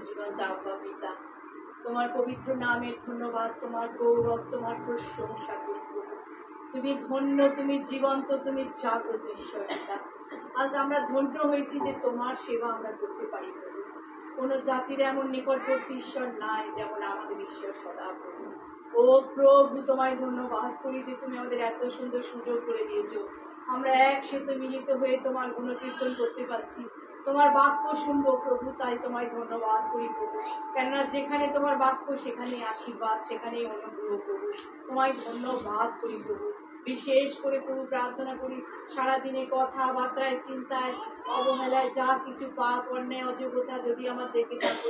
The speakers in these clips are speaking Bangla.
জীবন্ত আব্বা পিতা, তোমার পবিত্র নামের ধন্যবাদ, তোমার গৌরব, তোমার প্রশংসা করি প্রভু। তুমি ধন্য, তুমি জীবন্ত, তুমি জাগ্রত ঈশ্বর পিতা। আজ আমরা ধন্য হয়েছি যে তোমার সেবা আমরা করতে পারি প্রভু। কোন জাতির এমন নিকটবর্তী ঈশ্বর নাই যেমন আমাদের ঈশ্বর সদা প্রভু। ও প্রভু, তোমায় ধন্যবাদ করি যে তুমি আমাদের এত সুন্দর সুযোগ করে দিয়েছো। আমরা একসাথে মিলিত হয়ে তোমার গুণকীর্তন করতে পারছি, তোমার বাক্য শুনবো প্রভু। তাই তোমায় ধন্যবাদ করি প্রভু, কেননা যেখানে তোমার বাক্য সেখানে আশীর্বাদ, সেখানেই অনুগ্রহ প্রভু। তোমায় ধন্যবাদ করি প্রভু। বিশেষ করে প্রভু প্রার্থনা করি সারাদিনে কথাবার্তায়, চিন্তায়, অবহেলায় যা কিছু পাপ, অন্যায়, অযোগ্যতা যদি আমার দেখে থাকো,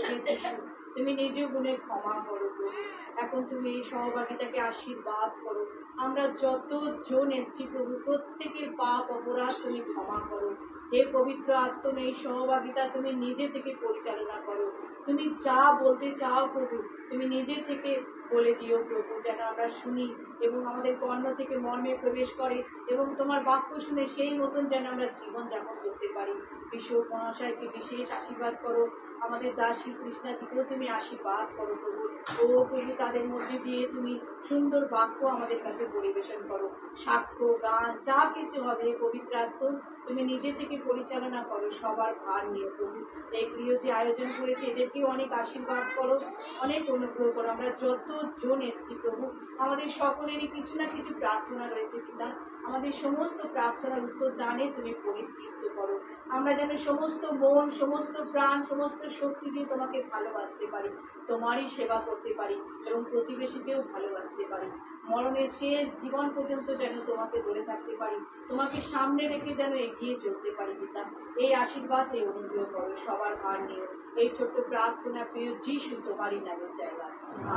তুমি নিজ গুণে ক্ষমা করো প্রভু। এখন তুমি এই সহভাগিতাকে আশীর্বাদ করো। আমরা যতজন এসছি প্রভু, প্রত্যেকের পাপ অপরাধ তুমি ক্ষমা করো। হে পবিত্র আত্মা, এই সহভাগিতা তুমি নিজে থেকে পরিচালনা করো। তুমি যা বলতে চাও প্রভু, তুমি নিজে থেকে বলে দিও প্রভু, যেন আমরা শুনি এবং আমাদের কর্ণ থেকে মর্মে প্রবেশ করে এবং তোমার বাক্য শুনে সেই মতন যেন আমরা জীবন যাপন করতে পারি। বিশ্ব মহাশয়কে বিশেষ আশীর্বাদ করো। আমাদের দাসী কৃষ্ণাদিকেও তুমি আশীর্বাদ করো প্রভু। ও প্রভু, তাদের মধ্যে দিয়ে তুমি সুন্দর বাক্য আমাদের কাছে পরিবেশন করো। সাক্ষ্য, গান যা কিছু হবে পবিত্র আত্মা তুমি নিজে থেকে পরিচালনা করো। সবার ভার নিয়ে প্রভু এই গৃহ যে আয়োজন করেছে এদেরকেও অনেক আশীর্বাদ করো, অনেক অনুগ্রহ করো। আমরা যতজন এসছি প্রভু, আমাদের সকলেরই কিছু না কিছু প্রার্থনা রয়েছে পিতা। আমাদের সমস্ত প্রার্থনার উত্তর দানে তুমি পরিতৃপ্ত করো। আমরা যেন সমস্ত মন, সমস্ত প্রাণ, সমস্ত শক্তি দিয়ে তোমাকে ভালোবাসতে পারি, তোমারই সেবা করতে পারি এবং প্রতিবেশীকেও ভালোবাসতে পারি। মরণের শেষ জীবন পর্যন্ত যেন তোমাকে ধরে থাকতে পারি, তোমাকে সামনে রেখে যেন এগিয়ে চলতে পারি পিতা। এই আশীর্বাদে অনুগ্রহ করো। সবার ভার নিও। এই ছোট্ট প্রার্থনা প্রিয় যিশু তোমারই নামে চাইবা,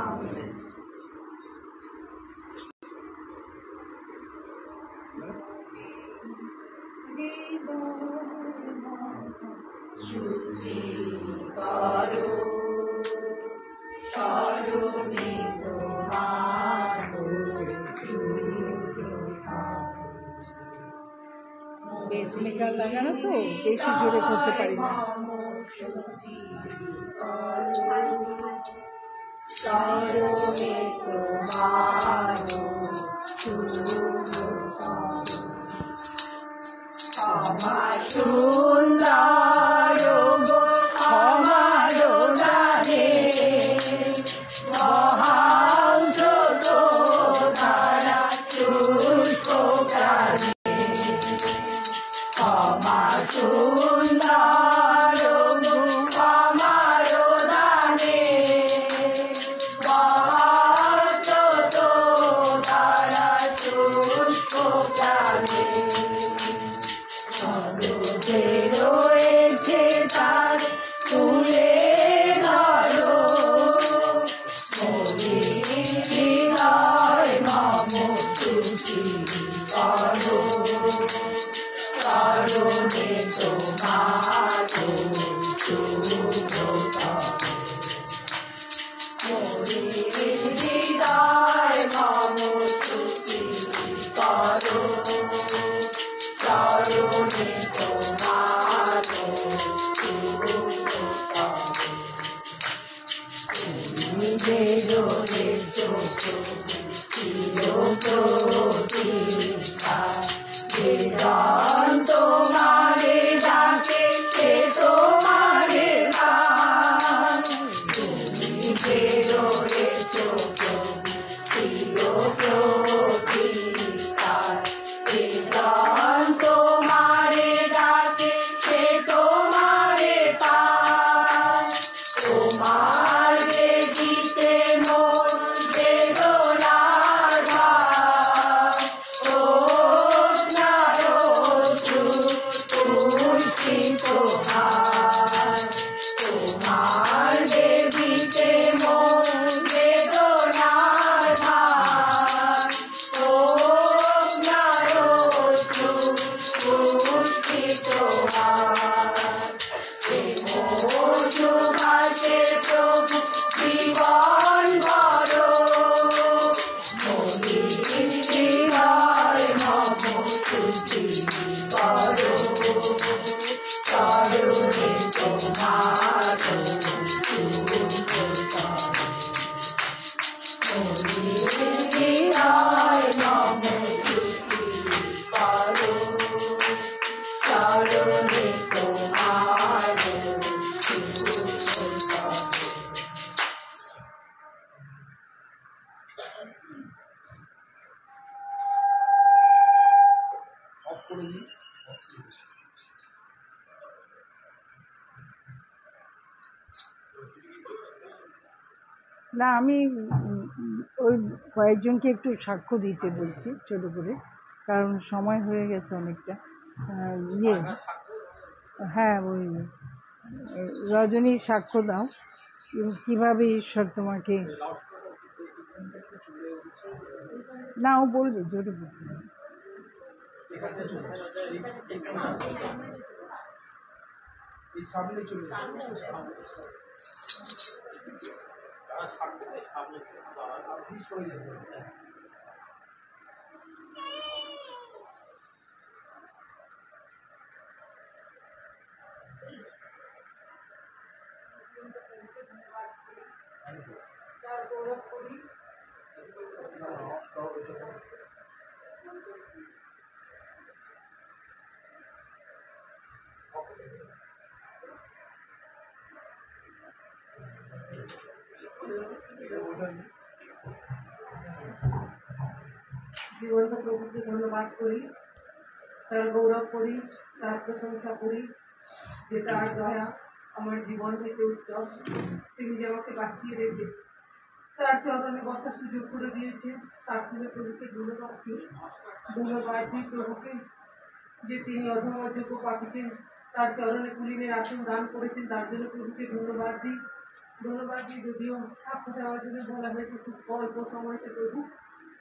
আমেন। শুচি করো স্মরণে তোমার পেসমেকার লাগানো তো বেশি জোরে করতে পারি না। স্মরণে তোমার আমার সুন্দর আমার গানে মহান্ত তারা পুষ্পকারে আমার সুন্দর আমার গানে মহান্ত তারা পুষ্পকারে চরণে তোমার বেদনে বেদান্ত মারে ডাকে সে তোমারে গান তুমি বেদনে বেদান্ত মারে ডাকে সে তোমারে পায় তোমার বেদিতে মোর বেদনার ভার ও নারদু তুলসী তোমার তোমার বেদিতে মোর বেদনার ভার ও নারদু তুলসী তোমার মধুভাষে প্রভু জীবন ভর মনিরায় নম তুলসী কর চরণে তোমার মনিরায় নম তুলসী কর চরণে তোমার না আমি ওই কয়েকজনকে একটু সাক্ষ্য দিতে বলছি ছোট করে, কারণ সময় হয়ে গেছে অনেকটা। ইয়ে হ্যাঁ, ওই রজনী সাক্ষ্য দাও কিভাবে ঈশ্বর তোমাকে, না ও বলবে জোরে বলবে। জীবন্ত প্রভুকে ধন্যবাদ করি, তার গৌরব করি, তার প্রশংসা করি যে তার দয়া আমার জীবন থেকে উত্তম। তিনি যে আমাকে বাঁচিয়ে রেখে তার চরণে বসার সুযোগ করে দিয়েছে, তার জন্য প্রভুকে ধন্যবাদ দিই। ধন্যবাদ দিই প্রভুকে যে তিনি অধমযোগ্য পাপীকে তার চরণে কুলীনের আসন দান করেছেন, তার জন্য প্রভুকে ধন্যবাদ দিই। ধন্যবাদ দিই, যদিও সাক্ষ্য দেওয়ার জন্য বলা হয়েছে খুব অল্প সময়তে প্রভু,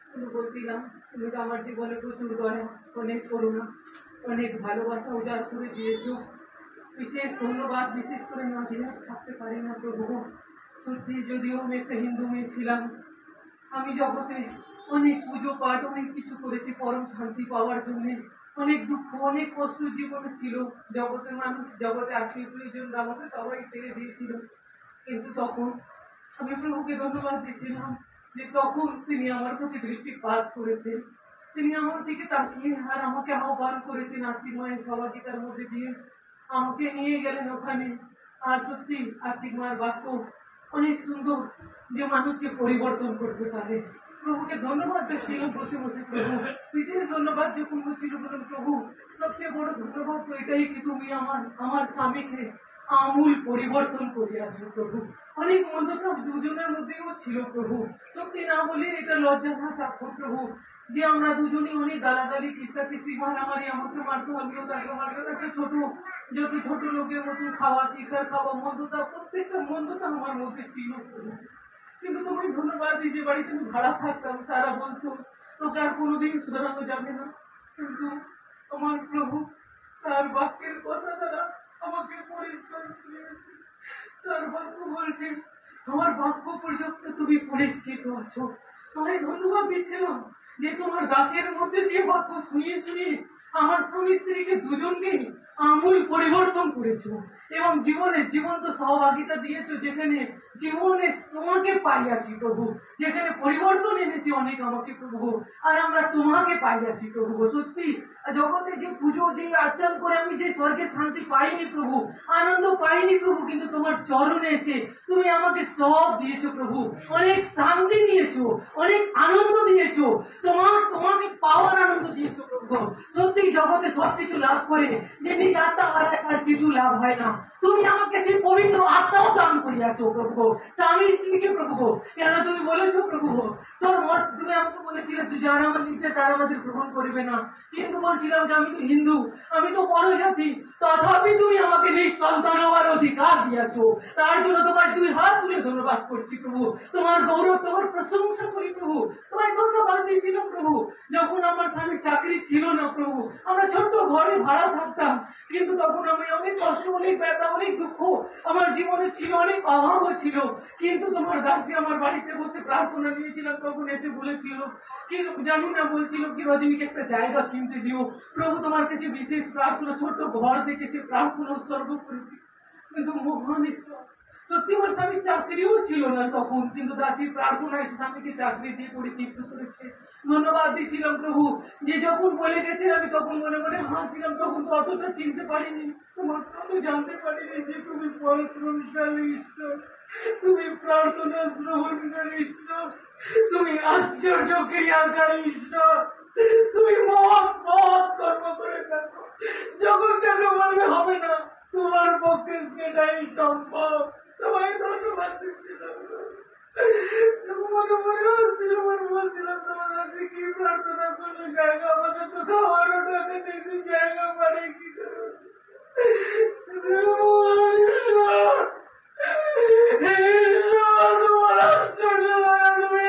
কিন্তু বলছিলাম তুমি তো আমার জীবনে প্রচুর দয়া, অনেক করুণা, অনেক ভালোবাসা উজাড় করে দিয়েছ। বিশেষ ধন্যবাদ বিশেষ করে না দিয়ে থাকতে পারি না প্রভু। সত্যি যদিও আমি একটা হিন্দু মেয়ে ছিলাম, আমি জগতে অনেক পুজো পাঠ অনেক কিছু করেছি পরম শান্তি পাওয়ার জন্য। অনেক দুঃখ অনেক কষ্ট জীবনে ছিল, জগতের মানুষ জগতে আত্মীয় প্রিয়জনরা আমাকে সবাই ছেড়ে দিয়েছিল, কিন্তু তখন আমি প্রভুকে ধন্যবাদ দিয়েছিলাম যে তখন তিনি আমার প্রতি দৃষ্টিপাত করেছেন, তিনি আমার দিকে তাকিয়ে আর আমাকে আহ্বান করেছেন আত্মিক মায়ের সহযোগিতার মধ্যে দিয়ে আমাকে নিয়ে গেলেন ওখানে। আর সত্যি আত্মিক মায়ের বাক্য অনেক সুন্দর, যে মানুষকে পরিবর্তন করতে পারে। প্রভুকে ধন্যবাদ দিচ্ছিলাম বসে বসে প্রভু, বিশেষ ধন্যবাদ যখন হচ্ছিল বলুন প্রভু, সবচেয়ে বড় ধন্যবাদ তো এটাই কি তুমি আমার স্বামীকে আমূল পরিবর্তন করিয়াছ প্রভু। অনেক মন্দতা দুজনের মধ্যেও ছিল প্রভু, সত্যি না বলে এটা লজ্জা না সাক্ষ্য প্রভু, যে আমরা দুজনই অনেক গালাগালি কিস্তা কিস্তি মারামারি, আমাকে মারতো আমিও তাকে মারতো, একটা যত ছোট লোকের মতন খাওয়া শিখার খাওয়া মন্দতা, প্রত্যেকটা মন্দতা আমার মধ্যে ছিল প্রভু। কিন্তু তোমায় ধন্যবাদ দিই যে বাড়িতে আমি ভাড়া থাকতাম তারা বলতো তোকে আর কোনোদিন শুধরানো যাবে না, কিন্তু আমার প্রভু তার বাক্যের কথা দ্বারা আমাকে পরিষ্কার করিয়েছে। তার বাক্য বলছে আমার বাক্য পর্যন্ত তুমি পরিষ্কৃত আছো। তোমায় ধন্যবাদ দিচ্ছিলাম যে তোমার দাসের মধ্যে দিয়ে বাক্য শুনিয়ে শুনিয়ে আমার স্বামী স্ত্রীকে দুজনকেই আমূল পরিবর্তন করেছো এবং জীবনের জীবন্ত সহভাগিতা দিয়েছো, যেখানে জীবনে তোমাকে পাইয়াছি প্রভু, যেখানে পরিবর্তন এনেছি অনেক আমাকে প্রভু, আর আমরা তোমাকে পাইয়াছি প্রভু। সত্যি জগতে যে পুজো যে আর্চন করে আমি যে স্বর্গে শান্তি পাইনি প্রভু, আনন্দ পাইনি প্রভু, কিন্তু তোমার চরণে এসে তুমি আমাকে সব দিয়েছো প্রভু, অনেক শান্তি দিয়েছো, অনেক আনন্দ দিয়েছো, তোমাকে পাওয়ার আনন্দ দিয়েছো প্রভু। সত্যি জগতে সবকিছু লাভ করে যে নিজ আত্মা হারায় তার কিছু লাভ হয় না, তুমি আমাকে সেই পবিত্র আত্মাও দান করিয়াছো প্রভু, স্বামী স্ত্রীকে প্রভু। কেন তুমি বলেছো প্রভু, তুমি আমাকে বলেছিলে তুই যারা আমার নিচে তারা আমাদের গ্রহণ করবে না, কিন্তু বলছিলাম যে আমি তো হিন্দু, আমি তো পরজাতি, তথাপি তুমি আমাকে নিজ সন্তান হওয়ার অধিকার দিয়েছো। তার জন্য তোমার দুই হাত তুলে ধন্যবাদ করছি প্রভু, তোমার গৌরব তোমার প্রশংসা করি প্রভু, তোমায় ধন্যবাদ দিয়েছিলাম প্রভু। যখন আমার স্বামীর চাকরি ছিল না প্রভু, আমরা ছোট্ট ঘরে ভাড়া থাকতাম, কিন্তু তখন আমি অনেক কষ্ট, অনেক ব্যথা, অনেক দুঃখ আমার জীবনে ছিল, অনেক অভাবও ছিল, কিন্তু তোমার দাসী আমার বাড়িতে বসে প্রার্থনা নিয়েছিলাম, তখন এসে বলেছিল কি জানি না, বলছিল কি রজনীকে একটা জায়গা কিনতে দিও প্রভু। তোমার কাছে বিশেষ প্রার্থনা, ছোট্ট ঘর দেখে সে প্রার্থনা উৎসর্গ করেছি। কিন্তু মহান ঈশ্বর, সত্যি আমার স্বামীর চাকরিও ছিল না তখন, কিন্তু দাসীর প্রার্থনা এসে স্বামীকে চাকরি দিয়ে পরিতৃপ্ত করেছে। ধন্যবাদ দিচ্ছিলাম প্রভু, যে যখন বলে গেছে আমি তখন মনে মনে হাসছিলাম, তখন তো অতটা চিনতে পারিনি, তোমার আমি জানতে পারিনি যে তুমি পরাক্রমশালী ঈশ্বর, তুমি প্রার্থনা শ্রবণকারী ঈশ্বর, তুমি আশ্চর্য ক্রিয়াকারী ঈশ্বর, তুমি মহৎ মহৎ কর্ম করে থাকো। যখন যাকে বলবে হবে না, তোমার পক্ষে সেটাই সম্ভব। তোমায় ধন্যবাদ দিচ্ছিলাম, মনে মনে আসছিল, মনে বলছিলাম তোমার কাছে কি প্রার্থনা করলে জায়গা, আমাদের তো খাওয়ারও টাকা দিয়েছি, জায়গা বাড়ি কি করে। তোমার আশ্চর্য লাগা, তুমি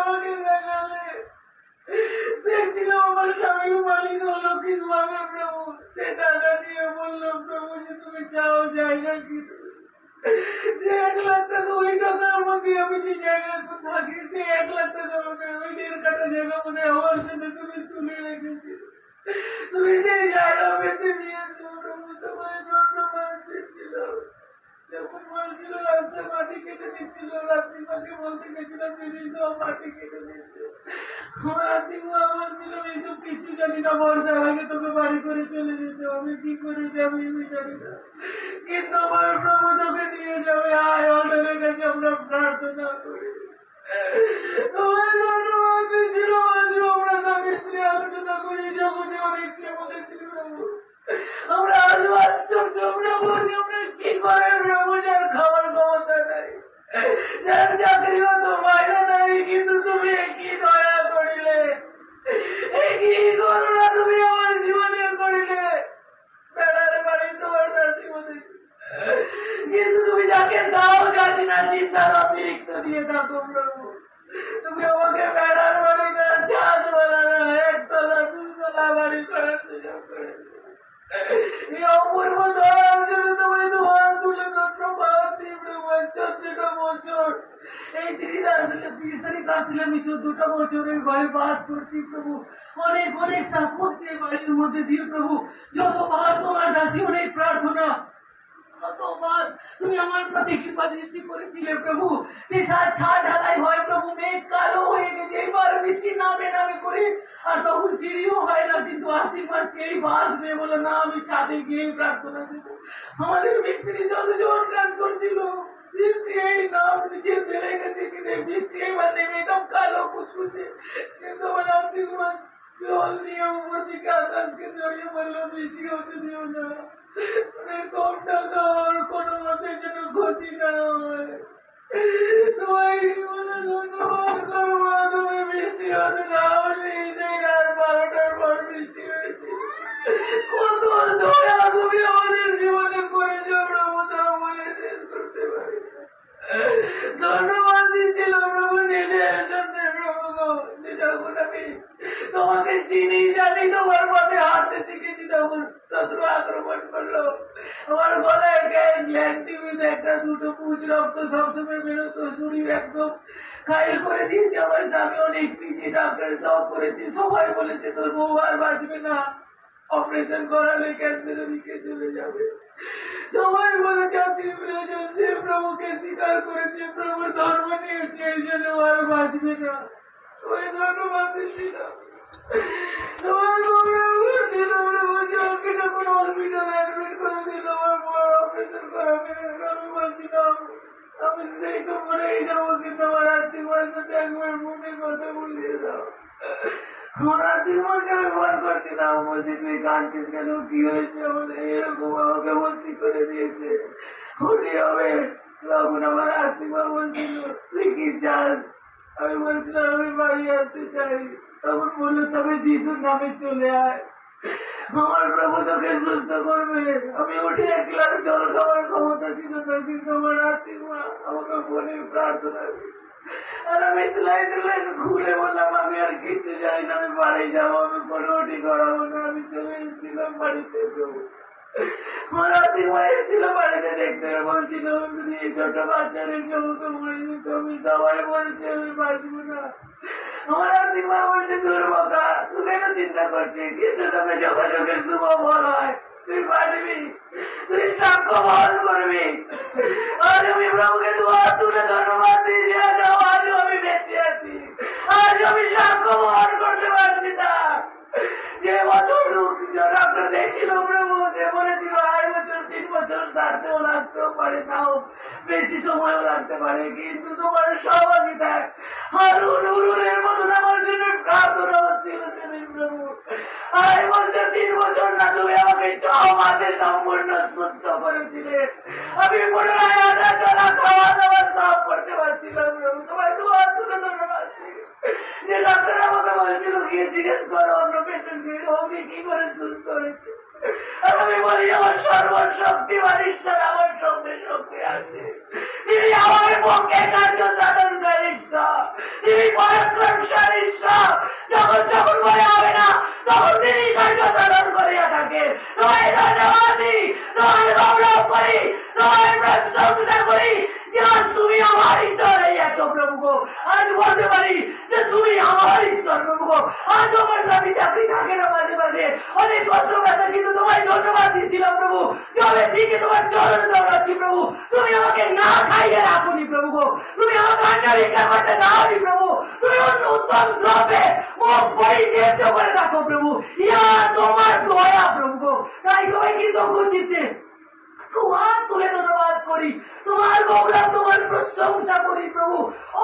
আমাকে দেখালে। দেখছিলাম আমার স্বামীর মালিক হলো কিভাবে প্রভু, সে টাকা দিয়ে বললো প্রভু যে তুমি যাও জায়গা কি, যে 1 লাখ টাকা, ওই টাকার মধ্যে আমি যে জায়গায় থাকি সে 1 লাখ টাকার মধ্যে ওই 1.5 কাঠা জায়গার মধ্যে আমার সাথে তুমি তুলে রেখেছি, তুমি সেই জায়গা পেতে দিয়েছো প্রভু। তোমায় ধন্যবাদ দিচ্ছিলাম। যখন বলছিল রাস্তা মাটি কেটে দিচ্ছিল, রাত্রিমাকে বলতে গেছিলাম দিদি সব মাটি কেটে দিচ্ছে, আমার রাত্রিমা বলছিলাম এইসব কিছু জানি না, বর্ষার আগে তোকে বাড়ি করে চলে যেতে, আমি কি করে যাবি আমি জানি না, কিন্তু আমার প্রভু তোকে নিয়ে যাবে। আয় অর্ডারের কাছে আমরা প্রার্থনা করি। তোমায় ধন্যবাদ দিচ্ছিলাম। আজ আমরা স্বামী স্ত্রী আলোচনা করি, জগতে অনেককে বলেছি প্রভু, আমরা আজও আশ্চর্য প্রভু, আমরা কি করে প্রভু, যার খাওয়ার ক্ষমতা নাই, যার চাকরি হতো বাইরে নাই, কিন্তু তুমি কি দয়া করিলে, কি করুণা তুমি আমার জীবনে করিলে। বেড়ার বাড়ি তোমার দাসী মনে, কিন্তু তুমি যাকে দাও যাচ্ছি না চিন্তার অতিরিক্ত দিয়ে থাকো প্রভু। তুমি আমাকে বেড়ার বাড়ি না, ছাদওয়ালা না, 1 তলা 2 তলা বাড়ি করার সুযোগ করে এই অপূর্ব দয়ার জন্য তোমায় দোয়া তুলে ধন্যবাদ দিই প্রভু। 14টা বছর এই 30 তারিখ আসলে আমি 14টা বছর ওই ঘরে বাস করছি প্রভু। অনেক অনেক সাপোর্ট এই বাড়ির মধ্যে দিয়ে প্রভু, যতবার তোমার দাসী অনেক প্রার্থনা, কতবার তুমি আমার প্রতি কৃপা দৃষ্টি করেছিলে প্রভু। সেই ছাদ ঢালাই হয় প্রভু, মেঘ কালো হয়ে গেছে, এবার বৃষ্টি নামে নামে করে, আর তখন সিঁড়িও হয় না, কিন্তু আর্থিক মাস সিঁড়ি ভাসবে বলে না, আমি ছাদে গিয়ে প্রার্থনা দেব। আমাদের মিস্ত্রি যতজন কাজ করছিল, বৃষ্টি এই নাম নিচে ফেলে গেছে, কিন্তু বৃষ্টি এবার নেমে একদম কালো কুচকুচে, কিন্তু আমার আর্থিক মাস জল নিয়ে উপর দিকে আকাশকে জড়িয়ে বললো বৃষ্টি হতে দিও না, কম টাকা আর কোনো মতে যেন ক্ষতি না হয়। তোমায় বলে ধন্যবাদ করবো, তুমি বৃষ্টি হতে দাও নি, সেই রাত 12টার পর বৃষ্টি হয়েছে। কত দয়া তুমি আমাদের জীবনে করেছো প্রভু, তা বলে শেষ করতে পারি না। ধন্যবাদ দিচ্ছিলাম প্রভু নিজের জন্য প্রভু, যে যখন আমি তোমাকে চিনি জানি, তোমার পথে হাঁটতে শিখেছি, তখন শত্রু আক্রমণ করলো। আমার গলায় গ্ল্যান্ড টিভিতে একটা দুটো পুঁজ রক্ত সবসময় বেরোতো, শরীর একদম ঘায়ল করে দিয়েছে। আমার স্বামী অনেক পিছিয়ে ডাক্তার সব করেছে, সবাই বলেছে তোর বউ আর বাঁচবে না, অপারেশন করালে ক্যান্সারের দিকে চলে যাবে। সবাই বলে জাতি প্রয়োজন, সে প্রভুকে স্বীকার করেছে, প্রভুর ধর্ম নিয়েছে, এই জন্য আর বাঁচবে না। ওই ধন্যবাদ দিচ্ছিলাম। আমার গৌরব করছিল, প্রভু ওকে যখন হসপিটালে অ্যাডমিট করে দিল, আমার বড় অপারেশন করাবে, আমি বলছিলাম আমি সেই তো মরেই যাবো, কিন্তু আমার আর্থিক সাথে একবার মনে কথা বলিয়ে দাও। আমার আর্থিক মাকে আমি ফোন করছিলাম, বলছি তুই কাঁদছিস কেন, কি হয়েছে? বলে এরকম আমাকে ভর্তি করে দিয়েছে, ভর্তি হবে। তখন আমার আর্থিক মা বলছিল তুই কি চাস? আমি বলছিলাম আমি বাড়ি আসতে চাই। তখন বললো তবে যিশুর নামে চলে আয়, আমার প্রভু তোকে সুস্থ করবে। আমি উঠে এক গ্লাস জল খাওয়ার ক্ষমতা ছিল না, কিন্তু আমার আর্থিক মা আমাকে ফোনে প্রার্থনা দিল। আর আমি সেলাই খুলে বললাম আমি আর কিচ্ছু জানি না, আমি বাড়ি যাবো, আমি কোনো ওটি করাবো না। আমি চলে এসেছিলাম বাড়িতে। আমার আর্থিক মা এসেছিল বাড়িতে দেখতে, বলছিল ছোট বাচ্চা রেখে ওকে মরে দিত। আমি সবাই বলছে আমি বাঁচবো না। আমার আর্থিক মা বলছে দুর্বকা, তুই কেন চিন্তা করছিস? কিছুর সঙ্গে যোগাযোগের শুভ ফল হয়, তুই বাঁচবি, তুই সাক্ষ্য বহন করবি। আজ আমি প্রভুকে দুহাত তুলে ধন্যবাদ দিয়েছি, আজ আমি বেঁচে আছি, আজ আমি সাক্ষ্য বহন করতে পারছি না। যে বছর ডক্টর দেখছিল প্রভু, সে বলেছিল 2.5 বছর 3 বছর সারতেও লাগতেও পারে, নাও বেশি সময়ও লাগতে পারে, কিন্তু তোমার সহভাগিতায় হারুনের মতন আমার জন্য প্রার্থনা হচ্ছিল সেদিন প্রভু। 2.5 বছর 3 বছর না, তুমি আমাকে 6 মাসে সম্পূর্ণ সুস্থ করেছিলে। আমি পুনরায় হাঁটা চলা খাওয়া দাওয়া সব করতে পারছিলাম প্রভু। তোমায় তোমার তুলে ধন্যবাদ। যে ডাক্তার আমাকে বলছিল গিয়ে জিজ্ঞেস করো অন্য পেশেন্টকে অমনি কি করে সুস্থ হয়েছে। আর আমি বলি আমার সর্বশক্তিমান ঈশ্বর আমার সঙ্গে শক্তি আছে, তিনি আমার পক্ষে কার্য সাধনকারী ঈশ্বর, তিনি পরাক্রমশালী ঈশ্বর। যখন বলে হবে না, তখন তিনি কার্য সাধন করিয়া থাকেন। তোমায় ধন্যবাদ দিই, তোমার গৌরব করি, তোমার প্রশংসা করি যে আজ তুমি আমার ঈশ্বর হইয়াছো প্রভু গো। আজ বলতে পারি যে তুমি আমার ঈশ্বর প্রভু গো। আজ আমার স্বামী চাকরি থাকে না, মাঝে মাঝে অনেক কষ্ট ব্যথা, কিন্তু তোমায় ধন্যবাদ দিচ্ছিলাম প্রভু। জলের দিকে তোমার চরণে দৌড়াচ্ছি প্রভু, তুমি আমাকে না খাইয়ে রাখুনি প্রভু গো, তুমি আমাকে অন্য ভিক্ষা করতে দাওনি প্রভু, তুমি অন্য উত্তম দ্রব্যে মুখ পরিত্যক্ত করে রাখো প্রভু। ইয়া তোমার দয়া প্রভু গো, তাই তোমায় কৃতজ্ঞ চিত্তে তোমার তুলে ধন্যবাদ করি, তোমার গৌরব তোমার প্রশংসা করি প্রভু।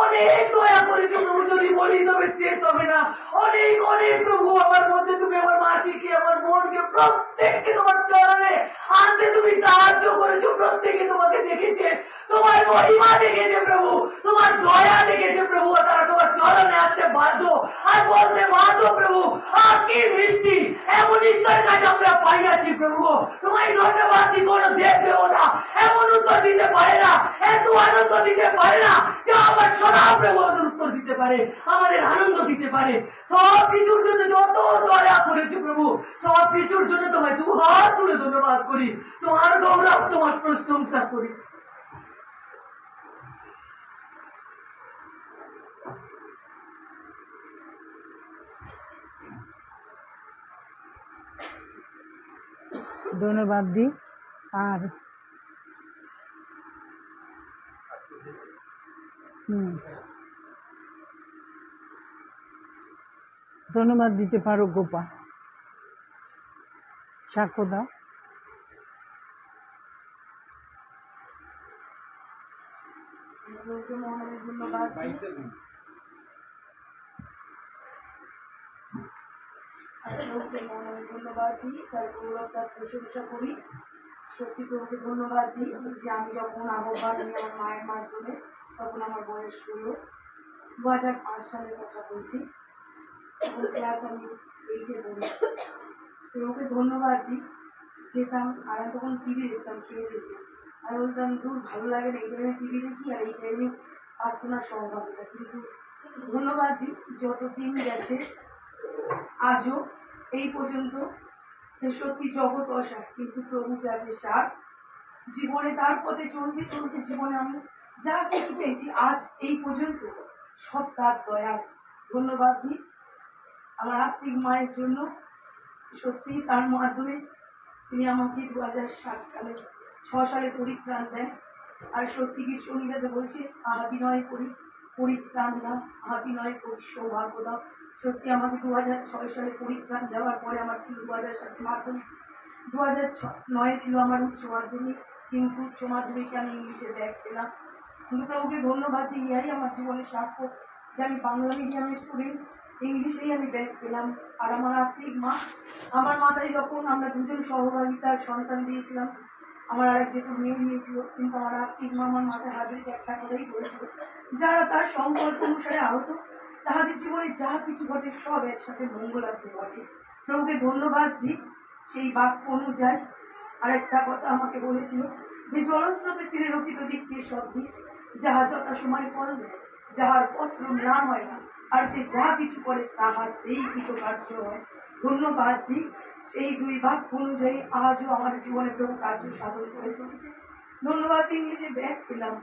অনেক দয়া করেছো প্রভু, যদি বলি তবে শেষ হবে না। অনেক অনেক প্রভু আমার মধ্যে তুমি আমার মাসিকে আমার বোনকে প্রত্যেককে তোমার চরণে আনতে তুমি সাহায্য করেছো। প্রত্যেকে তোমাকে দেখেছে, তোমার মহিমা দেখেছে প্রভু, তোমার দয়া দেখেছে প্রভু, তারা তোমার চরণে আসতে বাধ্য আর বলতে বাধ্য প্রভু। আর কি মিষ্টি এমন ঈশ্বর কাছে আমরা পাইয়াছি প্রভু। তোমায় ধন্যবাদ দিই, কোন দেব দেবতা এমন উত্তর দিতে পারে না, এত আনন্দ দিতে পারে না যা আমার সদা প্রভু আমাদের উত্তর দিতে পারে, আমাদের আনন্দ দিতে পারে। সব কিছুর জন্য যত দয়া করেছে প্রভু, সব কিছুর জন্য তোমায় দুহাত তুলে ধন্যবাদ করি, তোমার গৌরব তোমার প্রশংসা করি। ধন্যবাদ দিই। আর ধন্যবাদ দিতে পারো গোপা, সাক্ষ্য দাও। ধন্যবাদ ধন্যবাদ দিই, তার গৌরব তার প্রশংসা করি। সত্যি প্রভুকে ধন্যবাদ দিই যে আমি যখন আহ্বান নিই আমার মায়ের মাধ্যমে, তখন আমার বয়স 16, 2005 সালের কথা বলছি, তখন ক্লাস আমি 8-এ পড়ি। প্রভুকে ধন্যবাদ দিই। যেতাম আর আমি তখন টিভি দেখতাম, খেয়ে দেখতাম, আমি বলতাম দূর ভালো লাগে না, এই টাইমে টিভি দেখি আর এই টাইমে প্রার্থনার সহভাগিতা। কিন্তু ধন্যবাদ দিই, যত দিন গেছে আজও এই পর্যন্ত সত্যি জগৎ অসার, কিন্তু প্রভুকে আছে সার। জীবনে তার পথে চলতে চলতে জীবনে আমি যা কিছু পেয়েছি আজ এই পর্যন্ত সব তার দয়ায়। ধন্যবাদ দিই আমার আত্মিক মায়ের জন্য। সত্যি তার মাধ্যমে তিনি আমাকে 2006 সালে পরিত্রাণ দেন। আর সত্যি কি সঙ্গীতাতে বলছে, আহা বিনয় করি পরিত্রাণ দাও, আহা বিনয় করি সৌভাগ্য দাও। সত্যি আমাকে 2006 সালে পরিত্রাণ দেওয়ার পরে আমার ছিল 2007 মাধ্যমিক, 2009 ছিল আমার উচ্চ মাধ্যমিক, কিন্তু উচ্চ মাধ্যমিকে আমি ইংলিশে ব্যাক পেলাম। কিন্তু প্রভুকে ধন্যবাদ দিই, ইয়াই আমার জীবনে সাক্ষ্য যে আমি বাংলা মিডিয়ামের স্টুডেন্ট, ইংলিশেই আমি ব্যাক পেলাম। আর আমার আত্মিক মা, আমার মাথায় যখন আমরা দুজন সহভাগিতার সন্তান দিয়েছিলাম, আমার আরেক যেটু মেয়ে দিয়েছিল, কিন্তু আমার আত্মিক মা আমার মাথায় হাত রেখে একটা কথাই বলেছিল, যারা তার সংকল্প অনুসারে আহত তাহাদের জীবনে যা কিছু ঘটে সব একসাথে মঙ্গলার্থে ঘটে। প্রভুকে ধন্যবাদ দিই সেই বাক্য অনুযায়ী। আর একটা কথা আমাকে বলেছিল যে জলস্রোতে তীরে রকিত দিককে সদৃশ, যাহা যথা সময় ফল দেয়, যাহার পত্র ম্লান হয় না, আর সে যা কিছু করে তাহাতেই কৃতকার্য হয়। ধন্যবাদ দিই সেই দুই বাক্য অনুযায়ী আজও আমার জীবনে প্রভু কার্য সাধন করে চলেছে। ধন্যবাদ। ইংলিশে ব্যাক পেলাম,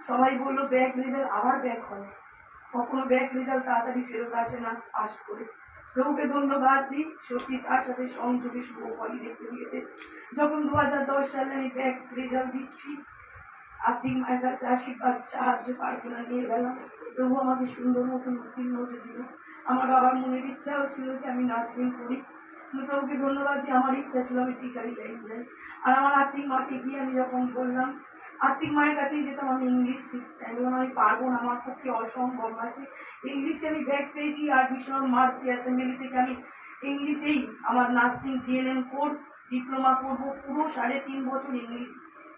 সবাই বললো ব্যাক রেজাল্ট আবার ব্যাক হয়, কখনো ব্যাক রেজাল্ট তাড়াতাড়ি ফেরত আসে না পাস করে। প্রভুকে ধন্যবাদ দিই, সত্যি তার সাথে সংযোগে শুভ ফলই দেখতে দিয়েছে। যখন 2010 সালে আমি ব্যাক রেজাল্ট দিচ্ছি, আত্মিক মায়ের কাছে আশীর্বাদ সাহায্য প্রার্থনা নিয়ে গেলাম, প্রভু আমাকে সুন্দর মতন উত্তীর্ণ হতে দিল। আমার বাবার মনের ইচ্ছাও ছিল যে আমি নার্সিং করি, কিন্তু প্রভুকে ধন্যবাদ দিই আমার ইচ্ছা ছিল আমি টিচারি লাইন যাই। আর আমার আত্মিক মাকে গিয়ে আমি যখন বললাম, আত্মিক মায়ের কাছেই যেতাম আমি ইংলিশ শিখতে, আমি বললাম আমি পারবো না, আমার পক্ষে অসম্ভব। মাসে ইংলিশে আমি ব্যাক পেয়েছি, আর মিশন মার্সি অ্যাসেম্বলি থেকে আমি ইংলিশেই আমার নার্সিং জিএনএম কোর্স ডিপ্লোমা করবো, পুরো 3.5 বছর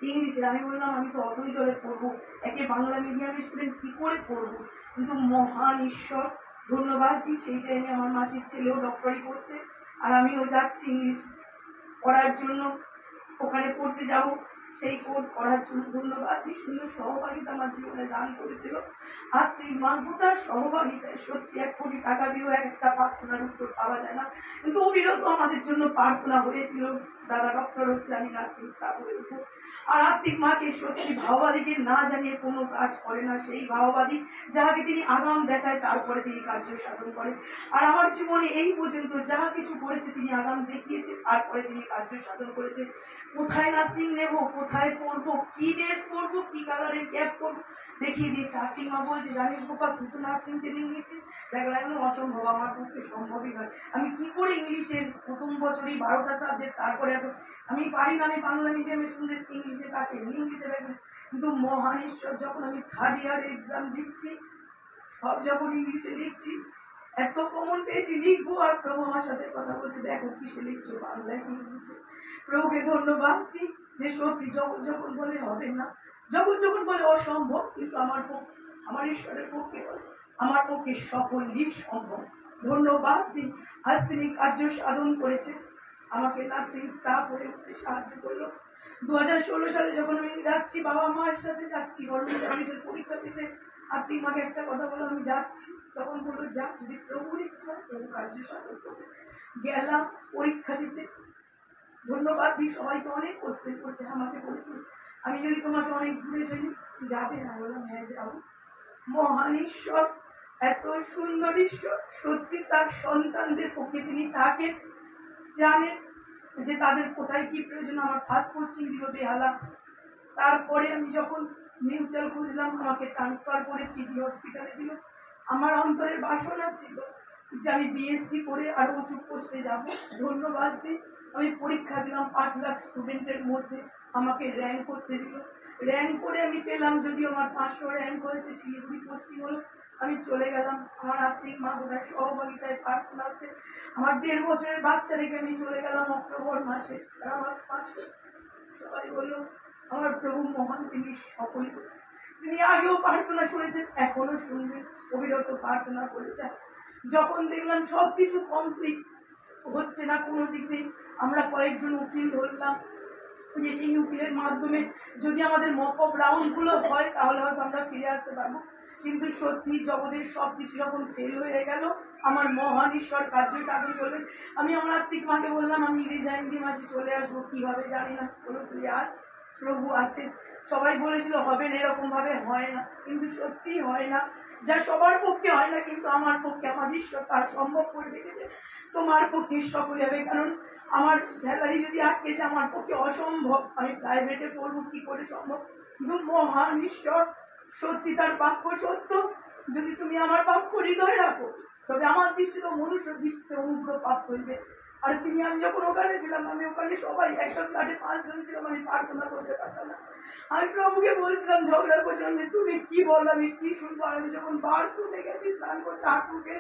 ইংলিশে। আমি বললাম আমি তো অতই জলে পড়বো, একে বাংলা মিডিয়ামের স্টুডেন্ট কি করে পড়বো। কিন্তু মহান ঈশ্বর ধন্যবাদ দিই, সেই টাইমে আমার মাসির ছেলেও ডক্টরি করছে, আর আমিও যাচ্ছি ইংলিশ পড়ার জন্য, ওখানে পড়তে যাব, সেই কোর্স করার জন্য। ধন্যবাদ দিই সুন্দর সহভাগিতা আমার জীবনে দান করেছিল আত্মিক মা। গোটার সহভাগিতায় সত্যি 1 কোটি টাকা দিয়েও একটা প্রার্থনার উত্তর পাওয়া যায় না, কিন্তু অবিরত আমাদের জন্য প্রার্থনা হয়েছিল। দাদা ডক্টর হচ্ছে, আমি নার্সিং স্টাফ হয়ে উঠবো। আর আত্মিক মাকে সত্যি ভাওবাদীকে না জানিয়ে কোনো কাজ করে না, সেই ভাওবাদী যাহাকে তিনি আগাম দেখায় তারপরে তিনি কার্য সাধন করেন। আর আমার জীবনে এই পর্যন্ত যা কিছু করেছে তিনি আগাম দেখিয়েছে, তারপরে তিনি কার্য সাধন করেছে। কোথায় নার্সিং নেব, কোথায় পড়বো, কি ড্রেস পরবো, কি কালারের ক্যাপ পরবো, দেখিয়ে দিয়েছে। আত্মিক মা বলছে জানিস গোপাল তুই তো নার্সিং ট্রেনিং নিচ্ছিস, দেখলাম অসম্ভব, আমার পক্ষে সম্ভবই নয়, আমি কি করে ইংলিশের প্রথম বছরই 12টা সাবজেক্ট, তারপরে এত আমি পারি না, আমি বাংলা মিডিয়ামের স্টুডেন্ট, ইংলিশের কাছে ইংলিশে ব্যাপারে। কিন্তু মহান ঈশ্বর, যখন আমি 3rd ইয়ার এক্সাম দিচ্ছি, সব যখন ইংলিশে লিখছি, এত কমন পেয়েছি, লিখবো, আর প্রভু আমার সাথে কথা বলছে দেখো কিসে লিখছো, বাংলায় কি ইংলিশে। প্রভুকে ধন্যবাদ দিই যে সত্যি যখন যখন বলে হবে না, যখন যখন বলে অসম্ভব, কিন্তু আমার ঈশ্বরের পক্ষে বলে আমার পক্ষে সকলই সম্ভব। ধন্যবাদ দিই আজ তিনি কার্য সাধন করেছে, আমাকে নার্সিং স্টাফ হয়ে উঠতে সাহায্য করলো। 2016 সালে যখন আমি যাচ্ছি বাবা মায়ের সাথে যাচ্ছি গভর্নমেন্ট সার্ভিসের পরীক্ষা দিতে, আত্মিক মাকে একটা কথা বলে আমি যাচ্ছি, তখন বললো যা, যদি প্রভুর ইচ্ছা হয় প্রভু কার্য সাধন করবে। গেলাম পরীক্ষা দিতে। ধন্যবাদ দিই, সবাইকে অনেক কোশ্চেন করছে, আমাকে বলেছে আমি যদি তোমাকে অনেক দূরে ফেলি যাবে না, বললাম হ্যাঁ যাবো। মহান ঈশ্বর, এত সুন্দর ঈশ্বর, সত্যি তার সন্তানদের পক্ষে তিনি তাকে জানেন যে তাদের কোথায় কি প্রয়োজন। আমার ফার্স্ট পোস্টিং দিল বেহালা, তারপরে আমি যখন মিউচুয়াল খুঁজলাম আমাকে ট্রান্সফার করে পিজি হসপিটালে দিল। আমার অন্তরের বাসনা ছিল যে আমি বিএসসি করে আরো উঁচু পোস্টে যাব। ধন্যবাদ দিই আমি পরীক্ষা দিলাম, 5 লাখ স্টুডেন্টের মধ্যে আমাকে র্যাঙ্ক করতে দিল। র্যাঙ্ক করে আমি পেলাম, যদিও আমার 500 র্যাঙ্ক হয়েছে, শিলিগুড়ি পোস্টিং হলো, আমি চলে গেলাম। আমার আত্মিক মা বোধহয় সহভাগিতায় প্রার্থনা হচ্ছে, আমার 1.5 বছরের বাচ্চা রেখে আমি চলে গেলাম অক্টোবর মাসে। আর আমার পাশে সবাই বললো আমার প্রভু মহান, তিনি সকল, তিনি আগেও প্রার্থনা শুনেছেন, এখনো শুনবেন, অবিরত প্রার্থনা করে যান। যখন দেখলাম সবকিছু কমপ্লিট হচ্ছে না, কোনো দিক নেই, আমরা কয়েকজন উকিল ধরলাম যে সেই উকিলের মাধ্যমে যদি আমাদের মক আপ রাউন্ড গুলো হয় তাহলে হয়তো আমরা ফিরে আসতে পারবো। কিন্তু সত্যি জগতের সবকিছু যখন ফেল হয়ে গেল, আমার মহান ঈশ্বর কার্য সাধন করলেন। আমি আমার আত্মিক মাকে বললাম আমি রিজাইন দিয়ে মাঝে চলে আসবো, কিভাবে জানি না। বলো তুই আর প্রভু আছে। সবাই বলেছিল হবে না, এরকম ভাবে হয় না, কিন্তু সত্যি হয় না। যা সবার পক্ষে হয় না, কিন্তু আমার পক্ষে আমার ঈশ্বর তা সম্ভব করে রেখেছে। তোমার পক্ষে সকলে হবে, কারণ আমার স্যালারি যদি আটকে যায় আমার পক্ষে অসম্ভব। আমি প্রাইভেটে পড়বো, কি করে সম্ভব? কিন্তু মহান ঈশ্বর সত্যি, তার বাক্য সত্য। যদি তুমি আমার বাক্য হৃদয় রাখো, তবে আমার দৃষ্টিতে মনুষ্য দৃষ্টিতে অনুগ্রহ প্রাপ্ত হইবে। আর আমি যখন ওখানে ছিলাম, আমি ওখানে সবাই একটা ফ্ল্যাটে 5 জন ছিলাম, আমি প্রার্থনা করতে পারতাম না। আমি প্রভুকে বলছিলাম, ঝগড়া করছিলাম যে তুমি কি বল, আমি কি শুনবো। আর আমি যখন বার তুলে গেছি স্নান করতে হাঁটুকে,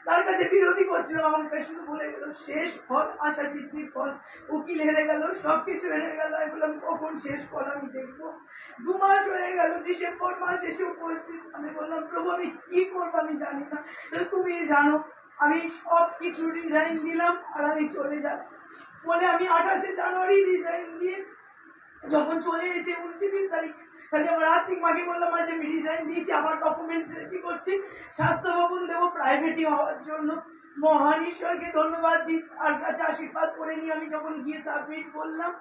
তার কাছে বিরোধী করছিলাম। আমাকে শুধু বলে গেল শেষ ফল আশা সিদ্ধির ফল। উকিল হেরে গেল, সবকিছু হেরে গেল। আমি বললাম কখন শেষ ফল আমি দেখবো। 2 মাস হয়ে গেল, ডিসেম্বর মাস এসে উপস্থিত। আমি বললাম প্রভু আমি কি করবো আমি জানি না, তুমি জানো। আমি সব কিছু রিজাইন দিলাম আর আমি চলে যাব বলে আমি 28শে জানুয়ারি রিজাইন দিয়ে যখন চলে এসে 29 তারিখ তাহলে আমার আর্থিক মাকে বললাম আজ আমি রিজাইন দিয়েছি, আমার ডকুমেন্টস রেডি করছি, স্বাস্থ্য ভবন দেবো প্রাইভেটই হওয়ার জন্য। মহান ঈশ্বরকে ধন্যবাদ দিই, আর কাছে আশীর্বাদ করে নিয়ে আমি যখন গিয়ে সাবমিট করলাম,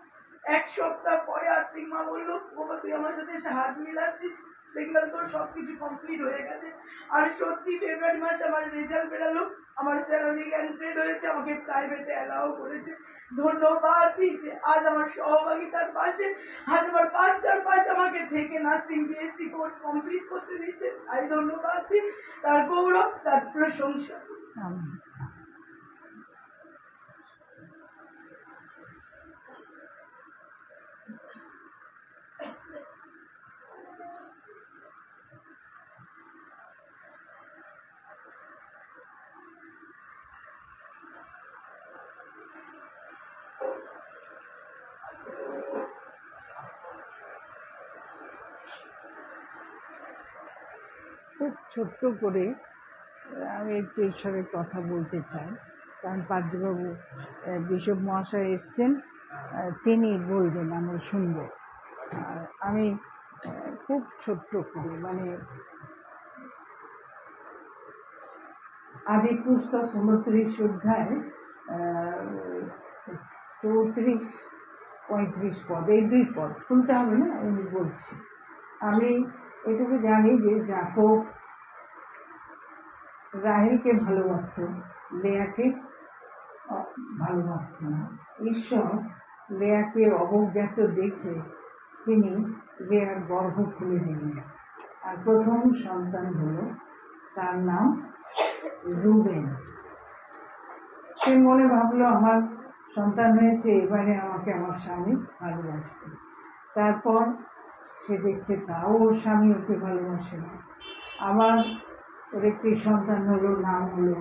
1 সপ্তাহ পরে আর্থিক মা বললো বাবা তুই আমার সাথে এসে হাত মিলাচ্ছিস, দেখলাম তোর সবকিছু কমপ্লিট হয়ে গেছে। আর সত্যি ফেব্রুয়ারি মাসে আমার রেজাল্ট বেরালো, আমার স্যালারি গ্যারান্টেড হয়েছে, আমাকে প্রাইভেটে অ্যালাউ করেছে। ধন্যবাদ দিতে আজ আমার সহভাগিতার পাশে, আজ আমার বাচ্চার পাশে আমাকে থেকে নার্সিং বিএসসি কোর্স কমপ্লিট করতে দিচ্ছে। তাই ধন্যবাদ দিই, তার গৌরব, তার প্রশংসা। আমিন। খুব ছোট্ট করে আমি একটু ঈশ্বরের কথা বলতে চাই, কারণ পাদ্রীবাবু বিশপ মহাশয় এসছেন, তিনি বলবেন, আমরা শুনব। আর আমি খুব ছোট্ট করে মানে আদি পুস্তক 29 অধ্যায় 34-35 পদ, এই 2 পদ শুনতে হবে না, আমি বলছি। আমি এটুকু জানি যে যাকব রাহেলকে ভালোবাসত, লেয়াকে ভালোবাসত না। ঈশ্বর লেয়াকে অবজ্ঞাত দেখে তিনি লেয়ার গর্ভ খুলে দিলেন, আর প্রথম সন্তান হলো, তার নাম রুবেন। সে মনে ভাবলো আমার সন্তান হয়েছে, এবারে আমাকে আমার স্বামী ভালোবাসবে। তারপর সে দেখছে তাও ওর স্বামী ওকে ভালোবাসে না। আবার ওর একটি সন্তান হলো, নাম হলো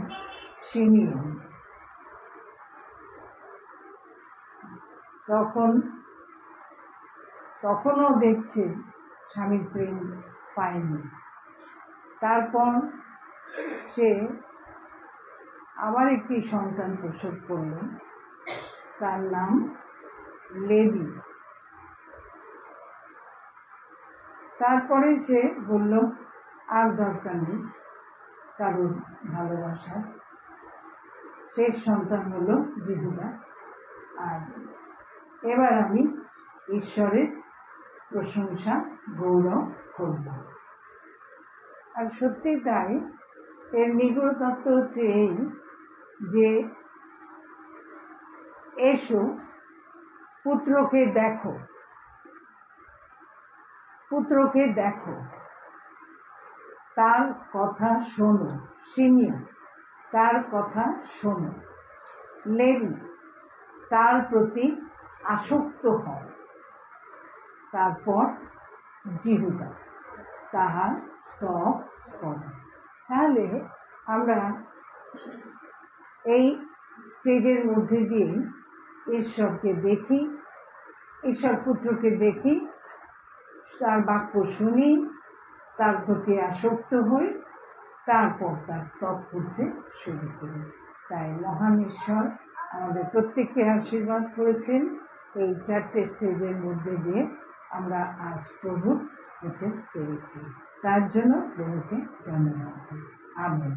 শিমিয়ন। তখনও দেখছে স্বামীর প্রেম পায়নি। তারপর সে আবার একটি সন্তান প্রসব করল, তার নাম লেবি। তারপরে সে বলল আর দরকার নেই কারোর ভালোবাসা। শেষ সন্তান হলো জিহুদা। আর এবার আমি ঈশ্বরের প্রশংসা গৌরব করব। আর সত্যি তাই, এর নিগূঢ় তত্ত্ব হচ্ছে এই যে এসো পুত্রকে দেখো, পুত্রকে দেখো, তার কথা শোনো। শিমিয়ন, তার কথা শোনো। লেবি, তার প্রতি আসক্ত হও। তারপর জিহুদা, তাহার স্তব করো। তাহলে আমরা এই স্টেজের মধ্যে দিয়ে ঈশ্বরকে দেখি, ঈশ্বর পুত্রকে দেখি, তার বাক্য শুনি, তার প্রতি আসক্ত হই, তারপর তার স্তব করতে শুরু করি। তাই মহান ঈশ্বর আমাদের প্রত্যেককে আশীর্বাদ করেছেন এই 4টে স্টেজের মধ্যে দিয়ে আমরা আজ প্রভু হতে পেরেছি। তার জন্য প্রভুকে ধন্যবাদ দিই। আমেন।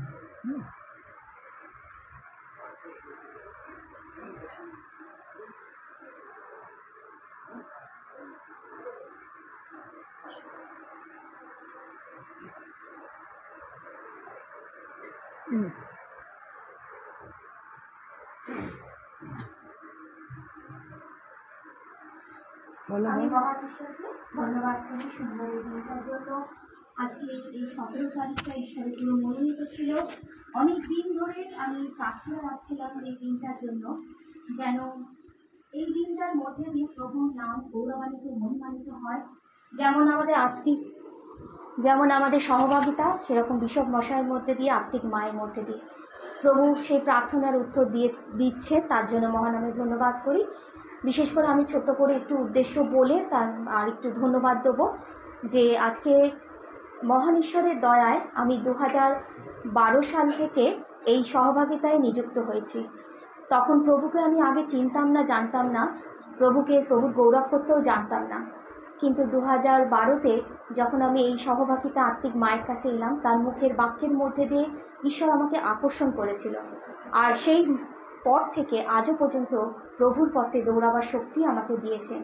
আমি মহান ঈশ্বরকে ধন্যবাদ করি সুন্দর এই দিনটার জন্য। আজকে এই 17 তারিখটা ঈশ্বরের পুরো মনোনীত ছিল। অনেক দিন ধরে আমি প্রার্থনা রাখছিলাম যে এই দিনটার জন্য, যেন এই দিনটার মধ্যে দিয়ে প্রভুর নাম গৌরবান্বিত মহিমান্বিত হয়। যেমন আমাদের সহভাগিতা, সেরকম বিশপ মশাইয়ের মধ্যে দিয়ে, আত্মিক মায়ের মধ্যে দিয়ে প্রভু সেই প্রার্থনার উত্তর দিচ্ছে। তার জন্য মহানামে ধন্যবাদ করি। বিশেষ করে আমি ছোট্ট করে একটু উদ্দেশ্য বলে তার আর একটু ধন্যবাদ দেবো যে আজকে মহান ঈশ্বরের দয়ায় আমি 2012 সাল থেকে এই সহভাগিতায় নিযুক্ত হয়েছি। তখন প্রভুকে আমি আগে চিনতাম না, জানতাম না, প্রভুর গৌরব করতেও জানতাম না। কিন্তু 2012-তে যখন আমি এই সহভাগিতা আত্মিক মায়ের কাছে এলাম, তার মুখের বাক্যের মধ্যে দিয়ে ঈশ্বর আমাকে আকর্ষণ করেছিল। আর সেই পর থেকে আজও পর্যন্ত প্রভুর পথে দৌড়াবার শক্তি আমাকে দিয়েছেন।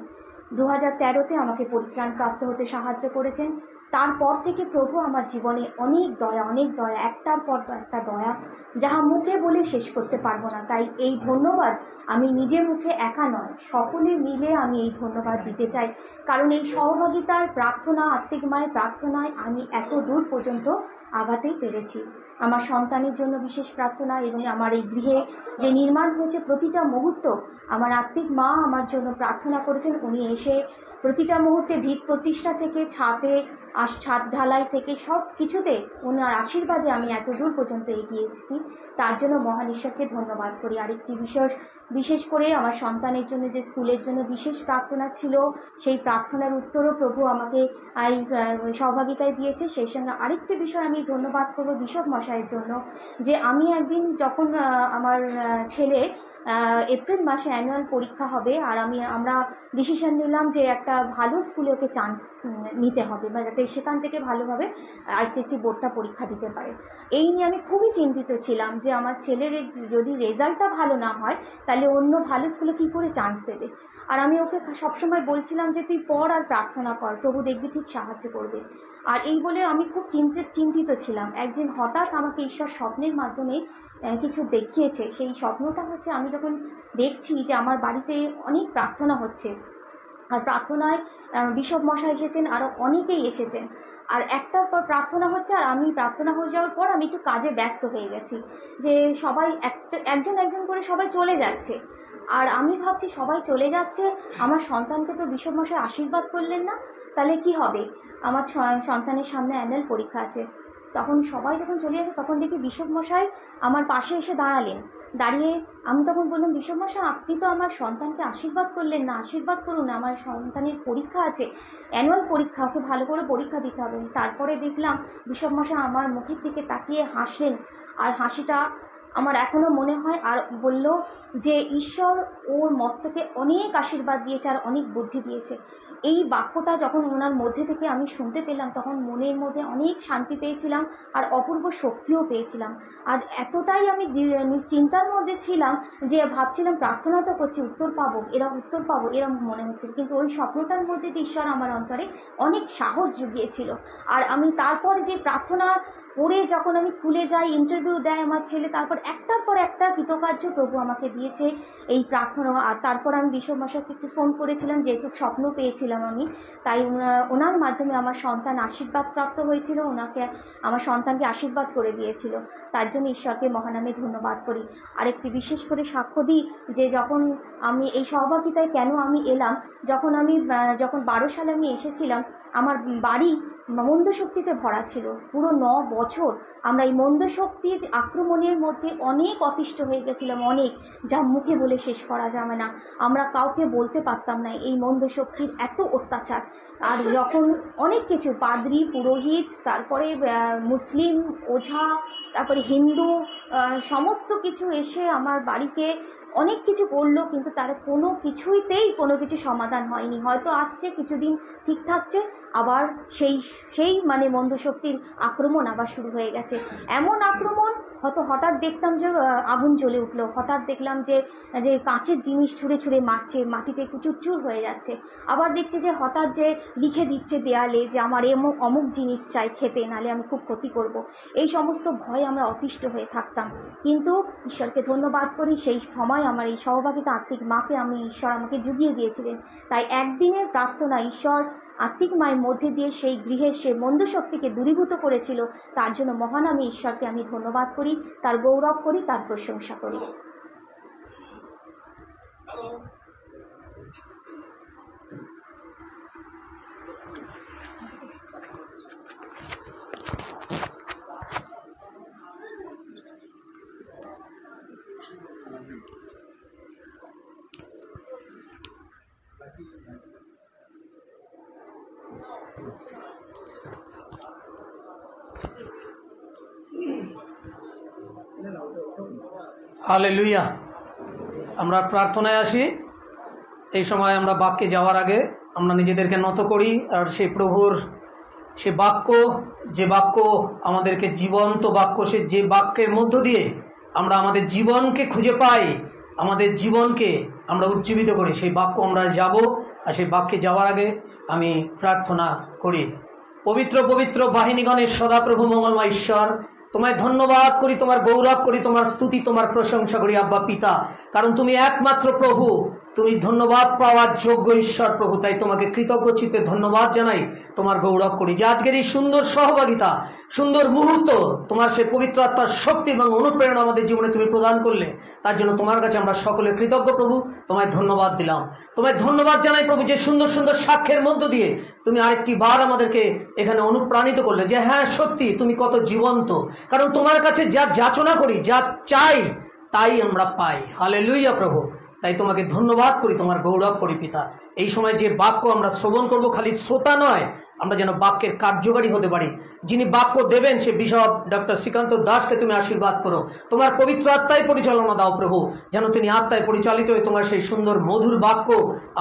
2013-তে আমাকে পরিত্রাণ প্রাপ্ত হতে সাহায্য করেছেন। তারপর থেকে প্রভু আমার জীবনে অনেক দয়া, একটার পর একটা দয়া, যাহা মুখে বলে শেষ করতে পারবো না। তাই এই ধন্যবাদ আমি নিজের মুখে একা নয়, সকলে মিলে আমি এই ধন্যবাদ দিতে চাই। কারণ এই সহভাগিতার প্রার্থনা, আত্মিক মায়ের প্রার্থনায় আমি এত দূর পর্যন্ত আগাতেই পেরেছি। আমার সন্তানের জন্য বিশেষ প্রার্থনা এবং আমার এই গৃহে যে নির্মাণ হয়েছে প্রতিটা মুহূর্ত আমার আত্মিক মা আমার জন্য প্রার্থনা করেছেন। উনি এসে প্রতিটা মুহূর্তে ভিত প্রতিষ্ঠা থেকে ছাদ ঢালাই থেকে সব কিছুতে ওনার আশীর্বাদে আমি এত দূর পর্যন্ত এগিয়ে এসেছি। তার জন্য মহান ঈশ্বরকে ধন্যবাদ করি। আরেকটি বিশেষ করে আমার সন্তানের জন্য যে স্কুলের জন্য বিশেষ প্রার্থনা ছিল, সেই প্রার্থনার উত্তরও প্রভু আমাকে এই সহভাগিতায় দিয়েছে। সেই সঙ্গে আরেকটি বিষয় আমি ধন্যবাদ করবো বিশপ মশাইয়ের জন্য, যে আমি একদিন যখন আমার ছেলে এপ্রিল মাসে অ্যানুয়াল পরীক্ষা হবে, আর আমরা ডিসিশন নিলাম যে একটা ভালো স্কুলে ওকে চান্স নিতে হবে, বা যাতে সেখান থেকে ভালোভাবে আইসিএসসি বোর্ডটা পরীক্ষা দিতে পারে। এই নিয়ে আমি খুবই চিন্তিত ছিলাম যে আমার ছেলের যদি রেজাল্টটা ভালো না হয় তাহলে অন্য ভালো স্কুলে কী করে চান্স দেবে। আর আমি ওকে সবসময় বলছিলাম যে তুই পড় আর প্রার্থনা কর, প্রভু দেখবি ঠিক সাহায্য করবে। আর এই বলে আমি খুব চিন্তিত ছিলাম। একদিন হঠাৎ আমাকে ঈশ্বর স্বপ্নের মাধ্যমে কিছু দেখিয়েছে। সেই স্বপ্নটা হচ্ছে, আমি যখন দেখছি যে আমার বাড়িতে অনেক প্রার্থনা হচ্ছে, আর প্রার্থনায় বিশপ মশাই এসেছেন, আরও অনেকেই এসেছেন, আর একটার পর প্রার্থনা হচ্ছে, আর আমি প্রার্থনা হয়ে যাওয়ার পর আমি একটু কাজে ব্যস্ত হয়ে গেছি, যে সবাই একজন করে সবাই চলে যাচ্ছে। আর আমি ভাবছি সবাই চলে যাচ্ছে, আমার সন্তানকে তো বিশপ মশাই আশীর্বাদ করলেন না, তাহলে কি হবে? আমার সন্তানের সামনে অ্যানুয়াল পরীক্ষা আছে। তখন সবাই যখন চলে আসে তখন দেখি বিশপ মশাই আমার পাশে এসে দাঁড়িয়ে আমি তখন বললাম, বিশপ মশাই আপনি তো আমার সন্তানকে আশীর্বাদ করলেন না, আশীর্বাদ করুন, আমার সন্তানের পরীক্ষা আছে, অ্যানুয়াল পরীক্ষা, ওকে ভালো করে পরীক্ষা দিতে হবে। তারপরে দেখলাম বিশপ মশাই আমার মুখের দিকে তাকিয়ে হাসলেন, আর হাসিটা আমার এখনো মনে হয়, আর বলল যে ঈশ্বর ওর মস্তকে অনেক আশীর্বাদ দিয়েছে আর অনেক বুদ্ধি দিয়েছে। এই বাক্যটা যখন ওনার মধ্যে থেকে আমি শুনতে পেলাম, তখন মনের মধ্যে অনেক শান্তি পেয়েছিলাম আর অপূর্ব শক্তিও পেয়েছিলাম। আর এতটাই আমি চিন্তার মধ্যে ছিলাম যে ভাবছিলাম প্রার্থনা তো করছি, উত্তর পাবো এরম মনে হচ্ছিল। কিন্তু ওই স্বপ্নটার মধ্যে দিয়ে ঈশ্বর আমার অন্তরে অনেক সাহস জুগিয়েছিল। আর আমি তারপর যে প্রার্থনা পড়ে যখন আমি স্কুলে যাই, ইন্টারভিউ দেয় আমার ছেলে, তারপর একটার পর একটা কৃতকার্য প্রভু আমাকে দিয়েছে এই প্রার্থনা। আর তারপর আমি বিশপ মশাইকে একটু ফোন করেছিলাম, যেহেতু স্বপ্ন পেয়েছিলাম আমি, তাই ওনার মাধ্যমে আমার সন্তান আশীর্বাদ প্রাপ্ত হয়েছিল, আমার সন্তানকে আশীর্বাদ করে দিয়েছিল। তার জন্য ঈশ্বরকে মহানামে ধন্যবাদ করি। আরেকটি বিশেষ করে সাক্ষ্য দিই যে যখন আমি এই সহভাগিতায় কেন আমি এলাম, যখন 12 সালে আমি এসেছিলাম, আমার বাড়ি মন্দ শক্তিতে ভরা ছিল। পুরো 9 বছর আমরা এই মন্দ শক্তির আক্রমণের মধ্যে অনেক অতিষ্ঠ হয়ে গেছিলাম, অনেক, যা মুখে বলে শেষ করা যাবে না। আমরা কাউকে বলতে পারতাম না এই মন্দ শক্তির এত অত্যাচার। আর যখন অনেক কিছু পাদ্রী, পুরোহিত, তারপরে মুসলিম, ওঝা, তারপরে হিন্দু, সমস্ত কিছু এসে আমার বাড়িতে অনেক কিছু করলো, কিন্তু তার কোনো কিছুতেই কোনো কিছু সমাধান হয়নি। হয়তো আসছে কিছুদিন ঠিক থাকছে, আবার সেই মানে মন্দ শক্তির আক্রমণ আবার শুরু হয়ে গেছে। এমন আক্রমণ, হয়তো হঠাৎ দেখতাম যে আগুন জ্বলে উঠলো, হঠাৎ দেখলাম যে যে কাঁচের জিনিস ছুঁড়ে ছুঁড়ে মারছে, মাটিতে চুরচুর হয়ে যাচ্ছে। আবার দেখছি যে হঠাৎ যে লিখে দিচ্ছে দেয়ালে যে আমার অমুক জিনিস চাই খেতে, নালে আমি খুব ক্ষতি করব। এই সমস্ত ভয়ে আমরা অতিষ্ঠ হয়ে থাকতাম। কিন্তু ঈশ্বরকে ধন্যবাদ করি, সেই সময় আমার এই সহভাগিতা আত্মিক মাকে ঈশ্বর আমাকে জুগিয়ে দিয়েছিলেন। তাই একদিনের প্রার্থনা ঈশ্বর আত্মিক মায়ের মধ্যে দিয়ে সেই গৃহের সে মন্দ শক্তিকে দূরীভূত করেছিল। তার জন্য মহান আমি ঈশ্বরকে আমি ধন্যবাদ করি, তার গৌরব করি, তার প্রশংসা করি। হালেলুয়া। আমরা প্রার্থনায় আসি। এই সময় আমরা বাক্যে যাওয়ার আগে আমরা নিজেদেরকে নত করি, আর সেই প্রভুর সে বাক্য, যে বাক্য আমাদেরকে জীবন্ত বাক্য, সে যে বাক্যের মধ্য দিয়ে আমরা আমাদের জীবনকে খুঁজে পাই, আমাদের জীবনকে আমরা উজ্জীবিত করি, সেই বাক্য আমরা যাব। আর সেই বাক্যে যাওয়ার আগে আমি প্রার্থনা করি। পবিত্র পবিত্র বাহিনীগণের সদাপ্রভু মঙ্গলময় ঈশ্বর, তোমায় ধন্যবাদ করি, তোমার গৌরব করি, তোমার স্তুতি, তোমার প্রশংসা করি আব্বা পিতা, কারণ তুমি একমাত্র প্রভু, তুমি ধন্যবাদ পাওয়ার যোগ্য ঈশ্বর প্রভু। তাই তোমাকে কৃতজ্ঞ চিত্তে ধন্যবাদ জানাই, তোমার গৌরব করি যে আজকের এই সুন্দর সহভাগিতা, সুন্দর মুহূর্ত, তোমার সে পবিত্র আত্মার শক্তি এবং অনুপ্রেরণা আমাদের জীবনে তুমি প্রদান করলে, তার জন্য তোমার কাছে আমরা সকলে কৃতজ্ঞ প্রভু। তোমায় ধন্যবাদ দিলাম, তোমায় ধন্যবাদ জানাই প্রভু, যে সুন্দর সুন্দর সাক্ষ্যের মধ্য দিয়ে তুমি আরেকটি বার আমাদেরকে এখানে অনুপ্রাণিত করলে যে হ্যাঁ সত্যি তুমি কত জীবন্ত, কারণ তোমার কাছে যা যাচনা করি, যা চাই, তাই আমরা পাই। হালেলুয়া প্রভু। তাই তোমাকে ধন্যবাদ করি, তোমার গৌরব করি পিতা। এই সময় যে বাক্য আমরা শ্রবণ করব, খালি শ্রোতা নয়, আমরা যেন বাক্যের কার্যকারী হতে পারি। যিনি বাক্য দেবেন সে বিশপ ডক্টর শ্রীকান্ত দাসকে তুমি আশীর্বাদ করো, তোমার পবিত্র আত্মায় পরিচালনা দাও প্রভু, যেন তিনি আত্মায় পরিচালিত হয়ে তোমার সেই সুন্দর মধুর বাক্য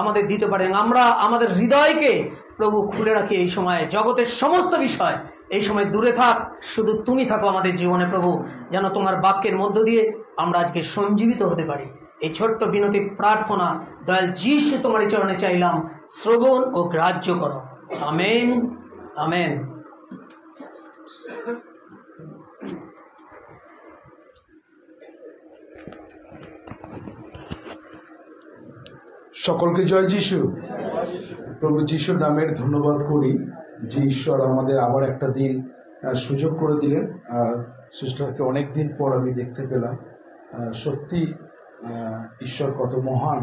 আমাদের দিতে পারেন। আমরা আমাদের হৃদয়কে প্রভু খুলে রাখি এই সময়, জগতের সমস্ত বিষয় এই সময় দূরে থাক, শুধু তুমি থাকো আমাদের জীবনে প্রভু, যেন তোমার বাক্যের মধ্য দিয়ে আমরা আজকে সঞ্জীবিত হতে পারি। এই ছোট্ট বিনতি প্রার্থনা দয়াল যিশু তোমার চরণে চাইলাম, শ্রবণ ও গ্রাহ্য করো। Amen, amen. সকলকে জয় যিশু। প্রভু যিশুর নামের ধন্যবাদ করি যে ঈশ্বর আমাদের আবার একটা দিন সুযোগ করে দিলেন। আর সিস্টারকে অনেক দিন পর আমি দেখতে পেলাম। সত্যি ঈশ্বর কত মহান,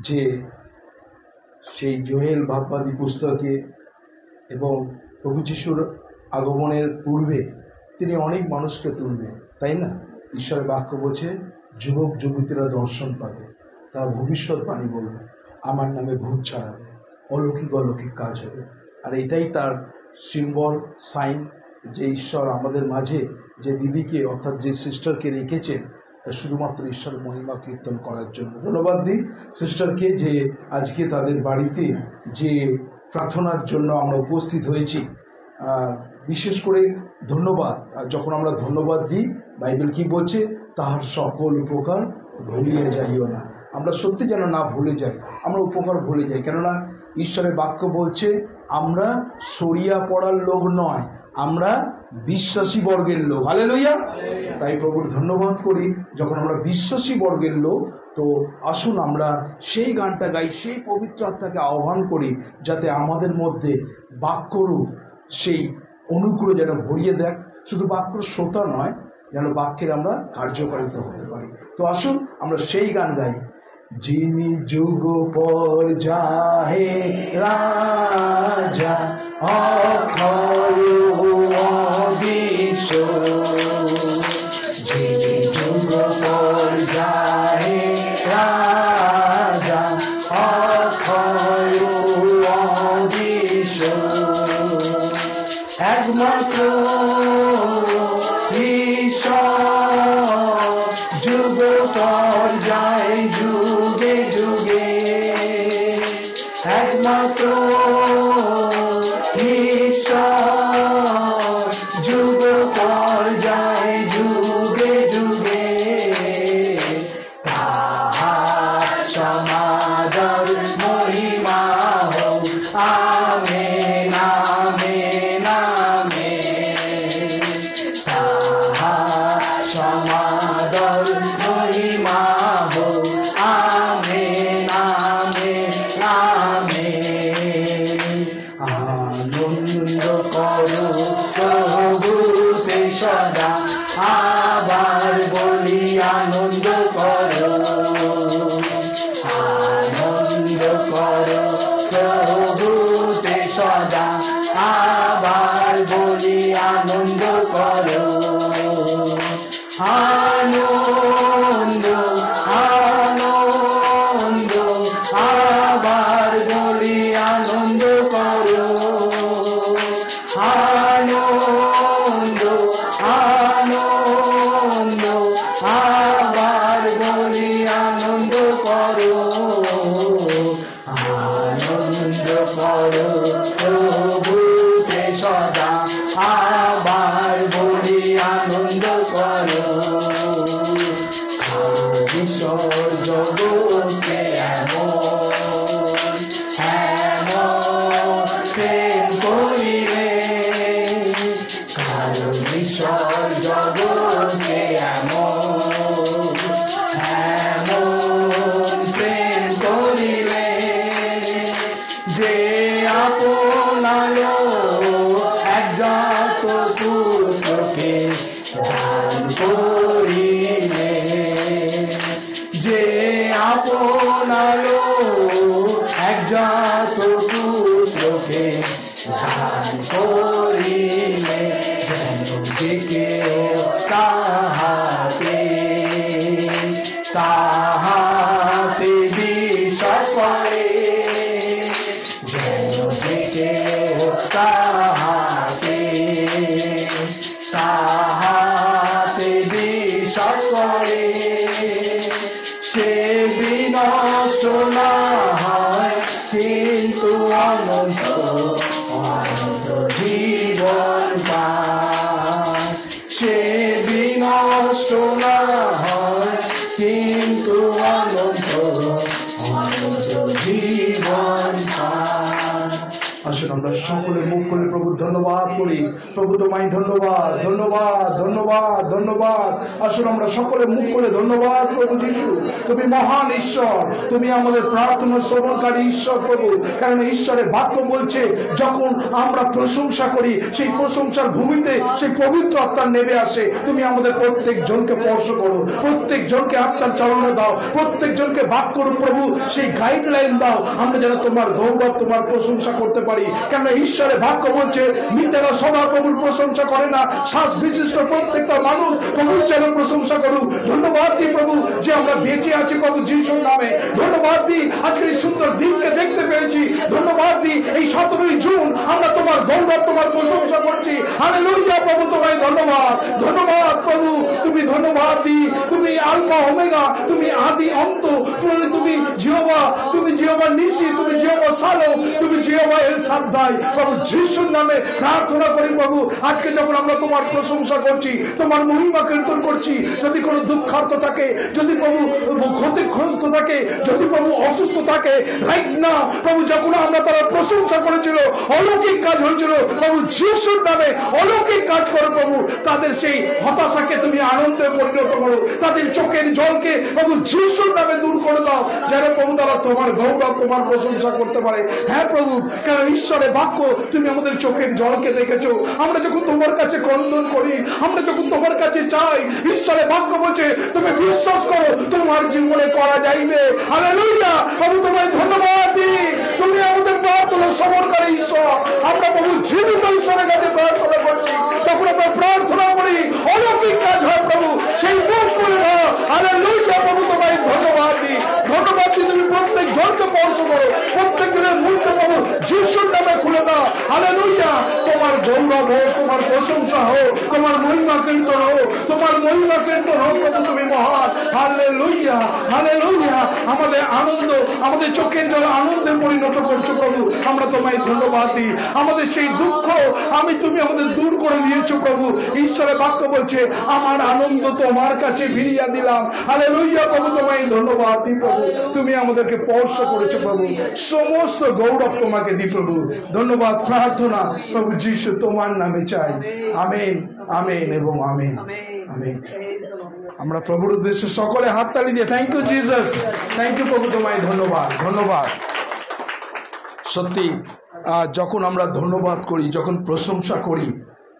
যে সেই জোয়েল ভাববাদী পুস্তকে এবং প্রভু যিশুর আগমনের পূর্বে তিনি অনেক মানুষকে তুলবে, তাই না? ঈশ্বরের বাক্য বলছে যুবক যুবতীরা দর্শন পাবে, তারা ভবিষ্যৎবাণী বলবে, আমার নামে ভূত ছাড়াবে, অলৌকিক অলৌকিক কাজ হবে। আর এটাই তার সিম্বল, সাইন, যে ঈশ্বর আমাদের মাঝে যে দিদিকে অর্থাৎ যে সিস্টারকে রেখেছেন শুধুমাত্র ঈশ্বরের মহিমা কীর্তন করার জন্য। ধন্যবাদ দিই সিস্টারকে যে আজকে তাদের বাড়িতে যে প্রার্থনার জন্য আমরা উপস্থিত হয়েছি। বিশেষ করে ধন্যবাদ, যখন আমরা ধন্যবাদ দিই, বাইবেল কি বলছে? তাহার সকল উপকার ভুলিয়ে যাইও না। আমরা সত্যি যেন না ভুলে যাই, আমরা উপকার ভুলে যাই, কেননা ঈশ্বরের বাক্য বলছে আমরা সরিয়া পড়ার লোক নয়, আমরা বিশ্বাসী বর্গের লোক। হালেলুয়া। তাই প্রভুর ধন্যবাদ করি, যখন আমরা বিশ্বাসী বর্গের লোক, তো আসুন আমরা সেই গানটা গাই, সেই পবিত্র আত্মাকে আহ্বান করি, যাতে আমাদের মধ্যে বাক্যরূপ সেই অনুগ্রহ যেন ভরিয়ে দেখ। শুধু বাক্য শ্রোতা নয়, যেন বাক্যের আমরা কার্যকারিতা হতে পারি। তো আসুন আমরা সেই গান গাই। যিনি যুগ পর্যায়ে রাজা, অক্ষয় অবিশ্ব, যিনি যুগ পর্যায়ে রাজা, অক্ষয় অবিশ্ব, একমাত্র ঈশ্বর, যুগ পর্যায়ে একমাত্র ঈশ্বর, যুগ পর্যায় যুগে যুগে তাহার সমাদর মহিমা হোক। Amen amen amen. তাহার সমাদর মহিমা হোক। Amen amen amen. আনন্দ করো প্রভুতে সদা, আবার বলি আনন্দ করো। আনন্দ করো প্রভুতে সদা, আবার বলি আনন্দ করো। আনন্দ আনন্দ আবার বলি আনন্দ করো। আনন্দ আনন্দ আবার বলি আনন্দ করো। আনন্দ করো প্রভুতে সদা, আবার বলি আনন্দ করো। ঈশ্বর জগৎকে এমন এমন প্রেম করিলে, কারণ ঈশ্বর জগৎকে এমন এমন প্রেম করিলে, যে আপনারও একজাত পুত্রকে দান করিলে, যে আপনারও একজাত পুত্রকে দান করিলে, যেন যে কেউ তাহাতে তাহাতে বিশ্বাস করে, যেন যে কেউ তাহাতে তাহাতে বিশ্বাস করে, সে বিনষ্ট না হয়, কিন্তু অনন্ত অনন্ত জীবন পায়। সে বিনষ্ট না হয়, কিন্তু অনন্ত অনন্ত জীবন পায়। আসুন আমরা সকলে মুখ করে প্রভুর ধন্যবাদ করি। প্রভু তোমায় ধন্যবাদ ধন্যবাদ ধন্যবাদ ধন্যবাদ। আসুন আমরা সকলে মুখ করে ধন্যবাদ প্রভু যিশু, তুমি মহান ঈশ্বর, তুমি আমাদের প্রার্থনা শ্রবণকারী ঈশ্বর প্রভু। কারণ ঈশ্বরের বাক্য বলছে, যখন আমরা প্রশংসা করি, সেই প্রশংসার ভূমিতে সেই পবিত্র আত্মার নেমে আসে। তুমি আমাদের প্রত্যেক জনকে স্পর্শ করো, প্রত্যেক জনকে আত্মার চালনা দাও, প্রত্যেক জনকে বাক্য প্রভু সেই গাইডলাইন দাও, আমরা যেন তোমার গৌরব তোমার প্রশংসা করতে পারি। কেন ঈশ্বরের বাক্য বলছে, মৃতেরা সদা প্রভুর প্রশংসা করে না, শ্বাস বিশিষ্ট প্রত্যেকটা মানুষ প্রভুর যেন প্রশংসা করুক। ধন্যবাদ দিই প্রভু যে আমরা বেঁচে আছি প্রভু যিশুর নামে। ধন্যবাদ দিই আজকের এই সুন্দর দিনকে দেখতে পেরেছি। ধন্যবাদ দিই এই 17 জুন আমরা তোমার গৌরব তোমার প্রশংসা করছি। হালেলুয়া প্রভু, তোমায় ধন্যবাদ ধন্যবাদ প্রভু। তুমি ধন্যবাদ দিই, তুমি আলফা ওমেগা, তুমি আদি অন্ত, তুমি জিহোভা, তুমি জিহোভা নিসি, তুমি জিহোভা শালো, তুমি জিহোভা এল সাদ্দাই। প্রভু যিশুর নামে প্রার্থনা করি প্রভু, আজকে যখন আমরা তোমার প্রশংসা করছি, তোমার মহিমা কীর্তন করছি, যদি কোনো দুঃখার্থ থাকে, যদি প্রভু ক্ষতিগ্রস্ত থাকে, যদি প্রভু অসুস্থ থাকে, রাইট না প্রভু, যখন আমরা তারা প্রশংসা করেছিল, অলৌকিক কাজ হয়েছিল প্রভু যিশুর নামে। অলৌকিক কাজ করো প্রভু, তাদের সেই হতাশাকে তুমি আনন্দে পরিণত করো, তাদের চোখের জলকে প্রভু যিশুর নামে দূর করে দাও, যেন প্রভু তারা তোমার গৌরব তোমার প্রশংসা করতে পারে। হ্যাঁ প্রভু, কারণ ঈশ্বরের বাক্য, তুমি আমাদের চোখের জলকে দেখেছো। আমরা যখন তোমার কাছে ক্রন্দন করি, আমরা যখন তোমার কাছে চাই, ঈশ্বরের বাক্য বলছে তুমি বিশ্বাস করো তোমার জীবনে করা যাইবে। হালেলুয়া প্রভু, তোমায় ধন্যবাদ দিই, তুমি আমাদের প্রার্থনা শ্রবণকারী ঈশ্বর। আমরা প্রভু জীবিত ঈশ্বরের কাছে প্রার্থনা করছি, যখন আমরা প্রার্থনা করি অলৌকিক কাজ হয় প্রভু, সেই মুখ করে দাও। হালেলুয়া প্রভু, তোমায় ধন্যবাদ দিই, ধন্যবাদ দিই। তুমি প্রত্যেক জনকে স্পর্শ করো, প্রত্যেক জনের মুখকে প্রভু যিশুর নামে খুলে দাও। হালেলুয়া, তোমার গৌরব হোক, তোমার প্রশংসা হোক, তোমার মহিমা কীর্তন হোক, তোমার মহিমা কীর্তন হোক প্রভু, তুমি মহান। হালেলুয়া হালেলুয়া, আমাদের আনন্দ, আমাদের চোখের জল আনন্দে পরিণত করছো প্রভু, আমরা তোমায় ধন্যবাদ দিই। আমাদের সেই দুঃখ তুমি আমাদের দূর করে দিয়েছো প্রভু। ঈশ্বরের বাক্য বলছে আমার আনন্দ তোমার কাছে ফিরিয়ে দিলাম। হালেলুয়া প্রভু, তোমায় ধন্যবাদ দিই প্রভু, তুমি আমাদেরকে স্পর্শ করেছো প্রভু। সমস্ত গৌরব তোমাকে দিই প্রভু। ধন্যবাদ প্রার্থনা প্রভু যিশু তোমার নামে চাই। আমেন, আমেন এবং আমেন, আমেন। আমরা প্রভুর উদ্দেশ্যে সকলে হাততালি দিয়ে thank you Jesus, thank you প্রভু, তোমায় ধন্যবাদ, ধন্যবাদ। সত্যি যখন আমরা ধন্যবাদ করি, যখন প্রশংসা করি,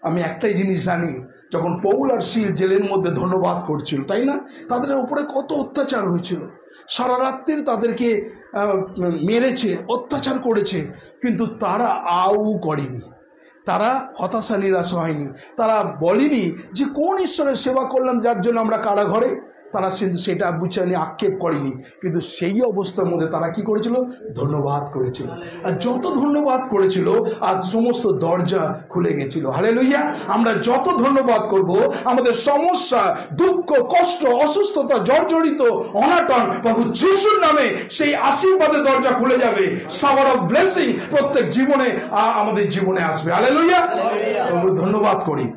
আমি একটাই জিনিস জানি, যখন পৌল আর সিল জেলের মধ্যে ধন্যবাদ করছিল, তাই না? তাদের উপরে কত অত্যাচার হয়েছিল, সারা রাত্রির তাদেরকে মেরেছে, অত্যাচার করেছে, কিন্তু তারা আউ করেনি, তারা হতাশা নিরাশ হয়নি, তারা বলেনি যে কোন ঈশ্বরের সেবা করলাম যার জন্য আমরা কারাঘরে। তারা কিন্তু সেটা বুঝে নিয়ে আক্ষেপ করেনি, কিন্তু সেই অবস্থার মধ্যে তারা কি করেছিল? ধন্যবাদ করেছিল। আর যত ধন্যবাদ করেছিল আর সমস্ত দরজা খুলে গেছিল। হালেলুয়া। আমরা যত ধন্যবাদ করব, আমাদের সমস্যা, দুঃখ, কষ্ট, অসুস্থতা, জর্জরিত, অনাটন, প্রভু যিশুর নামে সেই আশীর্বাদের দরজা খুলে যাবে। শাওয়ার অফ ব্লেসিং প্রত্যেক জীবনে আমাদের জীবনে আসবে। হালেলুয়া। প্রভু ধন্যবাদ করি।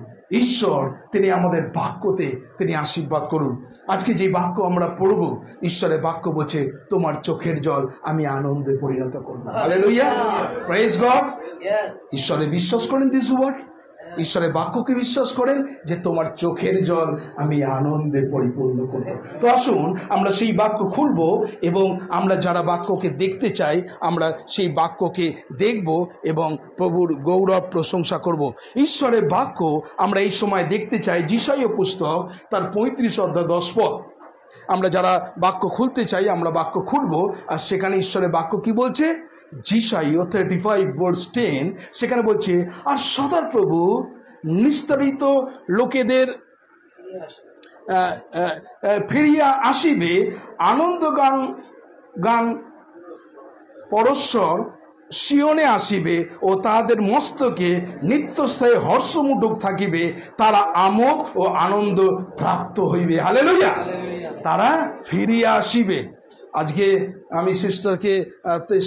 ঈশ্বর তিনি আমাদের বাক্যতে তিনি আশীর্বাদ করুন। আজকে যে বাক্য আমরা পড়ব, ঈশ্বরের বাক্য বলছে তোমার চোখের জল আমি আনন্দে পরিণত করব। Hallelujah, praise God. ঈশ্বরে বিশ্বাস করেন দিস ওয়ার্ড, ঈশ্বরের বাক্যকে বিশ্বাস করেন যে তোমার চোখের জল আমি আনন্দে পরিপূর্ণ করব। তো আসুন আমরা সেই বাক্য খুলব এবং আমরা যারা বাক্যকে দেখতে চাই আমরা সেই বাক্যকে দেখব এবং প্রভুর গৌরব প্রশংসা করব। ঈশ্বরের বাক্য আমরা এই সময় দেখতে চাই যিশাইয়া পুস্তক তার 35 অধ্যায় 10 পদ। আমরা যারা বাক্য খুলতে চাই আমরা বাক্য খুলব, আর সেখানে ঈশ্বরের বাক্য কি বলছে? যিশাইয়া 35:10 সেখানে বলছে, আর সদাপ্রভু নিস্তারিত লোকেদের ফিরিয়া আসিবে, আনন্দ গান পরস্পর সিয়নে আসিবে ও তাহাদের মস্তকে নিত্যস্থায়ী হর্ষমুটুক থাকিবে, তারা আমোদ ও আনন্দ প্রাপ্ত হইবে। হালেলুয়া। তারা ফিরিয়া আসিবে। আজকে আমি সিস্টারকে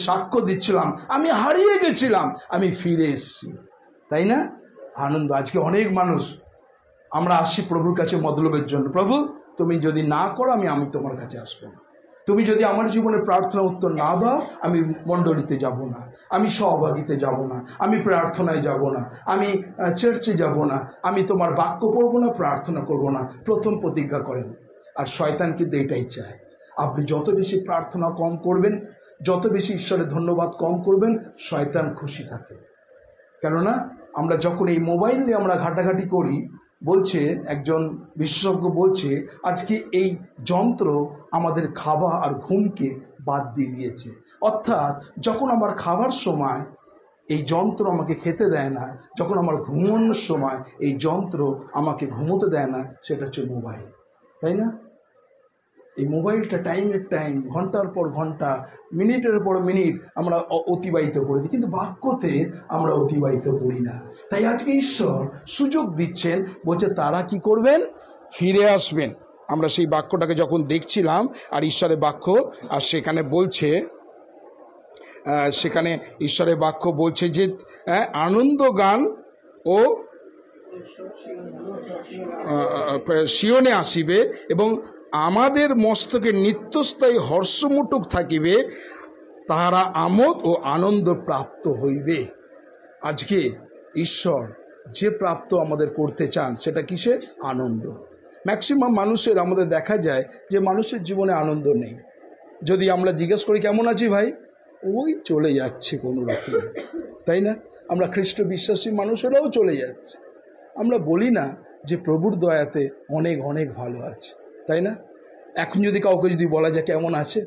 সাক্ষ্য দিচ্ছিলাম, আমি হারিয়ে গেছিলাম, আমি ফিরে এসেছি, তাই না? আনন্দ। আজকে অনেক মানুষ আমরা আসি প্রভুর কাছে মতলবের জন্য। প্রভু তুমি যদি না করো আমি তোমার কাছে আসবো না। তুমি যদি আমার জীবনে প্রার্থনা উত্তর না দাও আমি মণ্ডলীতে যাব না, আমি সহভাগীতে যাব না, আমি প্রার্থনায় যাব না, আমি চার্চে যাব না, আমি তোমার বাক্য পড়বো না, প্রার্থনা করব না। প্রথম প্রতিজ্ঞা করেন। আর শয়তান কিন্তু এটাই চায়, আপনি যত বেশি প্রার্থনা কম করবেন, যত বেশি ঈশ্বরের ধন্যবাদ কম করবেন, শয়তান খুশি থাকে। কেননা আমরা যখন এই মোবাইল নিয়ে আমরা ঘাটাঘাটি করি, বলছে একজন বিশেষজ্ঞ বলছে আজকে এই যন্ত্র আমাদের খাওয়া আর ঘুমকে বাদ দিয়ে দিয়েছে। অর্থাৎ যখন আমার খাবার সময় এই যন্ত্র আমাকে খেতে দেয় না, যখন আমার ঘুমানোর সময় এই যন্ত্র আমাকে ঘুমোতে দেয় না, সেটা হচ্ছে মোবাইল, তাই না? এই মোবাইলটা টাইমের টাইম, ঘন্টার পর ঘন্টা, মিনিটের পর মিনিট আমরা অতিবাহিত করে দিই, কিন্তু বাক্যতে আমরা অতিবাহিত করি না। তাই আজকে ঈশ্বর সুযোগ দিচ্ছেন, বলছে তারা কি করবেন? ফিরে আসবেন। আমরা সেই বাক্যটাকে যখন দেখছিলাম আর ঈশ্বরের বাক্য, আর সেখানে বলছে, সেখানে ঈশ্বরের বাক্য বলছে যে আনন্দ গান ও সিয়নে আসিবে এবং আমাদের মস্তকে নিত্যস্থায়ী হর্ষমুটুক থাকিবে, তাহারা আমোদ ও আনন্দ প্রাপ্ত হইবে। আজকে ঈশ্বর যে প্রাপ্ত আমাদের করতে চান সেটা কিসে? আনন্দ। ম্যাক্সিমাম মানুষের আমাদের দেখা যায় যে মানুষের জীবনে আনন্দ নেই। যদি আমরা জিজ্ঞেস করি কেমন আছি ভাই, ওই চলে যাচ্ছে কোনো রকমে, তাই না? আমরা খ্রিস্ট বিশ্বাসী মানুষেরাও চলে যাচ্ছে। আমরা বলি না যে প্রভুর দয়াতে অনেক অনেক ভালো আছে, তাই না? এখন যদি কাউকে যদি বলা যায় কেমন আছে,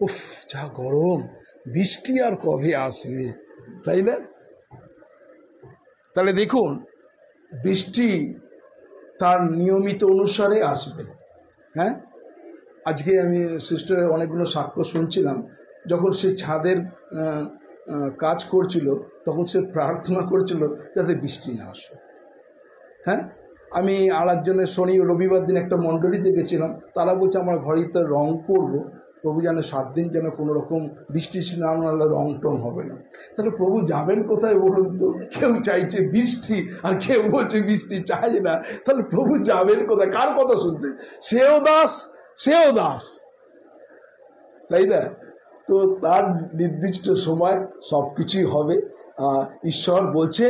উফ যা গরম, বৃষ্টি আর কবে আসবে, তাই না? তাহলে দেখুন, বৃষ্টি তার নিয়মিত অনুসারে আসবে। হ্যাঁ, আজকে আমি সিস্টারের অনেকগুলো সাক্ষ্য শুনছিলাম, যখন সে ছাদের কাজ করছিল তখন সে প্রার্থনা করছিল যাতে বৃষ্টি না আসে। হ্যাঁ, আমি আর একজনের শনি রবিবার দিন একটা মণ্ডলীতে গেছিলাম, তারা বলছে আমার ঘরেতে রং করবো, প্রভু যেন 7 দিন যেন কোনো রকম বৃষ্টি না নাহলে রং টং হবে না। তাহলে প্রভু যাবেন কোথায় বলুন তো? কেউ চাইছে বৃষ্টি আর কেউ বলছে বৃষ্টি চাই না, তাহলে প্রভু যাবেন কোথায়? কার কথা শুনতে? সেও দাস, তাই না? তো তার নির্দিষ্ট সময় সব কিছুই হবে। ঈশ্বর বলছে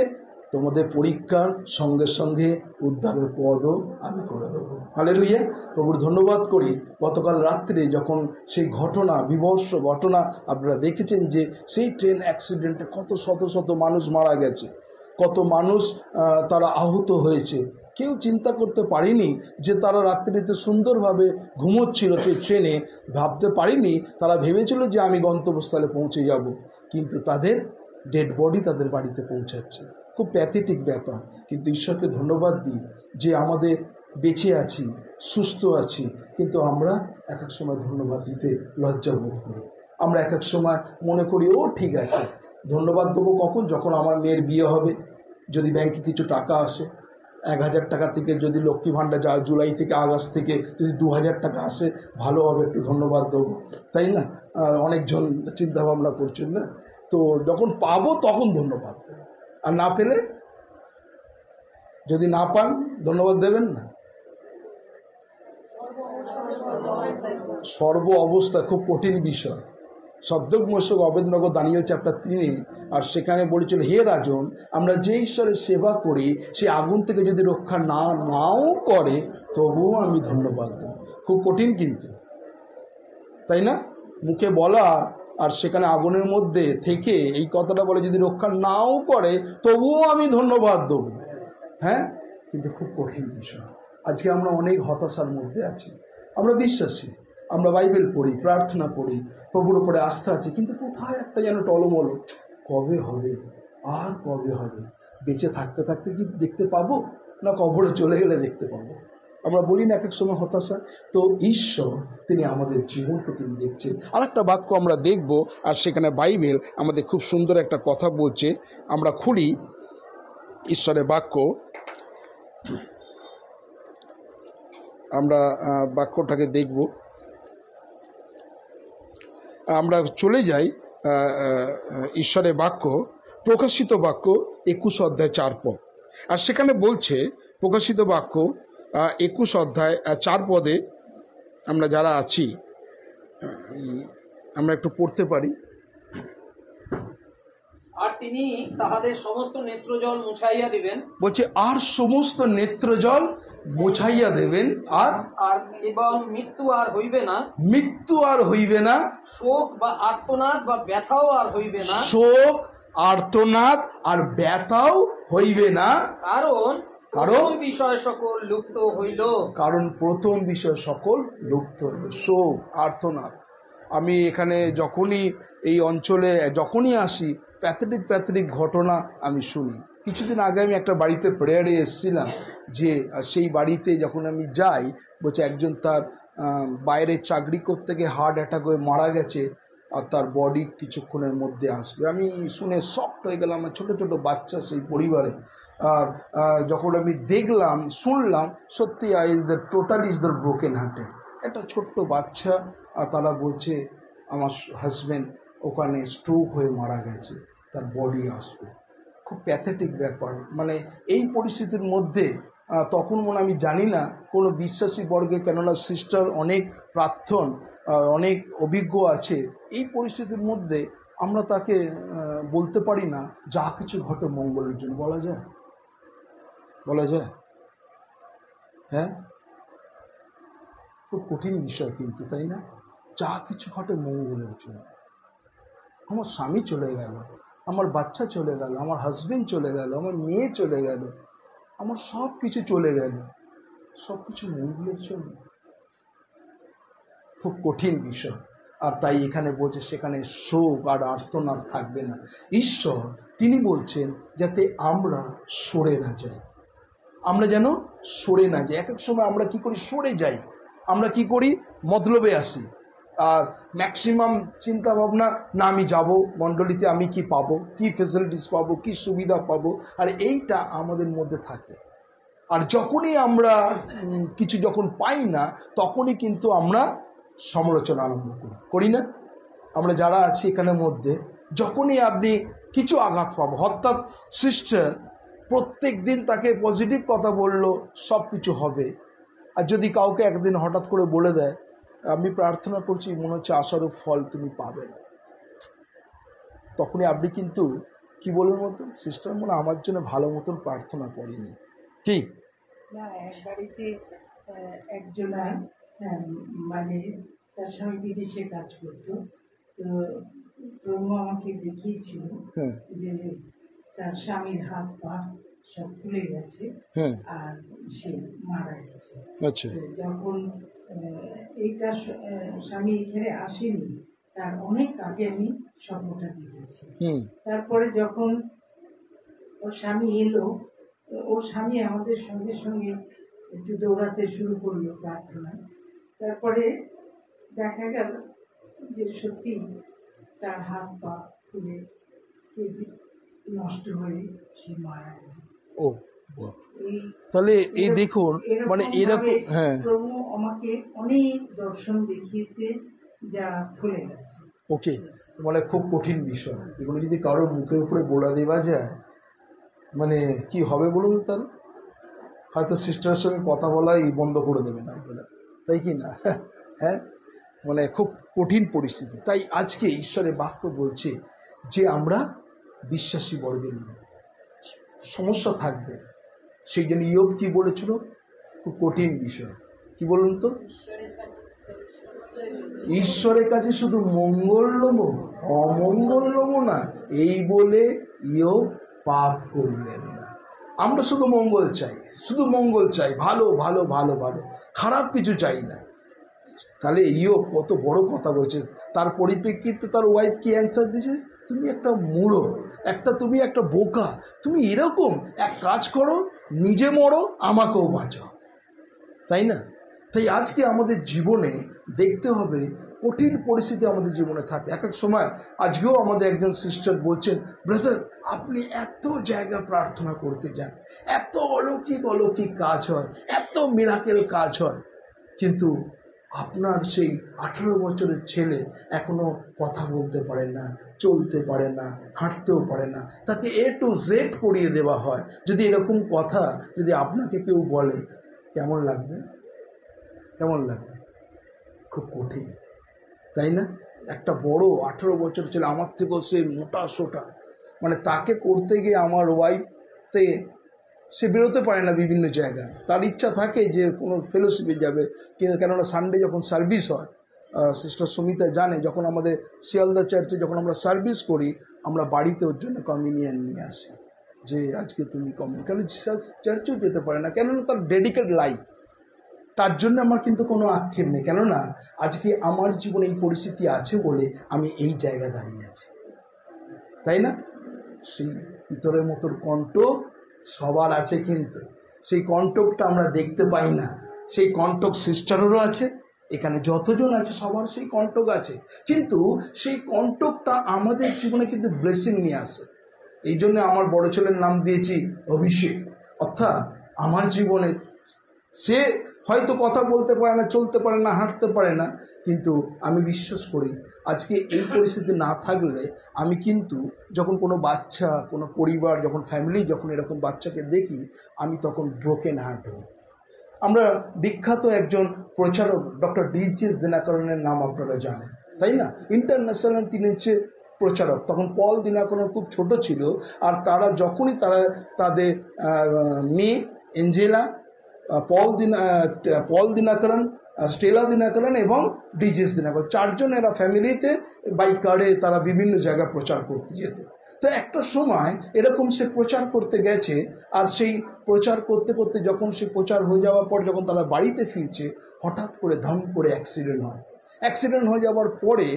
তোমাদের পরীক্ষার সঙ্গে সঙ্গে উদ্ধারের পদও আমি করে দেবো। হালেলুয়া। প্রভুর ধন্যবাদ করি। গতকাল রাত্রে যখন সেই ঘটনা, বিভৎস ঘটনা আপনারা দেখেছেন, যে সেই ট্রেন অ্যাক্সিডেন্টে কত শত শত মানুষ মারা গেছে, কত মানুষ তারা আহত হয়েছে। কেউ চিন্তা করতে পারেনি যে তারা রাত্রিতে সুন্দরভাবে ঘুমোচ্ছিল সেই ট্রেনে, ভাবতে পারেনি, তারা ভেবেছিল যে আমি গন্তব্যস্থলে পৌঁছে যাব, কিন্তু তাদের ডেড বডি তাদের বাড়িতে পৌঁছাচ্ছে। খুব প্যাথেটিক ব্যাপার। কিন্তু ঈশ্বরকে ধন্যবাদ দিই যে আমাদের বেঁচে আছি, সুস্থ আছি, কিন্তু আমরা এক এক সময় ধন্যবাদ দিতে লজ্জা বোধ করি। আমরা এক এক সময় মনে করি ও ঠিক আছে, ধন্যবাদ দেবো কখন? যখন আমার মেয়ের বিয়ে হবে, যদি ব্যাংকে কিছু টাকা আসে, 1000 টাকা থেকে যদি লক্ষ্মী ভাণ্ডার যায়, জুলাই থেকে আগস্ট থেকে যদি 2000 টাকা আসে, ভালো হবে, একটু ধন্যবাদ দেবো, তাই না? অনেকজন চিন্তা ভাবনা করছেন না? তো যখন পাবো তখন ধন্যবাদ দেবো, আর না পেলে, যদি না পান ধন্যবাদ দেবেন না। সর্ব অবস্থা খুব কঠিন বিষয়। সদ্যক মশক অবেদনগর দানিয়েল চ্যাপ্টার 3, আর সেখানে বলেছিল, হে রাজন, আমরা যে ঈশ্বরের সেবা করি সে আগুন থেকে যদি রক্ষা নাও করে তবুও আমি ধন্যবাদ দেব। খুব কঠিন কিন্তু, তাই না? মুখে বলা আর সেখানে আগুনের মধ্যে থেকে এই কথাটা বলে, যদি রক্ষা নাও করে তবুও আমি ধন্যবাদ দেবো। হ্যাঁ, কিন্তু খুব কঠিন বিষয়। আজকে আমরা অনেক হতাশার মধ্যে আছি। আমরা বিশ্বাসী, আমরা বাইবেল পড়ি, প্রার্থনা করি, প্রভুর উপরে আস্থা আছে, কিন্তু কোথায় একটা যেন টলমল, কবে হবে আর কবে হবে? বেঁচে থাকতে থাকতে কি দেখতে পাবো, না কবরে চলে গেলে দেখতে পাবো? আমরা বলি না এক এক সময় হতাশা। তো ঈশ্বর তিনি আমাদের জীবনকে তিনি দেখছেন। আর একটা বাক্য আমরা দেখব, আর সেখানে বাইবেল আমাদের খুব সুন্দর একটা কথা বলছে। আমরা খুলি ঈশ্বরের বাক্য, আমরা বাক্যটাকে দেখব। আমরা চলে যাই ঈশ্বরের বাক্য, প্রকাশিত বাক্য 21 অধ্যায় 4 পদ। আর সেখানে বলছে, প্রকাশিত বাক্য 21 অধ্যায় 4 পদে আমরা যারা আছি আমরা একটু পড়তে পারি। আর তিনি তাহাদের সমস্ত নেত্রজল মুছাইয়া দিবেন, বলছে আর সমস্ত নেত্রজল মুছাইয়া দেবেন, আর এবং মৃত্যু আর হইবে না, মৃত্যু আর হইবে না, শোক বা আর্তনাদ বা ব্যথাও আর হইবে না, শোক আর্তনাদ আর ব্যথাও হইবে না, কারণ প্রথম বিষয় সকল লুপ্ত হইল। কারণ প্রথম বিষয় সকল লুপ্ত হইল। শোক আর্তনাদ। আমি এখানে যখনই এই অঞ্চলে যখনই আসি, প্যাথেটিক ঘটনা আমি শুনি। কিছুদিন আগে আমি একটা বাড়িতে প্রেয়ারে এসেছিলাম, যে সেই বাড়িতে যখন আমি যাই, বলছে একজন তার বাইরে চাকরি করতে গিয়ে হার্ট অ্যাটাক হয়ে মারা গেছে, আর তার বডি কিছুক্ষণের মধ্যে আসবে। আমি শুনে শকড হয়ে গেলাম। আমার ছোট ছোট বাচ্চা সেই পরিবারে। আর যখন আমি দেখলাম, শুনলাম, সত্যি totally is the broken hearted. একটা ছোট্ট বাচ্চা, তারা বলছে আমার হাজব্যান্ড ওখানে স্ট্রোক হয়ে মারা গেছে, তার বডি আসবে। খুব প্যাথেটিক ব্যাপার। মানে এই পরিস্থিতির মধ্যে তখন মনে আমি জানি না কোনো বিশ্বাসী বর্গে, কেননা সিস্টার অনেক প্রার্থন, অনেক অভিজ্ঞ আছে, এই পরিস্থিতির মধ্যে আমরা তাকে বলতে পারি না যা কিছু ঘটে মঙ্গলের জন্য। বলা যায়? হ্যাঁ, খুব কঠিন বিষয় কিন্তু, তাই না? যা কিছু ঘটে মঙ্গলের জন্য। আমার স্বামী চলে গেল, আমার বাচ্চা চলে গেল, আমার হাজবেন্ড চলে গেল, আমার মেয়ে চলে গেল, আমার সব কিছু চলে গেল, সব কিছু মঙ্গলের জন্য। খুব কঠিন বিষয়। আর তাই এখানে বলছে সেখানে শোক আর আর্তনাদ থাকবে না। ঈশ্বর তিনি বলছেন যাতে আমরা সরে না যাই, আমরা যেন সরে না যাই। এক এক সময় আমরা কি করি? সরে যাই। আমরা কি করি? মতলবে আসি, আর ম্যাক্সিমাম চিন্তা ভাবনা, না আমি যাব মণ্ডলীতে, আমি কি পাবো, কি ফেসিলিটিস পাবো, কি সুবিধা পাবো, আর এইটা আমাদের মধ্যে থাকে। আর যখনই আমরা কিছু যখন পাই না, তখনই কিন্তু আমরা সমালোচনা আরম্ভ করি না? আমরা যারা আছি এখানের মধ্যে যখনই আপনি কিছু আঘাত পাবো, অর্থাৎ সিস্টার প্রত্যেক দিন তাকে পজিটিভ কথা বললো, সব কিছু হবে। আর যদি কাউকে একদিন হঠাৎ করে বলে দেয় আমি প্রার্থনা করছি, মনে হচ্ছে আশারও ফল তুমি পাবে না, তখনই আপনি কিন্তু কি বলার মতন সিস্টার মনে আমার জন্য ভালো মতন প্রার্থনা করেনি। কি না, এক বাড়িতে একজনা মানে তার স্বামী বিদেশে কাজ করতো, তো প্রভু আমাকে দেখিয়েছিল যে তার স্বামীর হাত পা সব ফুলে গেছে আর সে মারা গেছে। আচ্ছা, যখন এইটা স্বামী এখানে আসেনি তার অনেক আগে আমি স্বপ্নটা দেখেছি। তারপরে যখন ওর স্বামী এলো, ওর স্বামী আমাদের সঙ্গে সঙ্গে একটু দৌড়াতে শুরু করলো প্রার্থনায়। তারপরে দেখা গেল যে সত্যি তার হাত পা ফুলে নষ্ট হয়ে সে মারা গেল। ও তাহলে এই দেখুন মানে এরকম, হ্যাঁ, প্রভু আমাকে অনেক দর্শন দেখিয়েছে যা ফুলে গেছে। ওকে, মানে খুব কঠিন বিষয় এগুলো। যদি কারোর মুখের উপরে বলে দেওয়া যায় মানে কি হবে বলুন তো, তাহলে হয়তো সিস্টারের সঙ্গে কথা বলাই বন্ধ করে দেবে না, তাই কি না? হ্যাঁ, মানে খুব কঠিন পরিস্থিতি। তাই আজকে ঈশ্বরের বাক্য বলছে যে আমরা বিশ্বাসী বর্গের নয়, সমস্যা থাকবে। সেই জন্য ইয়োব কি বলেছিল, খুব কঠিন বিষয়। কি বলুন তো, ঈশ্বরের কাছে শুধু মঙ্গল নেব অমঙ্গল নেব না, এই বলে ইয়োব পাপ করিলেন না। আমরা শুধু মঙ্গল চাই, শুধু মঙ্গল চাই, ভালো ভালো ভালো ভালো, খারাপ কিছু চাই না। তাহলে ইয়োব কত বড় কথা বলছে। তার পরিপ্রেক্ষিতে তার ওয়াইফ কি অ্যান্সার দিয়েছে, তুমি একটা মূঢ়, তুমি একটা বোকা, তুমি এরকম এক কাজ করো, নিজে মরো আমাকেও বাঁচাও, তাই না? তাই আজকে আমাদের জীবনে দেখতে হবে কঠিন পরিস্থিতি আমাদের জীবনে থাকে এক এক সময়। আজকেও আমাদের একজন সিস্টার বলছেন, ব্রাদার আপনি এত জায়গা প্রার্থনা করতে যান, এত অলৌকিক অলৌকিক কাজ হয়, এত মিরাকেল কাজ হয়, কিন্তু আপনার সেই 18 বছরের ছেলে এখনো কথা বলতে পারে না, চলতে পারে না, হাঁটতেও পারে না, তাকে A to Z করিয়ে দেওয়া হয়। যদি এরকম কথা যদি আপনাকে কেউ বলে কেমন লাগবে? কেমন লাগবে? খুব কঠিন, তাই না? একটা বড় 18 বছর ছেলে, আমার থেকেও সে মোটা সোটা, মানে তাকে করতে গিয়ে আমার ওয়াইফতে সে বেরোতে পারে না বিভিন্ন জায়গায়। তার ইচ্ছা থাকে যে কোনো ফেলোশিপে যাবে, কিন্তু কেননা সানডে যখন সার্ভিস হয়, সিস্টার সুমিতা জানে, যখন আমাদের শিয়ালদা চার্চে যখন আমরা সার্ভিস করি, আমরা বাড়িতে ওর জন্য কমিউনিয়ন নিয়ে আসি যে আজকে তুমি কমিউনিয়ন, কেন চার্চেও যেতে পারে না, কেননা তার ডেডিকেট লাইফ। তার জন্য আমার কিন্তু কোনো আক্ষেপ নেই, কেননা আজকে আমার জীবনে এই পরিস্থিতি আছে বলে আমি এই জায়গায় দাঁড়িয়ে আছি, তাই না? সেই ভিতরের মতোর কণ্ঠক সবার আছে, কিন্তু সেই কণ্ঠকটা আমরা দেখতে পাই না। সেই কণ্ঠক সিস্টারেরও আছে, এখানে যতজন আছে সবার সেই কণ্ঠক আছে, কিন্তু সেই কণ্ঠকটা আমাদের জীবনে কিন্তু ব্লেসিং নিয়ে আসে। এই জন্য আমার বড় ছেলের নাম দিয়েছি অভিষেক। অর্থাৎ আমার জীবনে সে হয়তো কথা বলতে পারে না, চলতে পারে না, হাঁটতে পারে না, কিন্তু আমি বিশ্বাস করি আজকে এই পরিস্থিতি না থাকলে আমি কিন্তু যখন কোনো বাচ্চা, কোনো পরিবার, যখন ফ্যামিলি যখন এরকম বাচ্চাকে দেখি, আমি তখন ব্রোকেন হার্ট হই। আমরা বিখ্যাত একজন প্রচারক ডক্টর D.J.S. দিনাকরণের নাম আপনারা জানেন, তাই না? ইন্টারন্যাশনাল তিনি হচ্ছে প্রচারক। তখন পল দিনাকরণ খুব ছোট ছিল, আর তারা যখনই তাদের মেয়ে এঞ্জেলা, পল দিনাকরণ, স্টেলা দিনাকরণ এবং D.J.S. দিনাকরণ, চারজন এরা ফ্যামিলিতে বাই কারে তারা বিভিন্ন জায়গায় প্রচার করতে যেত। তো একটা সময় এরকম সে প্রচার করতে গেছে, আর সেই প্রচার করতে করতে যখন সে প্রচার হয়ে যাওয়ার পর যখন তারা বাড়িতে ফিরছে, হঠাৎ করে ধম করে অ্যাক্সিডেন্ট হয়। অ্যাক্সিডেন্ট হয়ে যাওয়ার পরে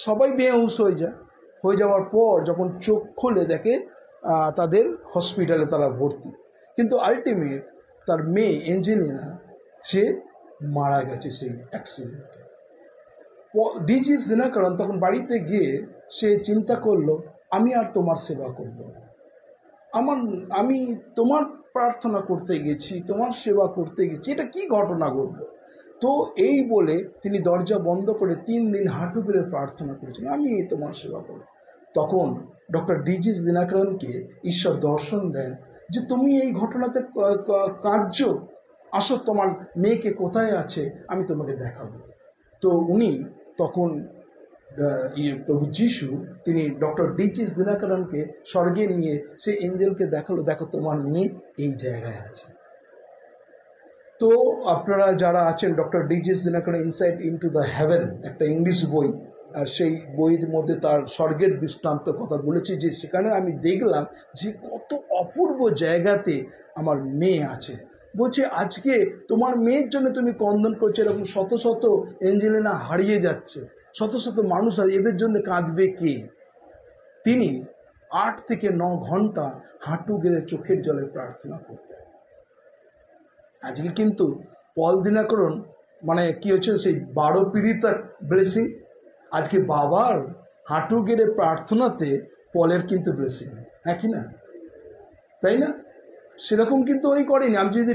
সবাই বেহুশ হয়ে যাওয়ার পর যখন চোখ খুলে দেখে তাদের হসপিটালে তারা ভর্তি, কিন্তু আলটিমেট তার মেয়ে এঞ্জেলিনা সে মারা গেছে সেই অ্যাক্সিডেন্টে। D.J.S. দিনাকরণ তখন বাড়িতে গিয়ে সে চিন্তা করলো, আমি আর তোমার সেবা করব না, আমি তোমার প্রার্থনা করতে গেছি, তোমার সেবা করতে গেছি, এটা কি ঘটনা ঘটলো? তো এই বলে তিনি দরজা বন্ধ করে 3 দিন হাঁটু গেড়ে প্রার্থনা করেছেন, আমি তোমার সেবা করব। তখন ডক্টর ডিজিস দিনাকরণকে ঈশ্বর দর্শন দেন যে তুমি এই ঘটনাতে কার্য, আসো তোমার মেয়েকে কোথায় আছে আমি তোমাকে দেখাবো। তো উনি তখন প্রভু যিশু তিনি ডক্টর ডিজিস দিনাকরণকে স্বর্গে নিয়ে সে এঞ্জেলকে দেখালো, দেখো তোমার মেয়ে এই জায়গায় আছে। তো আপনারা যারা আছেন, doctor DGS Dhinakaran insight into the heaven একটা ইংলিশ বই, আর সেই বইয়ের মধ্যে তার স্বর্গের দৃষ্টান্ত কথা বলেছে, যে সেখানে আমি দেখলাম যে কত অপূর্ব জায়গাতে আমার মেয়ে আছে। বলছে আজকে তোমার মেয়ের জন্য তুমি কন্দন করছো, এরকম শত শত এঞ্জেলিনা হারিয়ে যাচ্ছে, শত শত মানুষ আছে, এদের জন্য কাঁদবে কে? তিনি 8 থেকে 9 ঘন্টা হাঁটু গেড়ে চোখের জলে প্রার্থনা করতেন। আজকে কিন্তু পল দিনাকরণ মানে কি হচ্ছে, সেই 12 পীড়িতার ব্লেসিং আজকে বাবার হাঁটু গেড়ে প্রার্থনাতে পলের কিন্তু ব্লেসিং, হ্যাঁ কি না? তাই না? সেরকম কিন্তু ওই করেনি। আমি যদি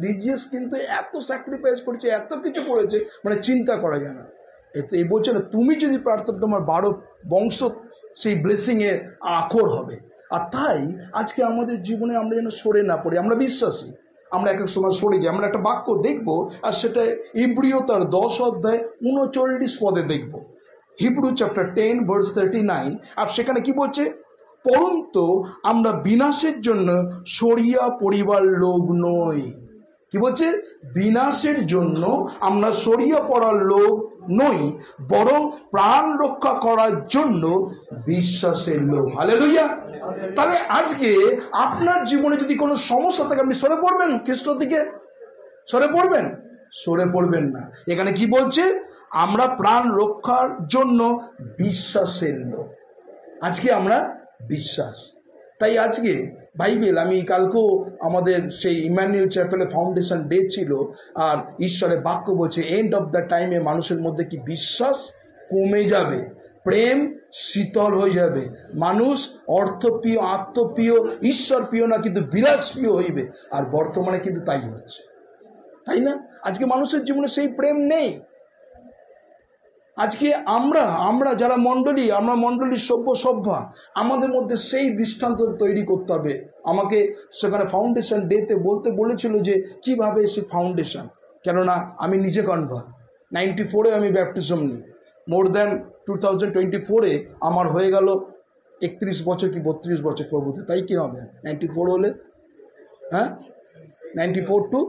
ডিজিএস কিন্তু এত স্যাক্রিফাইস করেছে, এত কিছু করেছে, মানে চিন্তা করা যায় না। এতে এই বলছে না, তুমি যদি প্রার্থনা তোমার 12 বংশ সেই ব্লেসিংয়ে আখর হবে। আর তাই আজকে আমাদের জীবনে আমরা যেন সরে না পড়ি। আমরা বিশ্বাসী, আমরা এক এক সময় সরে যাই। আমরা একটা বাক্য দেখবো, আর সেটা ইব্রিয় তার 10 অধ্যায় 39 পদে দেখব, হিব্রু চ্যাপ্টার 10 ভার্স 39। আর সেখানে কি বলছে, পরন্তু আমরা বিনাশের জন্য সরিয়া পড়িবার লোক নই। কি বলছে? বিনাশের জন্য আমরা সরিয়া পড়ার লোক নই, বরং প্রাণ রক্ষা করার জন্য বিশ্বাসের লোক। হালেলুয়া। তাহলে আজকে আপনার জীবনে যদি কোনো সমস্যা থাকে, আপনি সরে পড়বেন খ্রিস্ট থেকে? সরে পড়বেন? সরে পড়বেন না। এখানে কি বলছে? আমরা প্রাণ রক্ষার জন্য বিশ্বাসের লোক। আজকে আমরা বিশ্বাস। তাই আজকে বাইবেল, আমি কালকেও আমাদের সেই ইম্যানুয়েল চ্যাপেলে ফাউন্ডেশন ডে ছিল, আর ঈশ্বরের বাক্য বলছে এন্ড অফ দ্য টাইমে মানুষের মধ্যে কি বিশ্বাস কমে যাবে, প্রেম শীতল হয়ে যাবে, মানুষ অর্থপ্রিয়, আত্মপ্রিয়, ঈশ্বর প্রিয় না কিন্তু বিলাসপ্রিয় হইবে। আর বর্তমানে কিন্তু তাই হচ্ছে, তাই না? আজকে মানুষের জীবনে সেই প্রেম নেই। আজকে আমরা যারা মণ্ডলী, আমরা মণ্ডলীর সভ্যা, আমাদের মধ্যে সেই দৃষ্টান্ত তৈরি করতে হবে। আমাকে সেখানে ফাউন্ডেশন ডেতে বলতে বলেছিল যে কিভাবে সে ফাউন্ডেশন, কেননা আমি নিজে কনভার্ট, 94-এ আমি ব্যাপটিজম নিই, মোর দ্যান 2024-এ আমার হয়ে গেল 31 বছর কি 32 বছর প্রভুতে, তাই কি হবে 94 হলে, হ্যাঁ 94 to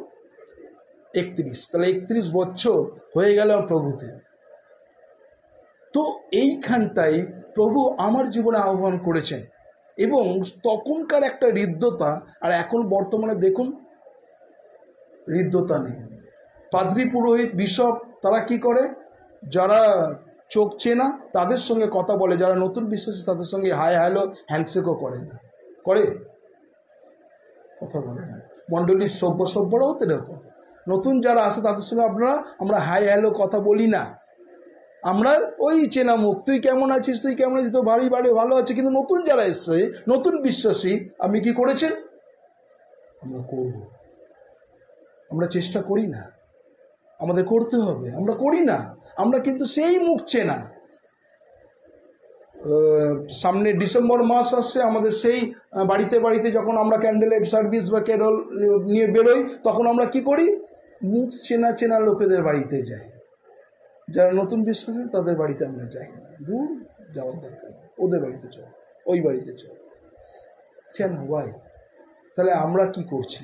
31, তাহলে 31 বছর হয়ে গেল প্রভুতে। তো এইখানটাই প্রভু আমার জীবনে আহ্বান করেছেন, এবং তখনকার একটা হৃদ্যতা, আর এখন বর্তমানে দেখুন হৃদ্যতা নেই। পাদ্রী, পুরোহিত, বিশপ তারা কি করে? যারা চোখ চেনা তাদের সঙ্গে কথা বলে, যারা নতুন বিশ্বাসী তাদের সঙ্গে হাই হ্যালো হ্যান্ডশেকও করে না, করে কথা বলে না। মণ্ডলীর সভ্যরাও তো এরকম, নতুন যারা আসে তাদের সঙ্গে আমরা হাই হ্যালো কথা বলি না, আমরা ওই চেনা মুখ, তুই কেমন আছিস, তুই কেমন আছিস, তো বাড়ি ভালো আছে। কিন্তু নতুন যারা এসছে, নতুন বিশ্বাসী, আপনি কি করেছেন? আমরা করব, আমরা চেষ্টা করি না, আমাদের করতে হবে, আমরা করি না। আমরা কিন্তু সেই মুখ চেনা, সামনে ডিসেম্বর মাস আসছে, আমাদের সেই বাড়িতে যখন আমরা ক্যান্ডেল সার্ভিস বা ক্যারল নিয়ে বেরোই, তখন আমরা কি করি? মুখ চেনা লোকেদের বাড়িতে যাই। যারা নতুন বিশ্বাসী তাদের বাড়িতে আমরা যাই না, দূর যাওয়ার দরকার, ওদের বাড়িতে চল, ওই বাড়িতে চল। কেন? ভাই, তাহলে আমরা কি করছি?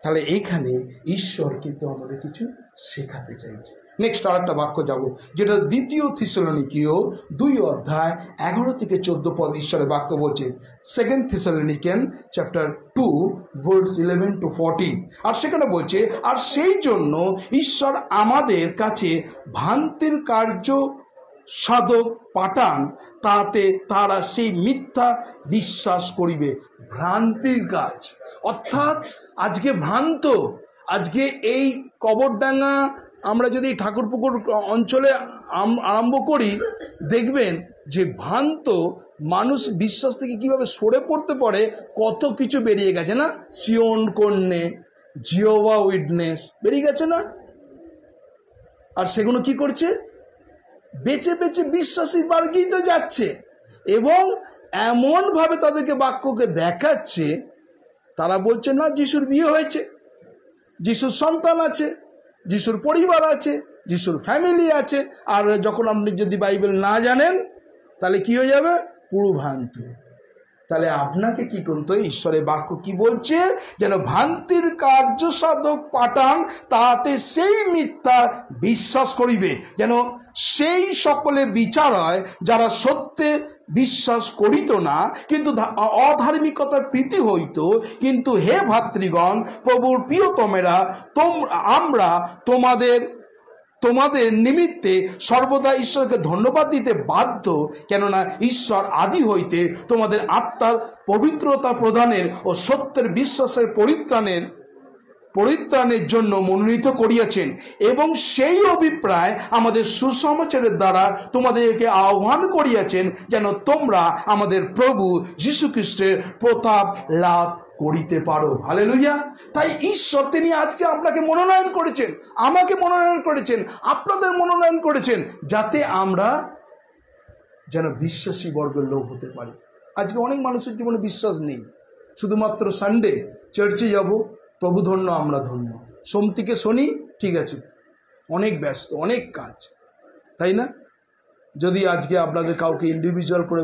তাহলে এইখানে ঈশ্বর কিন্তু আমাদের কিছু শেখাতে চাইছে। নেক্সট আর একটা বাক্য যাব, যেটা 2 থিসেলনিকীয় 2 অধ্যায় 11 থেকে 14 পদ। ঈশ্বরের বাক্য বলছে 2 থিসেলনিকেন চ্যাপ্টার 2 ভার্স 11 to 14। আর সেখানে বলছে, আর সেই জন্য ঈশ্বর আমাদের কাছে ভ্রান্তির কার্য সাধক পাঠান, তাতে তারা সেই মিথ্যা বিশ্বাস করিবে। ভ্রান্তির কাজ, অর্থাৎ আজকে ভ্রান্ত, আজকে এই কবরডাঙ্গা আমরা যদি ঠাকুরপুকুর অঞ্চলে আরম্ভ করি, দেখবেন যে ভ্রান্ত মানুষ বিশ্বাস থেকে কিভাবে সরে পড়তে পারে, কত কিছু বেরিয়ে গেছে না? সিওন কন্যে, জিওভা উইটনেস বেরিয়ে গেছে না? আর সেগুলো কি করছে? বেঁচে বেঁচে বিশ্বাসী বার্গিতে যাচ্ছে এবং এমনভাবে তাদেরকে বাক্যকে দেখাচ্ছে, তারা বলছে না যিশুর বিয়ে হয়েছে, যিশুর সন্তান আছে, যিশুর পরিবার আছে, যিশুর ফ্যামিলি আছে। আর যখন আপনি যদি বাইবেল না জানেন তাহলে কি হয়ে যাবে? পুরো ভ্রান্ত। তাহলে আপনাকে কি করতে হবে? ঈশ্বরের বাক্য কি বলছে? যেন ভ্রান্তির কার্য সাধক পাঠান, তাতে সেই মিথ্যা বিশ্বাস করিবে, যেন সেই সকলে বিচার হয় যারা সত্যে বিশ্বাস করিত না, কিন্তু অধার্মিকতার প্রীতি হইত। কিন্তু হে ভাতৃগণ, প্রভুর প্রিয়তমেরা, আমরা তোমাদের নিমিত্তে সর্বদা ঈশ্বরকে ধন্যবাদ দিতে বাধ্য, কেননা ঈশ্বর আদি হইতে তোমাদের আত্মার পবিত্রতা প্রদানের ও সত্যের বিশ্বাসের পরিত্রাণের জন্য মনোনীত করিয়াছেন, এবং সেই অভিপ্রায় আমাদের সুসমাচারের দ্বারা তোমাদেরকে আহ্বান করিয়াছেন, যেন তোমরা আমাদের প্রভু যীশু খ্রিস্টের প্রতাপ লাভ করিতে পারো। হালেলুয়া। তাই ঈশ্বর তিনি আজকে আপনাকে মনোনয়ন করেছেন, আমাকে মনোনয়ন করেছেন, আপনাদের মনোনয়ন করেছেন, যাতে আমরা যেন বিশ্বাসী বর্গের লোক হতে পারি। আজকে অনেক মানুষের জীবনে বিশ্বাস নেই, শুধুমাত্র সানডে চার্চে যাব, প্রভু ধন্য আমরা ধন্য, সোম থেকে শনি ঠিক আছে, অনেক ব্যস্ত, অনেক কাজ, তাই না? যদি আজকে আপনাদের কাউকে ইন্ডিভিজুয়াল করে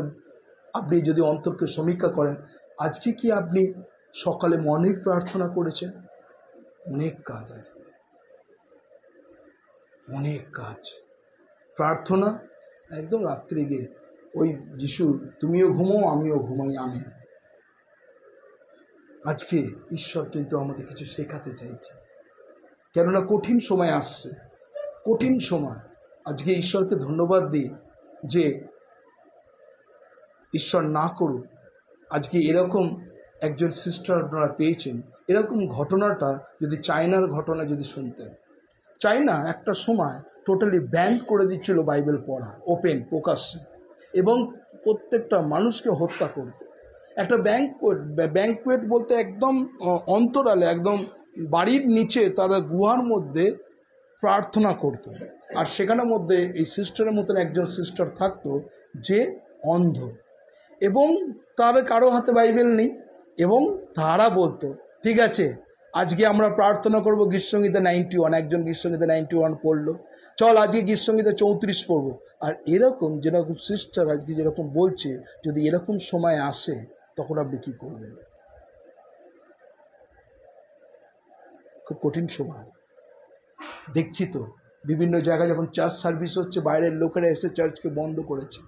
আপনি যদি অন্তরকে সমীক্ষা করেন, আজকে কি আপনি সকালে মর্নিং প্রার্থনা করেছেন? অনেক কাজ, আজকে অনেক কাজ। প্রার্থনা একদম রাত্রে গিয়ে ওই যিশু তুমিও ঘুমো আমিও ঘুমাই, আমি। আজকে ঈশ্বর কিন্তু আমাদের কিছু শেখাতে চাইছে, কেননা কঠিন সময় আসছে, কঠিন সময়। আজকে ঈশ্বরকে ধন্যবাদ দিই যে ঈশ্বর না করুক আজকে এরকম একজন সিস্টার আপনারা পেয়েছেন। এরকম ঘটনাটা যদি চায়নার ঘটনা যদি শুনতেন, চায়না একটা সময় টোটালি ব্যান করে দিচ্ছিল বাইবেল পড়া, ওপেন প্রকাশ্যে, এবং প্রত্যেকটা মানুষকে হত্যা করত। একটা ব্যাংকুয়েট বলতে একদম অন্তরালে, একদম বাড়ির নিচে তারা গুহার মধ্যে প্রার্থনা করত। আর সেখানের মধ্যে এই সিস্টারের মতন একজন সিস্টার থাকতো যে অন্ধ, এবং তার কারো হাতে বাইবেল নেই, এবং তারা বলতো ঠিক আছে আজকে আমরা প্রার্থনা করব গীতসংহিতা 91, একজন গীতসংহিতা 91 পড়লো, চল আজকে গীতসংহিতা 34 পড়বো। আর এরকম যেরকম সিস্টার আজকে যেরকম বলছে, যদি এরকম সময় আসে তখন আপনি কি করবেন? খুব কঠিন সময়। দেখছি তো বিভিন্ন জায়গায় যখন চার্চ সার্ভিস হচ্ছে, বাইরের লোকেরা এসে চার্চকে বন্ধ করেছে।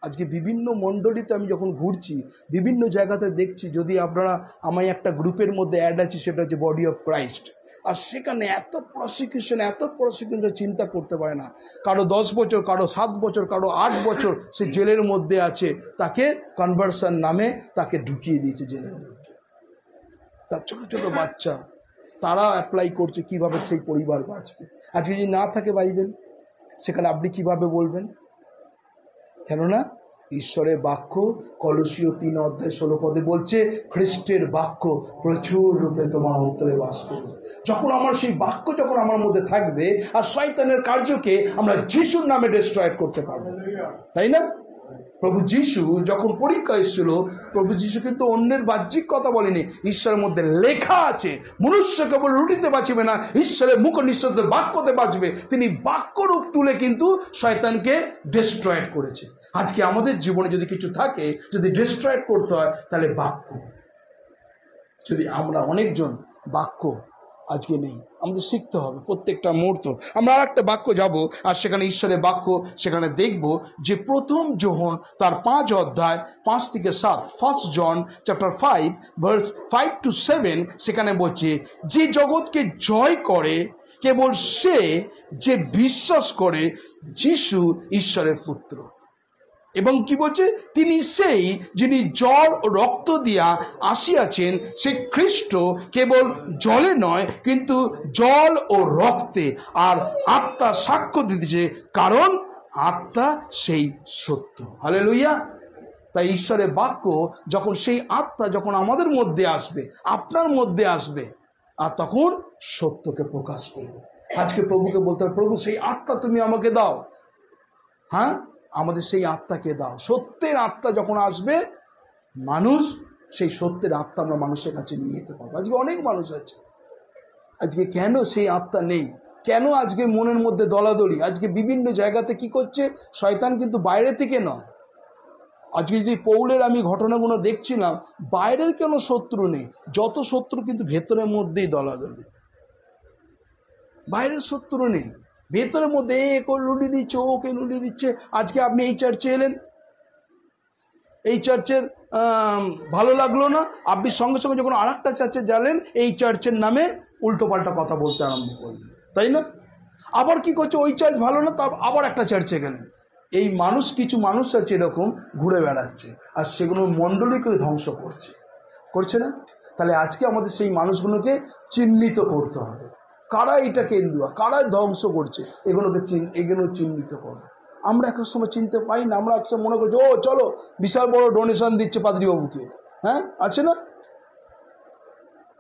আজকে বিভিন্ন মণ্ডলীতে আমি যখন ঘুরছি, বিভিন্ন জায়গাতে দেখছি, যদি আপনারা আমায় একটা গ্রুপের মধ্যে অ্যাড আছে, সেটা হচ্ছে বডি অফ ক্রাইস্ট, আর সেখানে এত প্রসিকিউশন চিন্তা করতে পারে না। কারো 10 বছর, কারো 7 বছর, কারো 8 বছর সে জেলের মধ্যে আছে, তাকে কনভার্সন নামে তাকে ঢুকিয়ে দিয়েছে জেলের মধ্যে। তার ছোট ছোট বাচ্চা, তারা অ্যাপ্লাই করছে কিভাবে সেই পরিবার বাঁচবে। আজকে যদি না থাকে বাইবেল, সেখানে আপনি কিভাবে বলবেন? কেননা ঈশ্বরের বাক্য কলসীয় 3:16 বলছে, খ্রিস্টের বাক্য প্রচুর রূপে তোমার অন্তরে বাস করবে। যখন আমার সেই বাক্য যখন আমার মধ্যে থাকবে, আর শয়তানের কার্যকে আমরা যিশুর নামে ডিস্ট্রয় করতে পারবো, তাই না? প্রভু যিশু যখন পরীক্ষা এসেছিল, প্রভু যিশু কিন্তু অন্যের বাহ্যিক কথা বলেনি। ঈশ্বরের মধ্যে লেখা আছে, মনুষ্য কেবল রুটিতে বাঁচিবে না, ঈশ্বরের মুখ নিঃশব্দে বাক্যতে বাঁচবে। তিনি বাক্য রূপ তুলে কিন্তু শয়তানকে ডিস্ট্রয় করেছে। আজকে আমাদের জীবনে যদি কিছু থাকে, যদি ডিস্ট্রয় করতে হয়, তাহলে বাক্য। যদি আমরা অনেকজন বাক্য আজকে নেই, আমাদের শিখতে হবে প্রত্যেকটা মুহূর্ত। আমরা আর একটা বাক্য যাব, আর সেখানে ঈশ্বরের বাক্য সেখানে দেখব যে প্রথম যোহন তার 5 অধ্যায় 5 থেকে 7, 1 জন চ্যাপ্টার 5 ভার্স 5 to 7, সেখানে বলছে, যে জগৎকে জয় করে কেবল সে যে বিশ্বাস করে যিশু ঈশ্বরের পুত্র। এবং কি বলছে? তিনি সেই যিনি জল ও রক্ত দিয়া আসিয়াছেন, সে খ্রিস্ট কেবল জলে নয়, কিন্তু জল ও রক্তে আর আত্মা সাক্ষ্য দিতেছে, কারণ আত্মা সেই সত্য। হালেলুয়া। তাই ঈশ্বরের বাক্য যখন সেই আত্মা যখন আমাদের মধ্যে আসবে, আপনার মধ্যে আসবে, আর তখন সত্যকে প্রকাশ করবে। আজকে প্রভুকে বলতে হবে, প্রভু সেই আত্মা তুমি আমাকে দাও। হ্যাঁ, আমাদের সেই আত্মাকে দাও। সত্যের আত্মা যখন আসবে, মানুষ সেই সত্যের আত্মা আমরা মানুষের কাছে নিয়ে যেতে পারবো। আজকে অনেক মানুষ আছে, আজকে কেন সেই আত্মা নেই? কেন আজকে মনের মধ্যে দলাদলি? আজকে বিভিন্ন জায়গাতে কি করছে শয়তান, কিন্তু বাইরে থেকে নয়। আজকে যদি পৌলের আমি ঘটনাগুলো দেখছিলাম, বাইরের কেন শত্রু নেই, যত শত্রু কিন্তু ভেতরের মধ্যেই দলাদলি। বাইরের শত্রু নেই, ভেতরের মধ্যে একে লুড়িয়ে দিচ্ছে, ওকে লুড়িয়ে দিচ্ছে। আজকে আপনি এই চার্চে এলেন, এই চার্চের ভালো লাগলো না, আপনি সঙ্গে সঙ্গে যখন আর একটা চার্চে গেলেন, এই চার্চের নামে উল্টোপাল্টা কথা বলতে আরম্ভ করলেন, তাই না? আবার কি করছে, ওই চার্চ ভালো না, তার আবার একটা চার্চে গেলেন। এই মানুষ, কিছু মানুষ আছে এরকম ঘুরে বেড়াচ্ছে, আর সেগুলো মণ্ডলীকে ধ্বংস করছে না? তাহলে আজকে আমাদের সেই মানুষগুলোকে চিহ্নিত করতে হবে, কারা এটা কেন্দ্র, কারা ধ্বংস করছে, এগুলো চিহ্নিত করবে। আমরা এক সময় চিনতে পাই না, আমরা একসময় মনে করছি ও চলো বিশাল বড় ডোনেশন দিচ্ছে পাদ্রীবাবুকে, হ্যাঁ আছে না,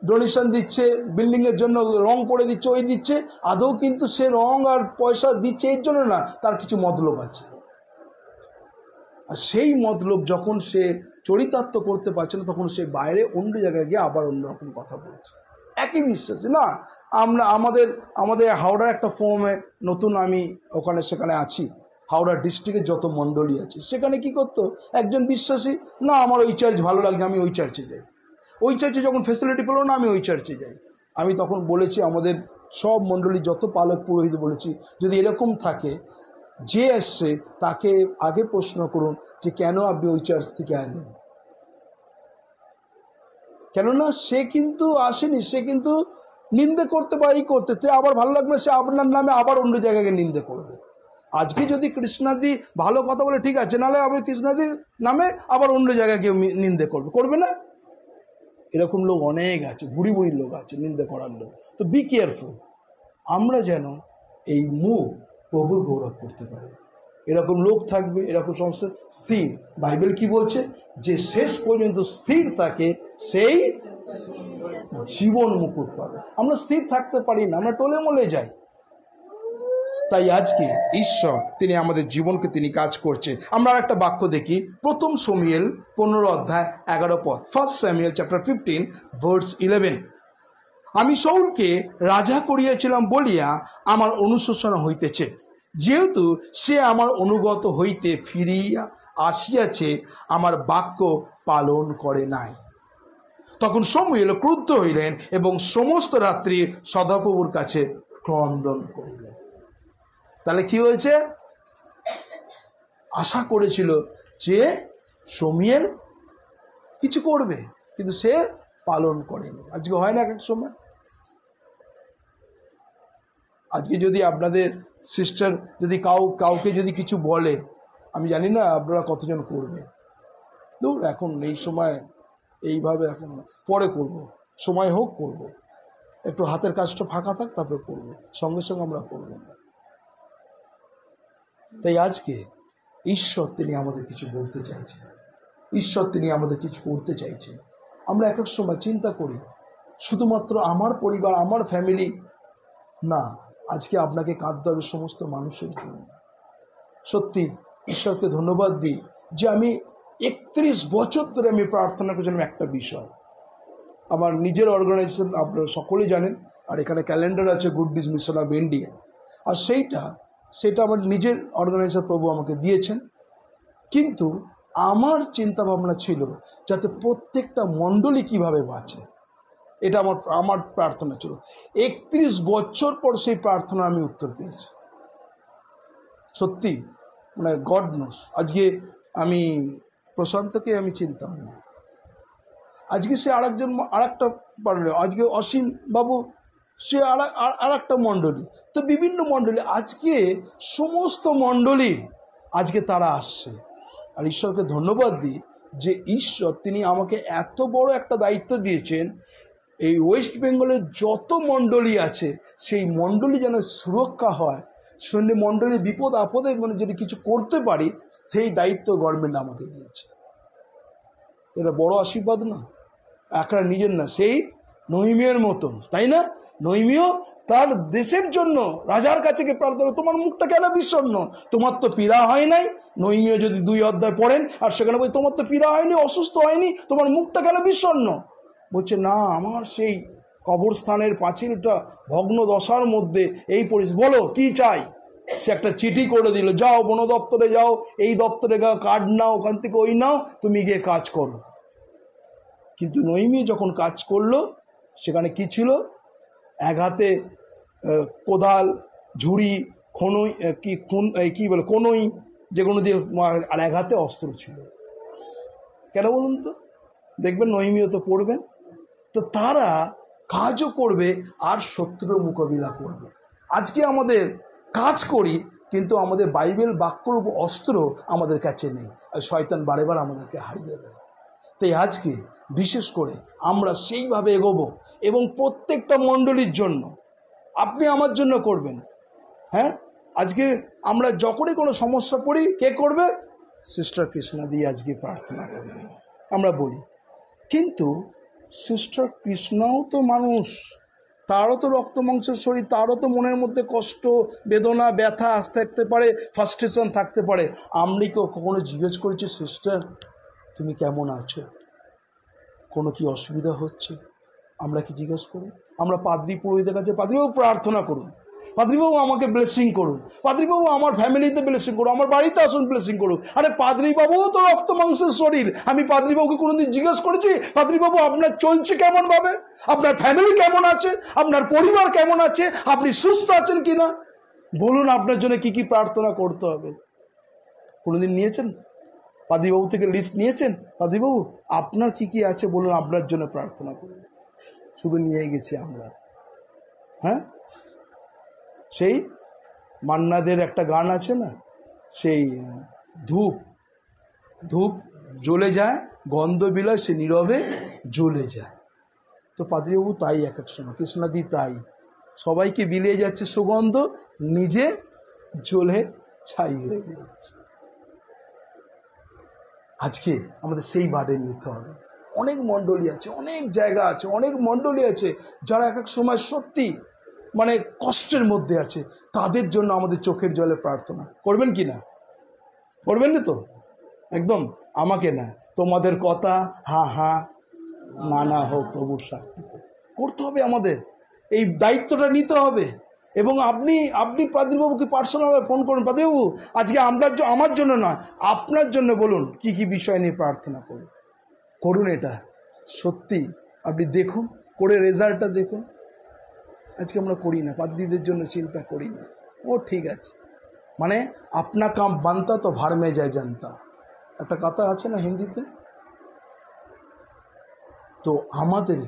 ডোনেশন দিচ্ছে, বিল্ডিংয়ের জন্য রং করে দিচ্ছে, ওই দিচ্ছে। আদৌ কিন্তু সে রং আর পয়সা দিচ্ছে এর জন্য না, তার কিছু মতলব আছে। আর সেই মতলব যখন সে চরিতার্থ করতে পারছে না, তখন সে বাইরে অন্য জায়গায় গিয়ে আবার অন্যরকম কথা বলছে। একই বিশ্বাসী না। আমাদের হাওড়ার একটা ফর্মে নতুন, আমি সেখানে আছি, হাওড়া ডিস্ট্রিক্টের যত মণ্ডলী আছে, সেখানে কি করতো, একজন বিশ্বাসী, না আমার ওই চার্চ ভালো লাগছে, আমি ওই চার্চে যাই। ওই চার্চে যখন ফেসিলিটি পেলো না, আমি ওই চার্চে যাই। আমি তখন বলেছি, আমাদের সব মণ্ডলী যত পালক পুরোহিত বলেছি, যদি এরকম থাকে, যে এসছে তাকে আগে প্রশ্ন করুন যে কেন আপনি ওই চার্চ থেকে আনলেন। কেননা সে কিন্তু আসেনি, সে কিন্তু নিন্দে করতে বা এই করতে, আবার ভালো লাগবে, সে আপনার নামে আবার অন্য জায়গায় নিন্দে করবে। আজকে যদি কৃষ্ণাদি ভালো কথা বলে ঠিক আছে, নাহলে আমি কৃষ্ণাদির নামে আবার অন্য জায়গায় কেউ নিন্দে করবে না? এরকম লোক অনেক আছে, বুড়ি বুড়ি লোক আছে নিন্দে করার লোক। তো বি কেয়ারফুল, আমরা যেন এই মুখ প্রভুর গৌরব করতে পারি। এরকম লোক থাকবে, এরকম সমস্ত স্থির। বাইবেল কি বলছে, যে শেষ পর্যন্ত স্থির থাকে সেই জীবন মুকুট পাবে। আমরা স্থির থাকতে পারি না, আমরা টলে মলে যাই। তাই আজকে ঈশ্বর তিনি আমাদের জীবনকে তিনি কাজ করছে। আমরা একটা বাক্য দেখি, 1 শমূয়েল 15 পদ, 1 Samuel chapter 15 verse 11। আমি শাউলকে রাজা করিয়াছিলাম বলিয়া আমার অনুশোচনা হইতেছে, যেহেতু সে আমার অনুগত হইতে ফিরিয়া আসিয়াছে, আমার বাক্য পালন করে নাই। তখন শমূয়েল ক্রুদ্ধ হইলেন এবং সমস্ত রাত্রি সদাপ্রভুর কাছে ক্রন্দন করিলেন। তাহলে কি হয়েছে, আশা করেছিল যে শমূয়েল কিছু করবে, কিন্তু সে পালন করেনি। আজকে হয় না এক এক সময়, আজকে যদি আপনাদের সিস্টার যদি কাউকে যদি কিছু বলে, আমি জানি না আপনারা কতজন করবে, দূর এখন এই সময় এইভাবে, এখন পরে করব, সময় হোক করব, একটু হাতের কাজটা ফাঁকা থাক তারপরে করব, সঙ্গে সঙ্গে আমরা করব না। তাই আজকে ঈশ্বর তিনি আমাদের কিছু বলতে চাইছেন, ঈশ্বর তিনি আমাদের কিছু করতে চাইছেন। আমরা এক এক সময় চিন্তা করি শুধুমাত্র আমার পরিবার, আমার ফ্যামিলি না, আজকে আপনাকে কাঁদতে হবে সমস্ত মানুষের জন্য। সত্যি ঈশ্বরকে ধন্যবাদ দিই যে আমি 31 বছর ধরে আমি প্রার্থনা করছিলাম একটা বিষয়। আমার নিজের অর্গানাইজেশন আপনারা সকলেই জানেন, আর এখানে ক্যালেন্ডার আছে গুড ডিজ মিশন অফ ইন্ডিয়া, আর সেটা আমার নিজের অর্গানাইজেশন প্রভু আমাকে দিয়েছেন। কিন্তু আমার চিন্তা ভাবনা ছিল যাতে প্রত্যেকটা মণ্ডলী কিভাবে বাঁচে, এটা আমার প্রার্থনা ছিল। 31 বছর পর সেই প্রার্থনা আমি উত্তর পেয়েছি। সত্যি মানে গড নোস। আজকে আমি প্রশান্তকে আমি চিনতাম না, আজকে সে আরেকটা মণ্ডলী, আজকে অসীম বাবু সে আর একটা মণ্ডলী, তো বিভিন্ন মণ্ডলী, আজকে সমস্ত মণ্ডলী আজকে তারা আসছে। আর ঈশ্বরকে ধন্যবাদ দিই যে ঈশ্বর তিনি আমাকে এত বড় একটা দায়িত্ব দিয়েছেন, এই ওয়েস্ট বেঙ্গলের যত মণ্ডলী আছে সেই মণ্ডলী যেন সুরক্ষা হয়, সন্ধ্যে মণ্ডলী বিপদ আপদে মানে যদি কিছু করতে পারি, সেই দায়িত্ব গভর্নমেন্ট আমাকে দিয়েছে। এটা বড় আশীর্বাদ না, একটা নিজের না, সেই নহিমিয়ার মতন, তাই না? নহিমিও তার দেশের জন্য রাজার কাছে গিয়ে প্রার্থনা, তোমার মুখটা কেন বিষণ্ণ? তোমার তো পীড়া হয় নাই। নহিমিও যদি 2 অধ্যায় পড়েন আর সেখানে বলি তোমার তো পীড়া হয়নি, অসুস্থ হয়নি, তোমার মুখটা কেন বিষণ্ণ? বলছে না, আমার সেই কবরস্থানের পাঁচিলটা ভগ্ন দশার মধ্যে এই পরিস্থিতি। বলো কি চাই? সে একটা চিঠি করে দিল, যাও বন দপ্তরে যাও, এই দপ্তরে যাও, কার্ড নাও, ওখান থেকে ওই নাও, তুমি গিয়ে কাজ করো। কিন্তু নহিমি যখন কাজ করলো, সেখানে কি ছিল? এক হাতে কোদাল, ঝুড়ি, খনই, কি বলে কনই, যেগুলো দিয়ে, আর এক হাতে অস্ত্র ছিল। কেন বলুন তো? দেখবেন নহিমিও তো পড়বেন, তো তারা কাজও করবে আর শত্রুর মোকাবিলা করবে। আজকে আমাদের কাজ করি, কিন্তু আমাদের বাইবেল বাক্যরূপ অস্ত্র আমাদের কাছে নেই, আর শয়তান বারে বার আমাদেরকে হারিয়ে দেয়। তাই আজকে বিশেষ করে আমরা সেইভাবে এগোবো, এবং প্রত্যেকটা মণ্ডলীর জন্য আপনি আমার জন্য করবেন। হ্যাঁ, আজকে আমরা যখনই কোনো সমস্যা পড়ি, কে করবে? সিস্টার কৃষ্ণা দিয়ে আজকে প্রার্থনা করবে, আমরা বলি। কিন্তু সিস্টার কৃষ্ণাও তো মানুষ, তারও তো রক্ত মাংসের শরীর, তারও তো মনের মধ্যে কষ্ট, বেদনা, ব্যথা থাকতে পারে, ফ্রাস্ট্রেশন থাকতে পারে। আমরা কি কখনো জিজ্ঞেস করেছি, সিস্টার তুমি কেমন আছো, কোনো কি অসুবিধা হচ্ছে? আমরা কি জিজ্ঞেস করি? আমরা পাদ্রী পুরোহিতের কাছে, পাদ্রীবাবু প্রার্থনা করুন, পাদ্রীবাবু আমাকে ব্লেসিং করুন, পাদ্রীবাবু আমার ফ্যামিলিতে ব্লেসিং করুন, আমার বাড়িতে আসুন ব্লেসিং করুন। আরে পাদ্রীবাবুও তো রক্ত মাংসের শরীর। আমি পাদ্রীবাবুকে কোনোদিন জিজ্ঞেস করেছি, পাদ্রীবাবু আপনার চলছে কেমন ভাবে, আপনার ফ্যামিলি কেমন আছে, আপনার পরিবার কেমন আছে, আপনি সুস্থ আছেন কিনা? বলুন আপনার জন্য কি কি প্রার্থনা করতে হবে। কোনোদিন নিয়েছেন? পাদ্রীবাবু থেকে লিস্ট নিয়েছেন? পাদ্রীবাবু আপনার কি কি আছে বলুন, আপনার জন্য প্রার্থনা করুন। শুধু নিয়ে গেছি আমরা। হ্যাঁ, সেই মান্নাদের একটা গান আছে না, সেই ধূপ ধূপ জ্বলে যায়, গন্ধ বিলায়, সে নীরবে জ্বলে যায়। তো পাদ্রীবাবু তাই এক এক সময়, কৃষ্ণাদি তাই, সবাইকে বিলিয়ে যাচ্ছে সুগন্ধ, নিজে জ্বলে ছাই হয়ে যাচ্ছে। আজকে আমাদের সেই বার্ডেন নিতে হবে। অনেক মণ্ডলী আছে, অনেক জায়গা আছে, অনেক মণ্ডলী আছে যারা এক এক সময় সত্যি মানে কষ্টের মধ্যে আছে। তাদের জন্য আমাদের চোখের জলে প্রার্থনা করবেন কি না? করবেন না তো? একদম আমাকে না, তোমাদের কথা হ্যাঁ হ্যাঁ না না হোক প্রভুর সাক্ষীতে করতে হবে। আমাদের এই দায়িত্বটা নিতে হবে। এবং আপনি পাদ্রীবাবুকে পার্সোনালভাবে ফোন করুন, পাদ্রীবাবু আজকে আমার জন্য নয়, আপনার জন্য বলুন কি কি বিষয় নিয়ে প্রার্থনা করুন। করুন এটা সত্যি, আপনি দেখুন করে রেজাল্টটা দেখুন। আজকে আমরা করি না, পাদ্রীদের জন্য চিন্তা করি না। ও ঠিক আছে, মানে আপনা কাম বানতা তো ভাড় মে যায় জানতা, একটা কথা আছে না হিন্দিতে। তো আমাদের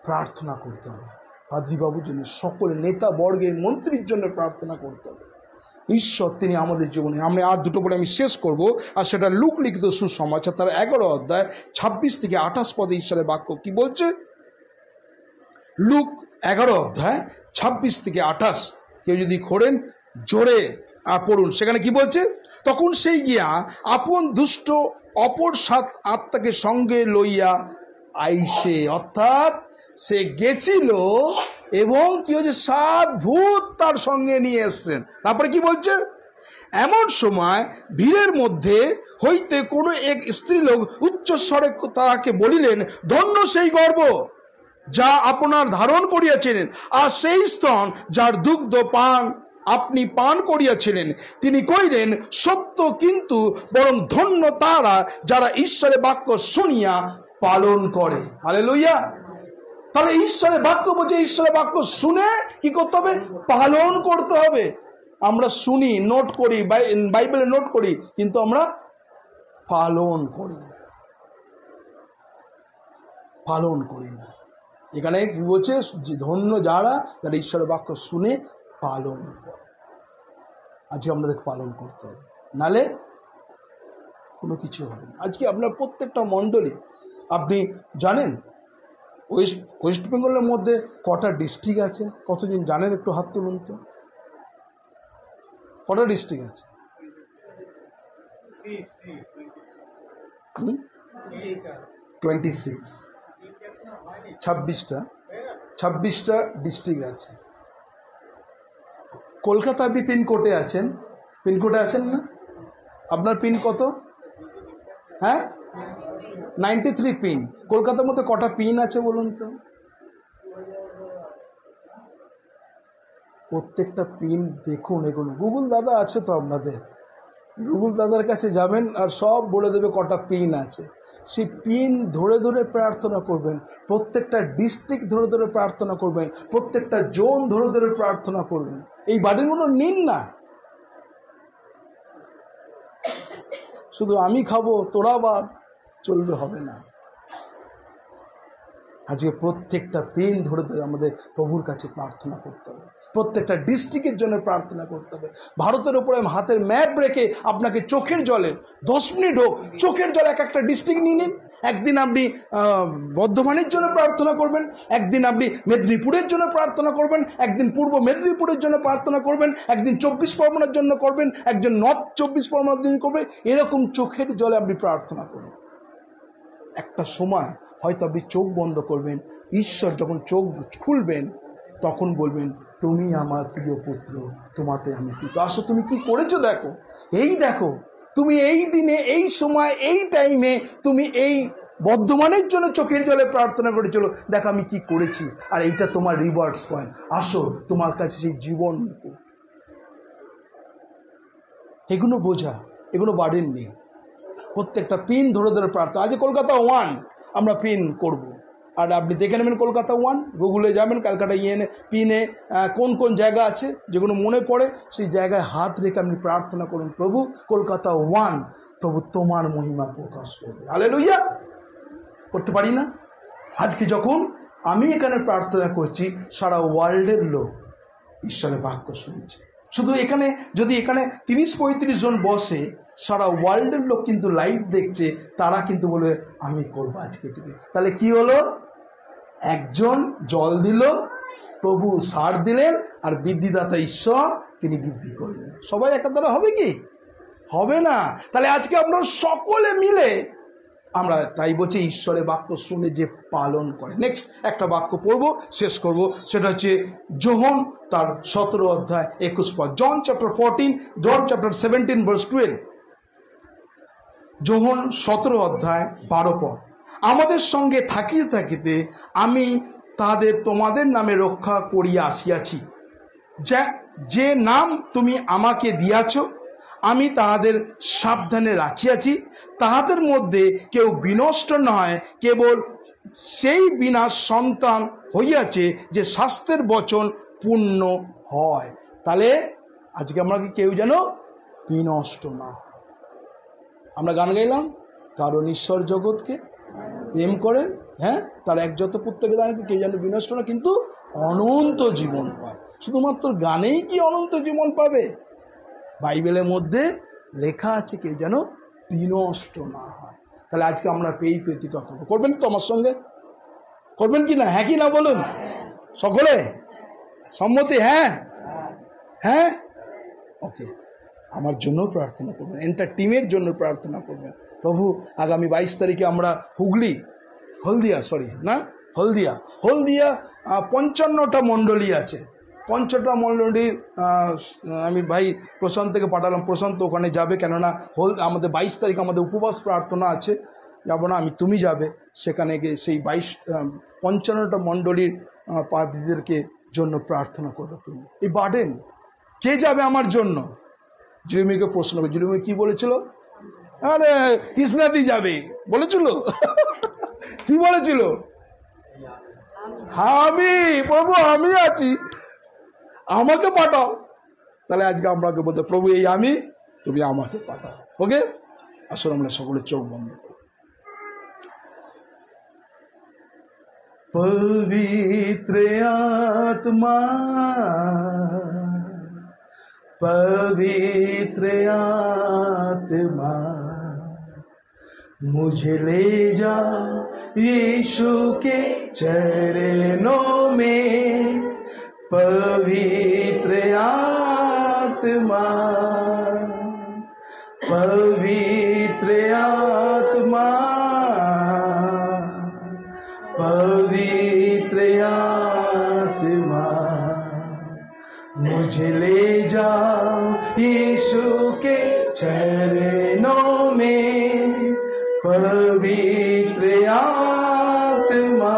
প্রার্থনা করতে হবে পাদ্রীবাবুর জন্য, সকল নেতা বর্গের, মন্ত্রীর জন্য প্রার্থনা করতে হবে। ঈশ্বর তিনি আমাদের জীবনে, আমি আর দুটো বলে আমি শেষ করব, আর সেটা লুক লিখিত সুসমাচার তার 11 অধ্যায় 26 থেকে 28 পদে ঈশ্বরের বাক্য কি বলছে। লুক 11 অধ্যায় 26 থেকে 28, কেউ যদি খোড়েন জোরে পড়ুন। সেখানে কি বলছে? তখন সেই গিয়া আপন দুষ্ট অপর 7 আত্মাকে সঙ্গে লইয়া আইসে, অর্থাৎ সে গেছিল এবং কি হচ্ছে 7 ভূত তার সঙ্গে নিয়ে এসছেন। তারপরে কি বলছে? এমন সময় ভিড়ের মধ্যে হইতে কোনো এক স্ত্রীলোক উচ্চস্বরে তাহাকে বলিলেন, ধন্য সেই গর্ভ যা আপনার ধারণ করিয়াছিলেন, আর সেই স্তন যার দুগ্ধ পান আপনি পান করিয়াছিলেন। তিনি কইলেন, সত্য, কিন্তু বরং ধন্য তারা যারা ঈশ্বরের বাক্য শুনিয়া পালন করে। হালেলুয়া। তাহলে ঈশ্বরের বাক্য বলছে, ঈশ্বরের বাক্য শুনে কি করতে হবে? পালন করতে হবে। আমরা শুনি, নোট করি, বাইবেলে নোট করি, কিন্তু আমরা পালন করি না, পালন করি না। এখানে কি বলছে? যে ধন্য যারা ঈশ্বরের বাক্য শুনে পালন করে। আজকে আমাদের পালন করতে হবে, নালে কোনো কিছু হবে না। আজকে আপনার প্রত্যেকটা মণ্ডলী, আপনি জানেন ওয়েস্ট বেঙ্গলের মধ্যে কটা ডিস্ট্রিক্ট আছে? কতজন জানেন? একটু হাত তুলুন তো। কটা ডিস্ট্রিক্ট আছে? 26টা। 26টা ডিস্ট্রিক্ট আছে। কলকাতা আপনি পিনকোডে আছেন, পিনকোডে আছেন না? আপনার পিন কত? হ্যাঁ, 93 পিন। কলকাতার মধ্যে কটা পিন আছে বলুন তো? প্রত্যেকটা পিন দেখুন, এগুলো গুগল দাদা আছে তো আপনাদের, গুগল দাদার কাছে যাবেন আর সব বলে দেবে কটা পিন আছে। সেই পিন ধরে ধরে প্রার্থনা করবেন, প্রত্যেকটা ডিস্ট্রিক্ট ধরে ধরে প্রার্থনা করবেন, প্রত্যেকটা জোন ধরে ধরে প্রার্থনা করবেন। এই বাড়িগুলো নিন না, শুধু আমি খাবো তোরা বাদ চলবে, হবে না। আজকে প্রত্যেকটা পিন ধরে ধরে আমাদের প্রভুর কাছে প্রার্থনা করতে হবে, প্রত্যেকটা ডিস্ট্রিক্টের জন্য প্রার্থনা করতে হবে। ভারতের উপরে হাতের ম্যাপ রেখে আপনাকে চোখের জলে 10 মিনিট হোক চোখের জলে এক একটা ডিস্ট্রিক্ট নিয়ে নিন। একদিন আপনি বর্ধমানের জন্য প্রার্থনা করবেন, একদিন আপনি মেদিনীপুরের জন্য প্রার্থনা করবেন, একদিন পূর্ব মেদিনীপুরের জন্য প্রার্থনা করবেন, একদিন 24 পরগনার জন্য করবেন, একজন নর্থ 24 পরগনার দিন করবেন। এরকম চোখের জলে আপনি প্রার্থনা করুন। একটা সময় হয়তো আপনি চোখ বন্ধ করবেন, ঈশ্বর যখন চোখ খুলবেন তখন বলবেন, তুমি আমার প্রিয় পুত্র, তোমাতে আমি প্রীত। আসো তুমি কি করেছো দেখো, এই দেখো তুমি এই দিনে এই সময় এই টাইমে তুমি এই বর্ধমানের জন্য চোখের জলে প্রার্থনা করেছিল, দেখো আমি কি করেছি, আর এইটা তোমার রিওয়ার্ডস পয়েন্ট। আসো তোমার কাছে সেই জীবন, এগুলো বোঝা, এগুলো বাড়েন নেই। প্রত্যেকটা পিন ধরে ধরে প্রার্থনা। আজ কলকাতা 1 আমরা পিন করব, আর আপনি দেখে নেবেন কলকাতা 1, গুগলে যাবেন, ক্যালকাটা পিনে কোন কোন জায়গা আছে যেগুলো মনে পড়ে সেই জায়গায় হাত রেখে আপনি প্রার্থনা করুন, প্রভু কলকাতা 1, প্রভু তোমার মহিমা প্রকাশ করবে। হালেলুয়া। করতে পারি না? আজকে যখন আমি এখানে প্রার্থনা করছি, সারা ওয়ার্ল্ডের লোক ঈশ্বরের বাক্য শুনছে। শুধু এখানে যদি এখানে 30-35 জন বসে, সারা ওয়ার্ল্ডের লোক কিন্তু লাইভ দেখছে, তারা কিন্তু বলবে আমি করবো আজকে থেকে। তাহলে কি হলো? একজন জল দিল, প্রভু সার দিলেন, আর বৃদ্ধিদাতা ঈশ্বর তিনি বৃদ্ধি করলেন। সবাই একা দ্বারা হবে কি? হবে না। তাহলে আজকে আমরা সকলে মিলে আমরা তাই বলছি ঈশ্বরের বাক্য শুনে যে পালন করে। নেক্সট একটা বাক্য পড়বো, শেষ করব, সেটা হচ্ছে যোহন তার 17 অধ্যায় 21 পদ। John chapter 14, John chapter 17 verse 12। যোহন 17 অধ্যায় 12 পদ। আমাদের সঙ্গে থাকিতে থাকিতে আমি তাদের তোমাদের নামে রক্ষা করিয়া আসিয়াছি, যে নাম তুমি আমাকে দিয়াছ আমি তাহাদের সাবধানে রাখিয়াছি। তাহাদের মধ্যে কেউ বিনষ্ট নয়, কেবল সেই বিনাশ সন্তান হইয়াছে যে শাস্ত্রের বচন পূর্ণ হয়। তাহলে আজকে আমরা কি কেউ যেন বিনষ্ট না হয়। আমরা গান গাইলাম, কারণ ঈশ্বর জগৎকে প্রেম করেন, হ্যাঁ, তার একজত পুত্রকে দান, কেউ যেন বিনষ্ট না কিন্তু অনন্ত জীবন পায়। শুধুমাত্র গানেই কি অনন্ত জীবন পাবে? বাইবেলের মধ্যে লেখা আছে কেউ যেন বিনষ্ট না হয়। তাহলে আজকে আমরা প্রতিজ্ঞা করবো। করবেন তো আমার সঙ্গে? করবেন কি না? হ্যাঁ কি না বলুন সকলে? সম্মতি? হ্যাঁ, হ্যাঁ, ওকে। আমার জন্য প্রার্থনা করবেন, এন্টার টিমের জন্য প্রার্থনা করবেন। প্রভু আগামী 22 তারিখে আমরা হলদিয়া 55টা মণ্ডলী আছে। 55টা মণ্ডলীর আমি ভাই প্রশান্ত থেকে পাঠালাম, প্রশান্ত ওখানে যাবে, কেননা আমাদের 22 তারিখ আমাদের উপবাস প্রার্থনা আছে, যাব না আমি, তুমি যাবে সেখানে গিয়ে সেই 55টা মণ্ডলীর পাপীদেরকে জন্য প্রার্থনা করবে। তুমি এই বার্ডেন কে যাবে আমার জন্য? জিরুমিকে প্রশ্ন করে, জিরুমি কি বলেছিল? আরে কৃষ্ণাদি যাবে বলেছিল। কি বলেছিল? আমি, প্রভু আমি আছি, আমাকে পাঠাও। তাহলে আজকে আমরা বলতে, প্রভু এই আমি, তুমি আমাকে পাঠাও। ওকে, আসলে আমরা সকলে চোখ বন্ধ করি। পবিত্র আত্মা, पवित्र आत्मा मुझे ले जा यीशु के चरणों में। पवित्र आत्मा, पवित्र आत्मा, पवित्र मुझे ले जाओ यीशु के चरणों में, पवित्र आत्मा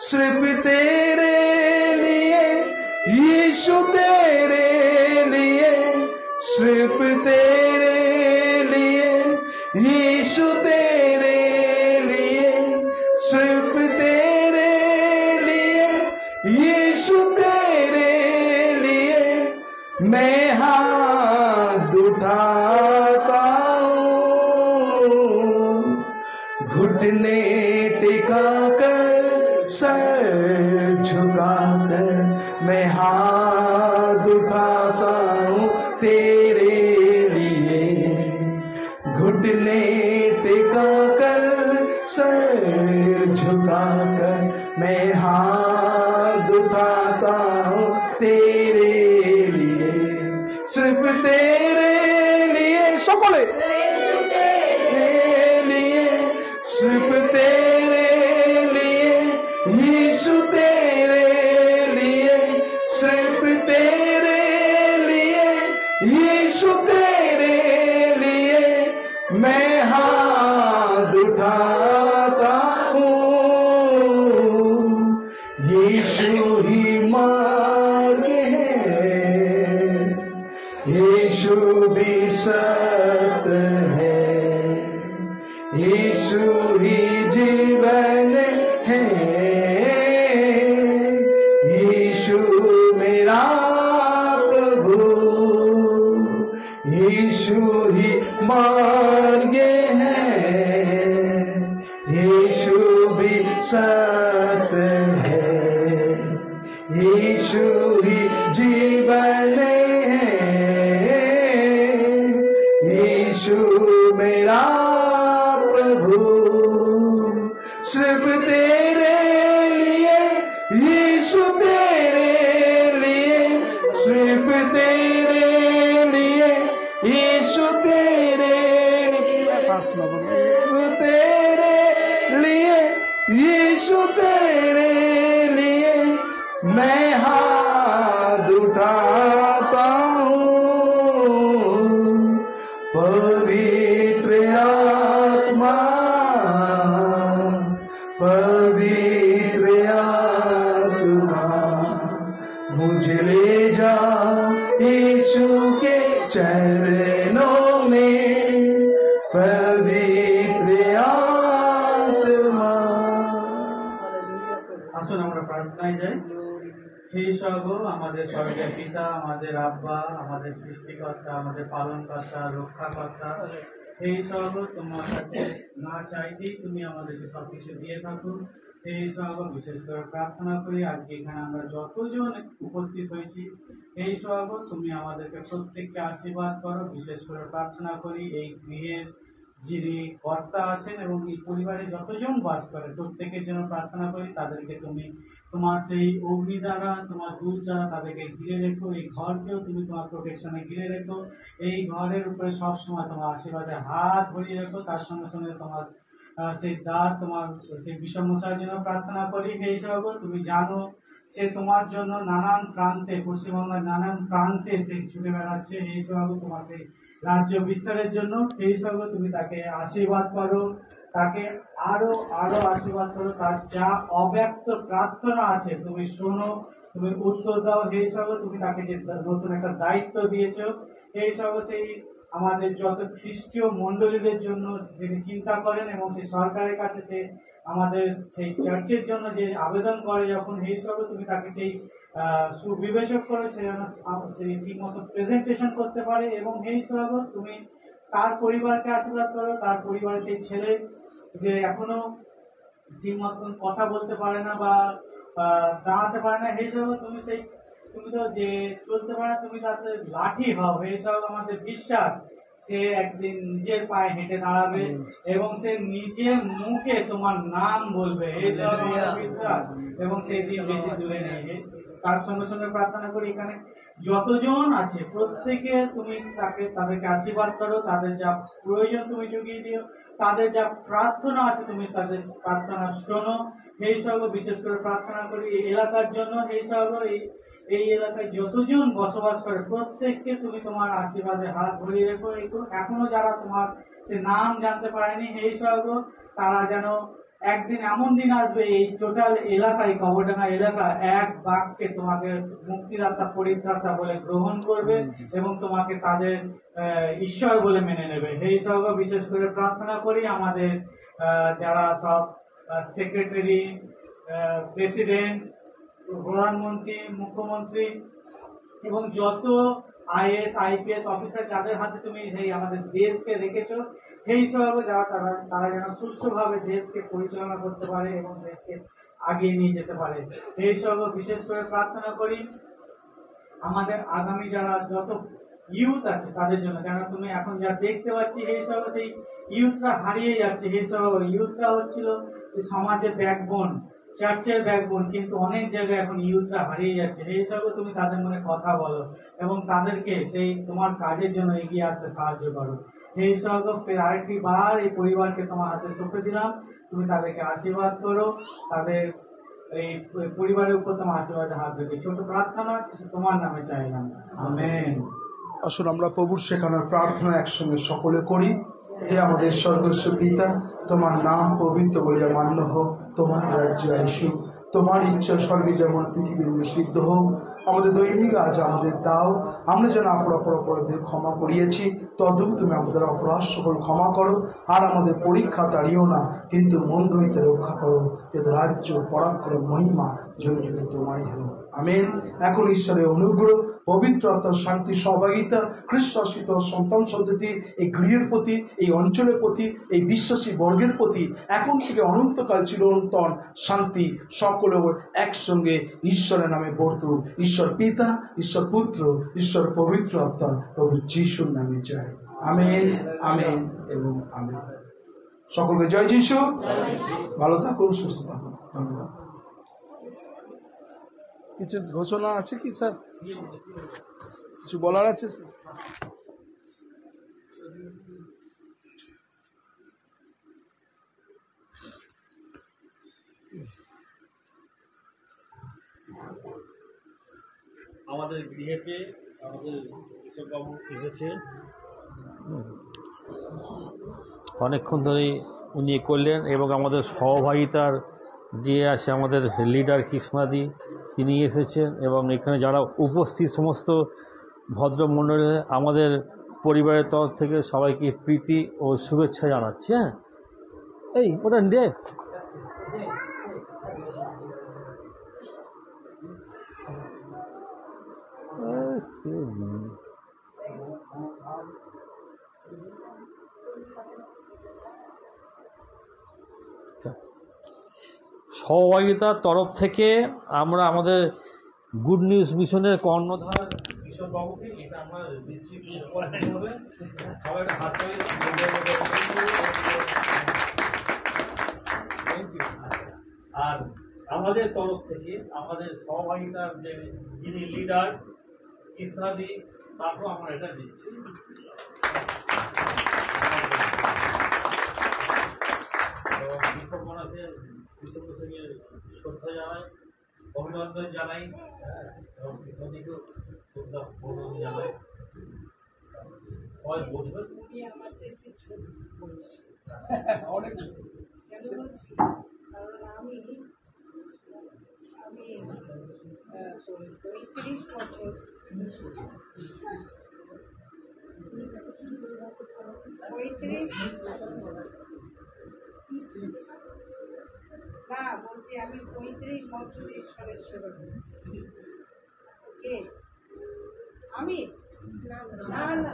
सिर्फ तेरे लिए, यीशु तेरे लिए, सिर्फ तेरे लिए, यीशु तेरे लिए, सिर्फ तेरे लिए, यीशु तेरे लिए मैं हाथ उठाता हूँ, घुटने टिकाकर सर झुकाकर मैं हाथ उठाता हूँ तेरे लिए, घुटने टिकाकर सर झुकाकर मैं हाथ उठाता हूँ तेरे लिए, सिर्फ तेरे लिए, सकले तेरे लिए, सिर्फ तेरे लिए, यीशु तेरे लिए, सिर्फ तेरे लिए, यीशु तेरे लिए मैं हाथ उठाता हूँ, यीशु ही मार्ग है, यीशु भी सत्य है, यीशु ही जीवन है, यीशु मेरा प्रभु, यीशु ही मार्ग है, यीशु भी सत्य है, यीशु ही जीवन है, यीशु मेरा प्रभु, सिर्फ तेरे लिए, यीशु तेरे लिए, सिर्फ तेरे लिए, यीशु तेरे लिए, प्रार्थना करो, तेरे लिए, यीशु तेरे लिए मैं हाथ उठाता हूँ, पवित्र आत्मा, पवित्र आत्मा मुझे ले जा यीशु के चरणों में, पवित्र आत्मा। আসুন আমরা প্রার্থনায় যাই। হে স্বর্গ, আমাদের স্বর্গের পিতা, আমাদের আব্বা, আমাদের সৃষ্টিকর্তা, আমাদের পালনকর্তা, রক্ষাকর্তা, হে স্বর্গ, তোমার কাছে না চাইতেই তুমি আমাদেরকে সবকিছু দিয়ে থাকো। হে স্বর্গ, বিশেষ করে প্রার্থনা করি আজকে এখানে আমরা যতজন উপস্থিত হয়েছি, এই স্বর্গ তুমি আমাদেরকে প্রত্যেককে আশীর্বাদ করো। বিশেষ করে প্রার্থনা করি এই গৃহের যিনি কর্তা আছেন এবং এই পরিবারে যতজন বাস করে প্রত্যেকের জন্য প্রার্থনা করি, তাদেরকে তুমি তোমার সেই অগ্নি দ্বারা, তোমার দূত দ্বারা তাদেরকে ঘিরে রেখো। এই ঘরকেও তুমি তোমার প্রোটেকশনে ঘিরে রেখো। এই ঘরের উপরে সবসময় তোমার আশীর্বাদে হাত ভরিয়ে রেখো। তার সঙ্গে সঙ্গে তোমার সেই দাস, তোমার সেই বিষম মশাইয়ের জন্য প্রার্থনা করি। হে স্বর্গ, তুমি জানো সে তোমার জন্য নানান প্রান্তে, পশ্চিমবঙ্গের নানান প্রান্তে সে ছুটে বেড়াচ্ছে। হে স্বর্গ, তোমার সেই রাজ্য বিস্তারের জন্য এই স্বর্গ তুমি তাকে আশীর্বাদ করো, তাকে আরো আরো আশীর্বাদ করো। তার যা অব্যক্ত প্রার্থনা আছে তুমি শোনো, তুমি উত্তর দাও। হে স্বর্গ, তুমি তাকে যে নতুন একটা দায়িত্ব দিয়েছো, এই স্বর্গ সেই আমাদের যত খ্রিস্টীয় মণ্ডলীদের জন্য যিনি চিন্তা করেন এবং সেই সরকারের কাছে সে আমাদের সেই চার্চের জন্য যে আবেদন করে যখন, হে স্বর্গ তুমি তাকে সেই সুবিবেচক করে সে যেন সেই ঠিক মতো প্রেজেন্টেশন করতে পারে। এবং হে স্বর্গ, তুমি তার পরিবারকে আশীর্বাদ করো। তার পরিবারের সেই ছেলে যে এখনো ঠিক মতন কথা বলতে পারে না বা দাঁড়াতে পারে না, হে স্বর্গ তুমি তো যে চলতে পারে, তুমি তাতে লাঠি হও। হে স্বর্গ, আমাদের বিশ্বাস সে একদিন নিজের পায়ে হেঁটে দাঁড়াবে এবং সে নিজের মুখে তোমার নাম বলবে। এই বিশ্বাস এবং সেই দিন বেশি দূরে নেই। তার সঙ্গে সঙ্গে প্রার্থনা করি এখানে যতজন আছে প্রত্যেকে তুমি তাদেরকে আশীর্বাদ করো। তাদের যা প্রয়োজন তুমি জুগিয়ে দিও। তাদের যা প্রার্থনা আছে তুমি তাদের প্রার্থনা শোনো। হে স্বর্গ, বিশেষ করে প্রার্থনা করি এই এলাকার জন্য। হে স্বর্গ, এই এলাকায় যতজন বসবাস করে প্রত্যেককে তুমি তোমার আশীর্বাদে হাত ভরিয়ে রেখো। এখনো যারা তোমার সে নাম জানতে পারেনি, হে স্বর্গ, তারা যেন একদিন এমন দিন আসবে এই টোটাল এলাকায়, কবরডাঙ্গা এলাকা এক বাক্যে তোমাকে মুক্তিদাতা পরিত্রাতা বলে গ্রহণ করবে এবং তোমাকে তাদের ঈশ্বর বলে মেনে নেবে। হে স্বর্গ, বিশেষ করে প্রার্থনা করি আমাদের যারা সব সেক্রেটারি, প্রেসিডেন্ট, প্রধানমন্ত্রী, মুখ্যমন্ত্রী এবং যত আইএস আইপিএস অফিসার যাদের হাতে তুমি এই আমাদের দেশকে রেখেছো, সেই সব যারা তারা যেন সুষ্ঠুভাবে দেশকে পরিচালনা করতে পারে এবং দেশকে আগিয়ে নিয়ে যেতে পারে। সেই সব বিশেষ করে প্রার্থনা করি আমাদের আগামী যারা যত ইউথ আছে তাদের জন্য, কেন তুমি এখন যা দেখতে পাচ্ছি এই সব সেই ইউথরা হারিয়ে যাচ্ছে। এই সব ইউথরা হচ্ছিল যে সমাজের ব্যাকবোন, চার্চের ব্যাকবোন, কিন্তু অনেক জায়গায় এখন ইউথরা হারিয়ে যাচ্ছে। এই সব তুমি তাদের মনে কথা বলো এবং তাদেরকে সেই তোমার কাজের জন্য এগিয়ে আসতে সাহায্য করো। এই সব ফের আরেকটি বার এই পরিবারকে তোমার হাতে সঁপে দিলাম, তুমি তাদেরকে আশীর্বাদ করো, তাদের এই পরিবারের উপর তোমার আশীর্বাদে হাত রেখে ছোট প্রার্থনা তোমার নামে চাইলাম, আমেন। আসুন আমরা প্রভুর শেখানোর প্রার্থনা একসঙ্গে সকলে করি। হে আমাদের স্বর্গস্ব পিতা, তোমার নাম পবিত্র বলিয়া মান্য হোক, তোমার রাজ্য আসুক, তোমার ইচ্ছা স্বর্গে যেমন পৃথিবীর সিদ্ধ হোক। আমাদের দৈনিক আজ আমাদের দাও, আমরা যেন অপরাধীদের ক্ষমা করিয়েছি তদ্রূপ তুমি আমাদের অপরাধ সকল ক্ষমা করো, আর আমাদের পরীক্ষা তাড়িও না, কিন্তু মন্দ হইতে রক্ষা করো, যাতে রাজ্য পরাক্রম মহিমা যুগে যুগে তোমারই হোক, আমেন। এখন ঈশ্বরের অনুগ্রহ, পবিত্র আত্মার শান্তি সহভাগিতা, খ্রিস্ট আশ্রিত সন্তান সন্ততি এই গৃহের প্রতি, এই অঞ্চলের প্রতি, এই বিশ্বাসী বর্গের প্রতি এখন থেকে অনন্তকাল চিরন্তন শান্তি সকলে একসঙ্গে ঈশ্বরের নামে বর্তুক। ঈশ্বর পিতা, ঈশ্বর পুত্র, ঈশ্বর পবিত্র আত্মা প্রভু যিশুর নামে যায়, আমেন, আমেন এবং আমেন। সকলকে জয় যিশু। ভালো থাকুন, সুস্থ থাকুন, ধন্যবাদ। কিছু ঘোষণা আছে কি স্যার? কিছু বলার আছে স্যার? আমাদের গৃহেতে আমাদের ঈশ্বরবাবু এসেছে, অনেকক্ষণ ধরেই উনি করলেন এবং আমাদের সহভাগিতার যে আছে আমাদের লিডার কৃষ্ণাদি তিনি এসেছেন এবং এখানে যারা উপস্থিত সমস্ত ভদ্রমণ্ডলী আমাদের পরিবারের তরফ থেকে সবাইকে প্রীতি ও শুভেচ্ছা জানাচ্ছি। হ্যাঁ, এই ওটা দে। সহভাগিতার তরফ থেকে আমরা আমাদের গুড নিউজ মিশনের কর্ণধার ঈশ্বরবাবুকে এটা আমরা দিচ্ছি। আর আমাদের তরফ থেকে আমাদের সহভাগিতার যে যিনি লিডার কৃষ্ণাদি, তারপর আমরা এটা দিচ্ছি। এবং বিশ্বকর্মাকে বিশ্বপ্রসঙ্গে শ্রদ্ধা জানাই, অভিনন্দন জানাই এবং কৃষ্ণদিকেও শ্রদ্ধা অভিনন্দন জানাই। সবাই বসবেন। অনেক কেন বলছি, কারণ আমি 35 বছর না বলছি, আমি 35 বছর ঈশ্বরের সেবা করছি। আমি না না